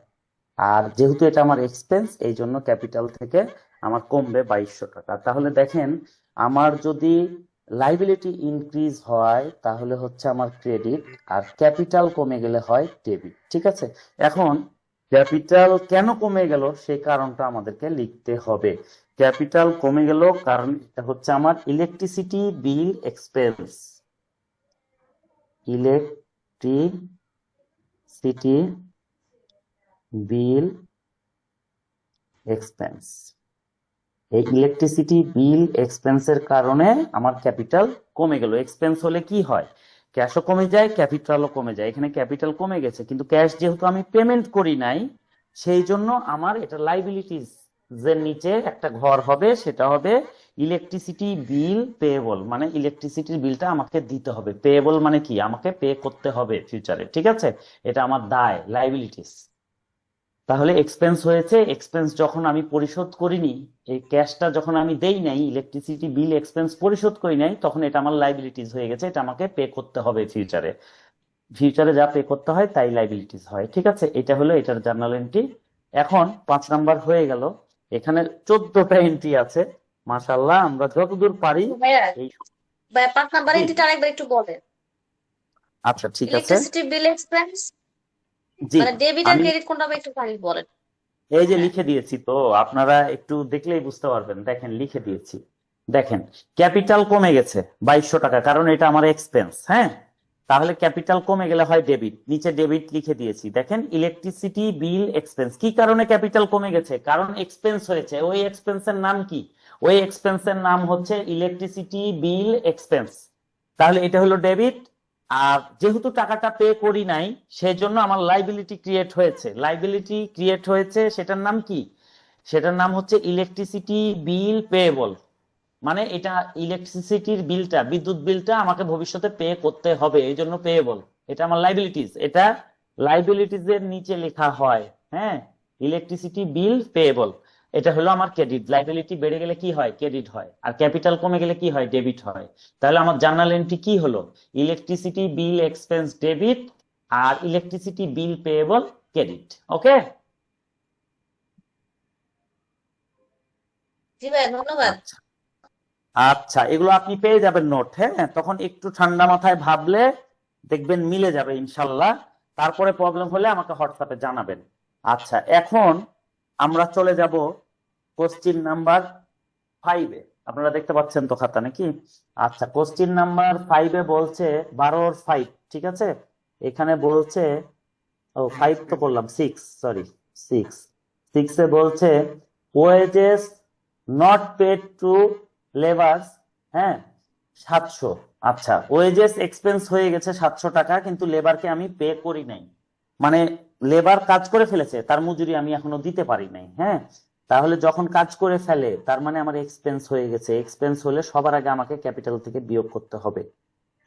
আর যেহেতু এটা আমার এক্সপেন্স, এই জন্য ক্যাপিটাল থেকে আমার কমবে 2200 টাকা। তাহলে দেখেন, আমার যদি লাইবিলিটি ইনক্রিজ হয় তাহলে হচ্ছে আমার ক্রেডিট, আর ক্যাপিটাল কমে গেলে হয় ডেবিট। ঠিক আছে, এখন ক্যাপিটাল কেন কমে গেল সেই কারণটা আমাদেরকে লিখতে হবে। ক্যাপিটাল কমে গেল কারণ এটা হচ্ছে আমার electricity bill expense, electricity bill expense. এই ইলেকট্রিসিটি বিল এক্সপেন্সের কারণে আমার ক্যাপিটাল কমে গেল। এক্সপেন্স হলে কি হয়, ক্যাশও কমে যায় ক্যাপিটালও কমে যায়। এখানে ক্যাপিটাল কমে গেছে কিন্তু ক্যাশ যেহেতু আমি পেমেন্ট করি নাই, সেই জন্য আমার এটা লাইবিলিটিস এর নিচে একটা ঘর হবে, সেটা হবে ইলেকট্রিসিটি বিল পেয়েবল, মানে ইলেকট্রিসিটির বিলটা আমাকে দিতে হবে। পেয়েবল মানে কি, আমাকে পে করতে হবে ফিউচারে। ঠিক আছে, এটা আমার দায়, লাইবিলিটিস। তাহলে এক্সপেন্স হয়েছে, এক্সপেন্স যখন আমি পরিশোধ করিনি, এই ক্যাশটা যখন আমি দেই নাই, ইলেকট্রিসিটি বিল এক্সপেন্স পরিশোধ করি নাই, তখন এটা আমার লাইবিলিটিস হয়ে গেছে, এটা আমাকে পে করতে হবে ফিউচারে। ফিউচারে যা পে করতে হয় তাই লাইবিলিটিস হয়। ঠিক আছে, এটা হলো এটার জার্নাল এন্ট্রি। এখন 5 নাম্বার হয়ে গেল, এখানে 14টা এন্ট্রি আছে। মাশাআল্লাহ, আমরা যতদূর পারি ভাইয়া, এই 5 নাম্বার জি, এন্ট্রিটা আরেকবার একটু বলেন। আচ্ছা ঠিক আছে, ইলেকট্রিসিটি বিল এক্সপেন্স জি মানে ডেবিট আর আমি ক্রেডিট কোনটা হবে একটু খালি বলেন। এই যে হ্যাঁ, লিখে দিয়েছি, তো আপনারা একটু দেখলেই বুঝতে পারবেন। দেখেন লিখে দিয়েছি, দেখেন ক্যাপিটাল কমে গেছে 2200 টাকা, কারণ এটা আমার এক্সপেন্স। হ্যাঁ, তাহলে ক্যাপিটাল কমে গেলে হয় ডেবিট, নিচে ডেবিট লিখে দিয়েছি। দেখেন ইলেকট্রিসিটি বিল এক্সপেন্স, কি কারণে ক্যাপিটাল কমে গেছে? কারণ এক্সপেন্স হয়েছে। ওই এক্সপেন্সের নাম কি? ওই এক্সপেন্সের নাম হচ্ছে ইলেকট্রিসিটি বিল এক্সপেন্স। তাহলে এটা হলো ডেবিট। আর যেহেতু টাকাটা পে করি নাই, সেজন্য আমার লাইবিলিটি ক্রিয়েট হয়েছে। লাইবিলিটি ক্রিয়েট হয়েছে, সেটার নাম কি? সেটার নাম হচ্ছে ইলেকট্রিসিটি বিল পেয়েবল। মানে এটা ইলেকট্রিসিটির বিলটা, বিদ্যুৎ বিলটা আমাকে ভবিষ্যতে পে করতে হবে, এই জন্য পেয়েবল। এটা আমার লাইবিলিটিস, এটা লাইবিলিটিস এর নিচে লেখা হয়। হ্যাঁ, ইলেকট্রিসিটি বিল পেয়েবল, এটা হলো আমার ক্রেডিট। লাইবিলিটি বেড়ে গেলে কি হয়? ক্রেডিট হয়। আর ক্যাপিটাল কমে গেলে কি হয়? ডেবিট হয়। তাহলে আমার জার্নাল এন্ট্রি কি হলো? ইলেকট্রিসিটি বিল এক্সপেন্স ডেবিট, আর ইলেকট্রিসিটি বিল পেয়েবল ক্রেডিট। ওকে। জি ভাইয়া, ধন্যবাদ। আচ্ছা আচ্ছা, এগুলো আপনি পেয়ে যাবেন নোট। হ্যাঁ, তখন একটু ঠান্ডা মাথায় ভাবলে দেখবেন মিলে যাবে ইনশাল্লাহ। তারপরে প্রবলেম হলে আমাকে হোয়াটসঅ্যাপে জানাবেন। আচ্ছা, এখন আমরা চলে যাব কোশ্চিন নাম্বার 5-এ। আপনারা দেখতে পাচ্ছেন তো খাতা নাকি? আচ্ছা, কোশ্চিন নাম্বার 5-এ বলছে 12-5, ঠিক আছে? এখানে বলছে, ও 5 তো বললাম, 6, সরি, 6 এ বলছে wages not paid to labours, হ্যাঁ, 700। আচ্ছা, ওয়েজেস এক্সপেন্স হয়ে গেছে 700 টাকা, কিন্তু লেবারকে আমি পে করি নাই। মানে লেবার কাজ করে ফেলেছে, তার মজুরি আমি এখনো দিতে পারি নাই। হ্যাঁ, তাহলে যখন কাজ করে ফেলে তার মানে আমার এক্সপেন্স হয়ে গেছে। এক্সপেন্স হলে সবার আগে আমাকে ক্যাপিটাল থেকে বিয়োগ করতে হবে।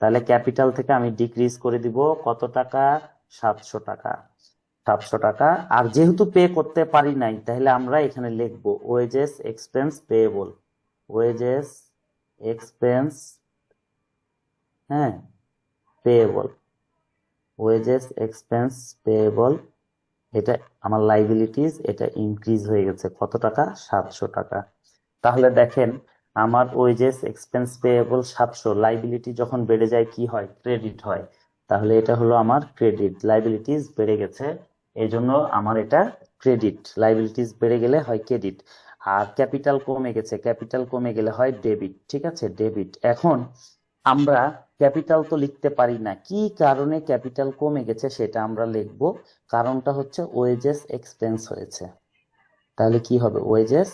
তাহলে ক্যাপিটাল থেকে আমি ডিক্রিজ করে দিব কত টাকা? 700 টাকা। 700 টাকা। আর যেহেতু পে করতে পারি নাই, তাহলে আমরা এখানে লিখবো wages expense payable. Wages expense, হ্যাঁ, পেয়েবল। ওয়েজেস এক্সপেন্স পেয়েবল, এটা আমার লাইবিলিটিস, এটা ইনক্রিজ হয়ে গেছে কত টাকা? 700 টাকা। তাহলে দেখেন আমার ওয়েজেস এক্সপেন্স পেয়েবল 700, লাইবিলিটি যখন বেড়ে যায় কি হয়? ক্রেডিট হয়। তাহলে এটা হলো আমার ক্রেডিট, লাইবিলিটিস বেড়ে গেছে, এই জন্য আমার এটা ক্রেডিট। লাইবিলিটিস বেড়ে গেলে হয় ক্রেডিট। আর ক্যাপিটাল কমে গেছে, ক্যাপিটাল কমে গেলে হয় ডেবিট, ঠিক আছে, ডেবিট। এখন আমরা ক্যাপিটাল তো লিখতে পারি না, কি কারণে ক্যাপিটাল কমে গেছে সেটা আমরা লিখব। কারণটা হচ্ছে ওয়েজেস এক্সপেন্স হয়েছে। তাহলে কি হবে? Wages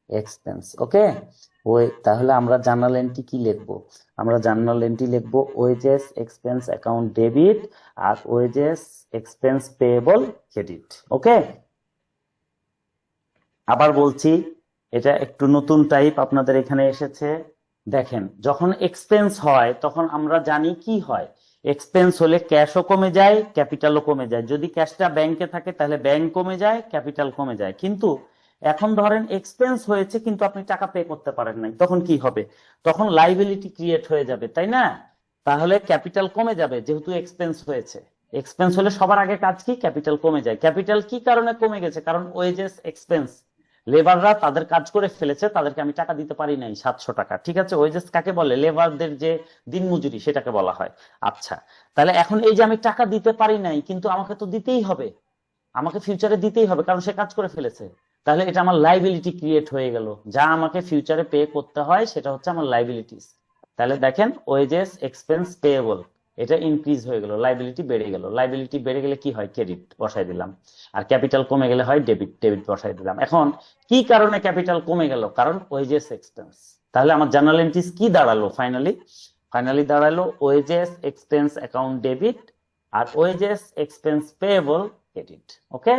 expense. ওকে। তাহলে আমরা জার্নাল এন্ট্রি কি লিখবো? আমরা জার্নাল এন্ট্রি লিখবো ওয়েজেস এক্সপেন্স অ্যাকাউন্ট ডেবিট আর wages expense payable credit. Okay. আবার বলছি, এটা একটু নতুন টাইপ আপনাদের এখানে এসেছে। দেখেন, যখন এক্সপেন্স হয় তখন আমরা জানি কি হয়? এক্সপেন্স হলে ক্যাশও কমে যায়, ক্যাপিটালও কমে যায়। যদি ক্যাশটা ব্যাংকে থাকে তাহলে ব্যাংক কমে যায়, ক্যাপিটাল কমে যায়। কিন্তু এখন ধরেন এক্সপেন্স হয়েছে কিন্তু আপনি টাকা পে করতে পারেন নাই, তখন কি হবে? তখন লাইবিলিটি ক্রিয়েট হয়ে যাবে, তাই না? তাহলে ক্যাপিটাল কমে যাবে যেহেতু এক্সপেন্স হয়েছে। এক্সপেন্স হলে সবার আগে কাজ কি? ক্যাপিটাল কমে যায়। ক্যাপিটাল কি কারণে কমে গেছে? কারণ ওয়েজেস এক্সপেন্স, লেবাররা তাদের কাজ করে ফেলেছে, তাদেরকে আমি টাকা দিতে পারি নাই 700 টাকা, ঠিক আছে? ওয়েজেস কাকে বলে? লেবারদের যে দিন মজুরি, সেটাকে বলা হয়। আচ্ছা, তাহলে এখন এই যে আমি টাকা দিতে পারি নাই, কিন্তু আমাকে তো দিতেই হবে, আমাকে ফিউচারে দিতেই হবে, কারণ সে কাজ করে ফেলেছে। তাহলে এটা আমার লাইবিলিটি ক্রিয়েট হয়ে গেল, যা আমাকে ফিউচারে পে করতে হয় সেটা হচ্ছে আমার লাইবিলিটিস। তাহলে দেখেন ওয়েজেস এক্সপেন্স পেয়েবল, এটা ইনক্রিজ হয়ে গেল, লাইবিলিটি বেড়ে গেল। লাইবিলিটি বেড়ে গেলে কি হয়? ক্রেডিট বসাই দিলাম। আর ক্যাপিটাল কমে গেলে হয় ডেবিট, ডেবিট বসাই দিলাম। এখন কি কারণে ক্যাপিটাল কমে গেল? কারণ ওয়েজেস এক্সপেন্স। তাহলে আমার জার্নাল এন্ট্রিজ কি দাঁড়ালো? ফাইনালি দাঁড়ালো ওয়েজেস এক্সপেন্স অ্যাকাউন্ট ডেবিট আর ওয়েজেস এক্সপেন্স পেয়েবল ক্রেডিট। ওকে।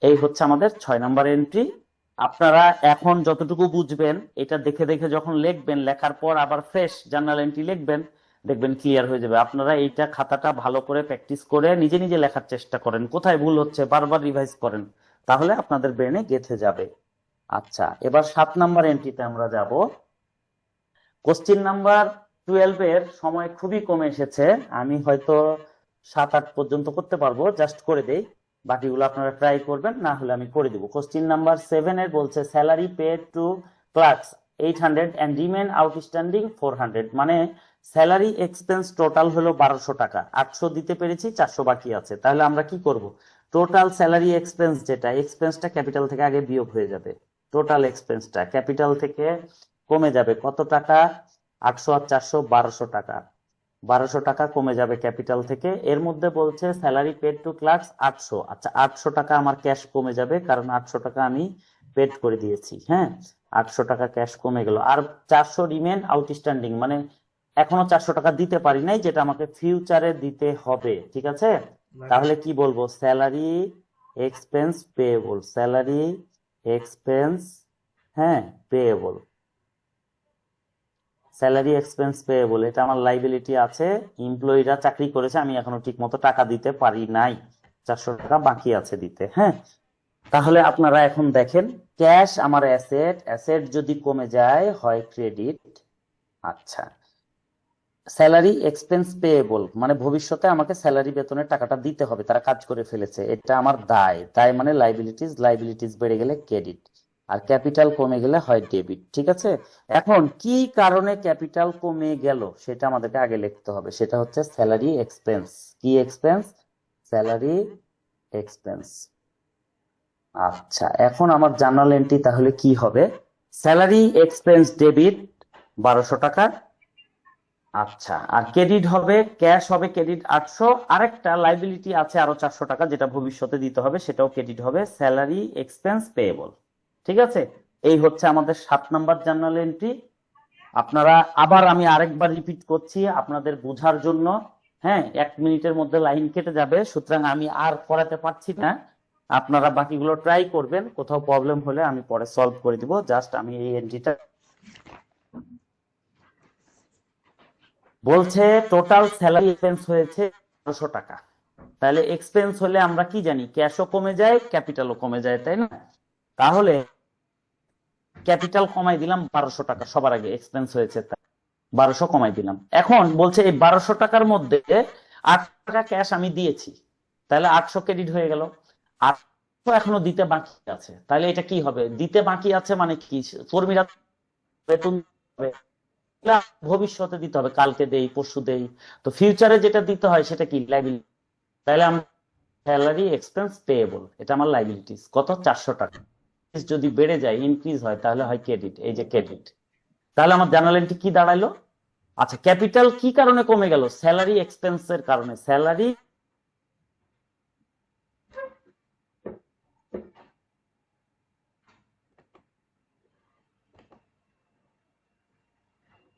এই হচ্ছে আমাদের 6 নম্বর এন্ট্রি। আপনারা এখন যতটুকু বুঝবেন, এটা দেখে দেখে যখন লিখবেন, লেখার পর আবার ফ্রেশ জার্নাল এন্ট্রি লিখবেন, দেখবেন ক্লিয়ার হয়ে যাবে। আপনারা এইটা খাতাটা ভালো করে প্র্যাকটিস করে নিজে নিজে লেখার চেষ্টা করেন, কোথায় ভুল হচ্ছে বারবার রিভাইজ করেন, তাহলে আপনাদের ব্রেনে গেঁথে যাবে। আচ্ছা, এবার 7 নম্বর এন্ট্রিতে আমরা যাব। কোশ্চিন নাম্বার 12 এর সময় খুবই কমে এসেছে, আমি হয়তো 7-8 পর্যন্ত করতে পারবো, জাস্ট করে দেই, বাকিগুলো আপনারা ট্রাই করবেন, না হলে আমি করে দিব। কোশ্চিন নাম্বার 7 এর বলছে salary paid to clerks 800 and remain outstanding 400। মানে স্যালারি এক্সপেন্স টোটাল হলো 1200 টাকা, 800 দিতে পেরেছি, 400 বাকি আছে। তাহলে আমরা কি করব? টোটাল স্যালারি এক্সপেন্স, যেটা এক্সপেন্সটা ক্যাপিটাল থেকে আগে বিয়োগ হয়ে যাবে, টোটাল এক্সপেন্সটা ক্যাপিটাল থেকে কমে যাবে কত টাকা? 800 আর 400, 1200 টাকা। 1200 টাকা কমে যাবে ক্যাপিটাল থেকে। এর মধ্যে বলছে স্যালারি পেড টু ক্লার্কস 800। আচ্ছা, 800 টাকা আমার ক্যাশ কমে যাবে, কারণ 800 টাকা আমি পেড করে দিয়েছি। হ্যাঁ, 800 টাকা ক্যাশ কমে গেল। আর 400 রিমেন আউটস্ট্যান্ডিং, মানে এখনো 400 টাকা দিতে পারি নাই, যেটা আমাকে ফিউচারে দিতে হবে। ঠিক আছে, তাহলে কি বলবো? Salary expense payable, salary expense, হ্যাঁ, পেয়েবল, স্যালারি এক্সপেন্স পেয়েবল। এটা আমার লাইবিলিটি আছে, এমপ্লয়িরা চাকরি করেছে, আমি এখনো ঠিক মতো টাকা দিতে পারি নাই, 400 টাকা বাকি আছে দিতে। হ্যাঁ, তাহলে আপনারা এখন দেখেন, ক্যাশ আমার অ্যাসেট, অ্যাসেট যদি কমে যায় হয় ক্রেডিট। আচ্ছা, স্যালারি এক্সপেন্স পেয়েবল মানে ভবিষ্যতে আমাকে স্যালারি বেতনের টাকাটা দিতে হবে, তারা কাজ করে ফেলেছে, এটা আমার দায়। দায় মানে লাইবিলিটিস, লাইবিলিটিস বেড়ে গেলে ক্রেডিট, আর ক্যাপিটাল কমে গেলে হয় ডেবিট। ঠিক আছে, এখন কি কারণে ক্যাপিটাল কমে গেল সেটা আমাদেরকে আগে লিখতে হবে, সেটা হচ্ছে স্যালারি এক্সপেন্স। কি এক্সপেন্স? Salary expense. আচ্ছা, এখন আমার জার্নাল এন্ট্রি তাহলে কি হবে? স্যালারি এক্সপেন্স ডেবিট 1200 টাকা। আচ্ছা, আর ক্রেডিট হবে, ক্যাশ হবে ক্রেডিট 800, আরেকটা লাইবিলিটি আছে আরো 400 টাকা, যেটা ভবিষ্যতে দিতে হবে, সেটাও ক্রেডিট হবে, স্যালারি এক্সপেন্স পেয়েবল। ঠিক আছে, এই হচ্ছে আমাদের 7 নাম্বার জার্নাল এন্ট্রি। আপনারা আবার, আমি আরেকবার রিপিট করছি আপনাদের বোঝার জন্য। হ্যাঁ, 1 মিনিটের মধ্যে লাইন কেটে যাবে, সুতরাং আমি আর করাতে পারছি না। আপনারা বাকিগুলো ট্রাই করবেন, কোথাও প্রবলেম হলে আমি পরে সলভ করে দিব। জাস্ট আমি এই এন্ট্রিটা বলছে, টোটাল স্যালারি এক্সপেন্স হয়েছে 1200 টাকা। তাহলে এক্সপেন্স হলে আমরা কি জানি? ক্যাশও কমে যায়, ক্যাপিটালও কমে যায়, তাই না? তাহলে ক্যাপিটাল কমাই দিলাম 1200 টাকা, সবার আগে এক্সপেন্স হয়েছে 1200 কমাই দিলাম। এখন বলছে এই 1200 টাকার মধ্যে 8 টাকা ক্যাশ আমি দিয়েছি, তাহলে 800 ক্রেডিট হয়ে গেল, 800 এখনো দিতে বাকি আছে। তাহলে এটা কি হবে? দিতে বাকি আছে মানে কি? কর্মীরা বেতন পাবে, ভবিষ্যতে দিতে হবে, কালকে দেই, পরশু দেই, তো ফিউচারে যেটা দিতে হয় সেটা কি? লাইবিলিটি। তাহলে আমরা স্যালারি এক্সপেন্স পেয়েবল, এটা আমার লাইবিলিটিস। কত? 400 টাকা। যদি বেড়ে যায়, ইনক্রিজ হয়, তাহলে হয় ক্রেডিট। এই যে ক্রেডিট। তাহলে আমার জার্নাল এন্ট্রি কি দাঁড়াইলো? আচ্ছা, ক্যাপিটাল কি কারণে কমে গেল? স্যালারি এক্সপেন্সের কারণে। স্যালারি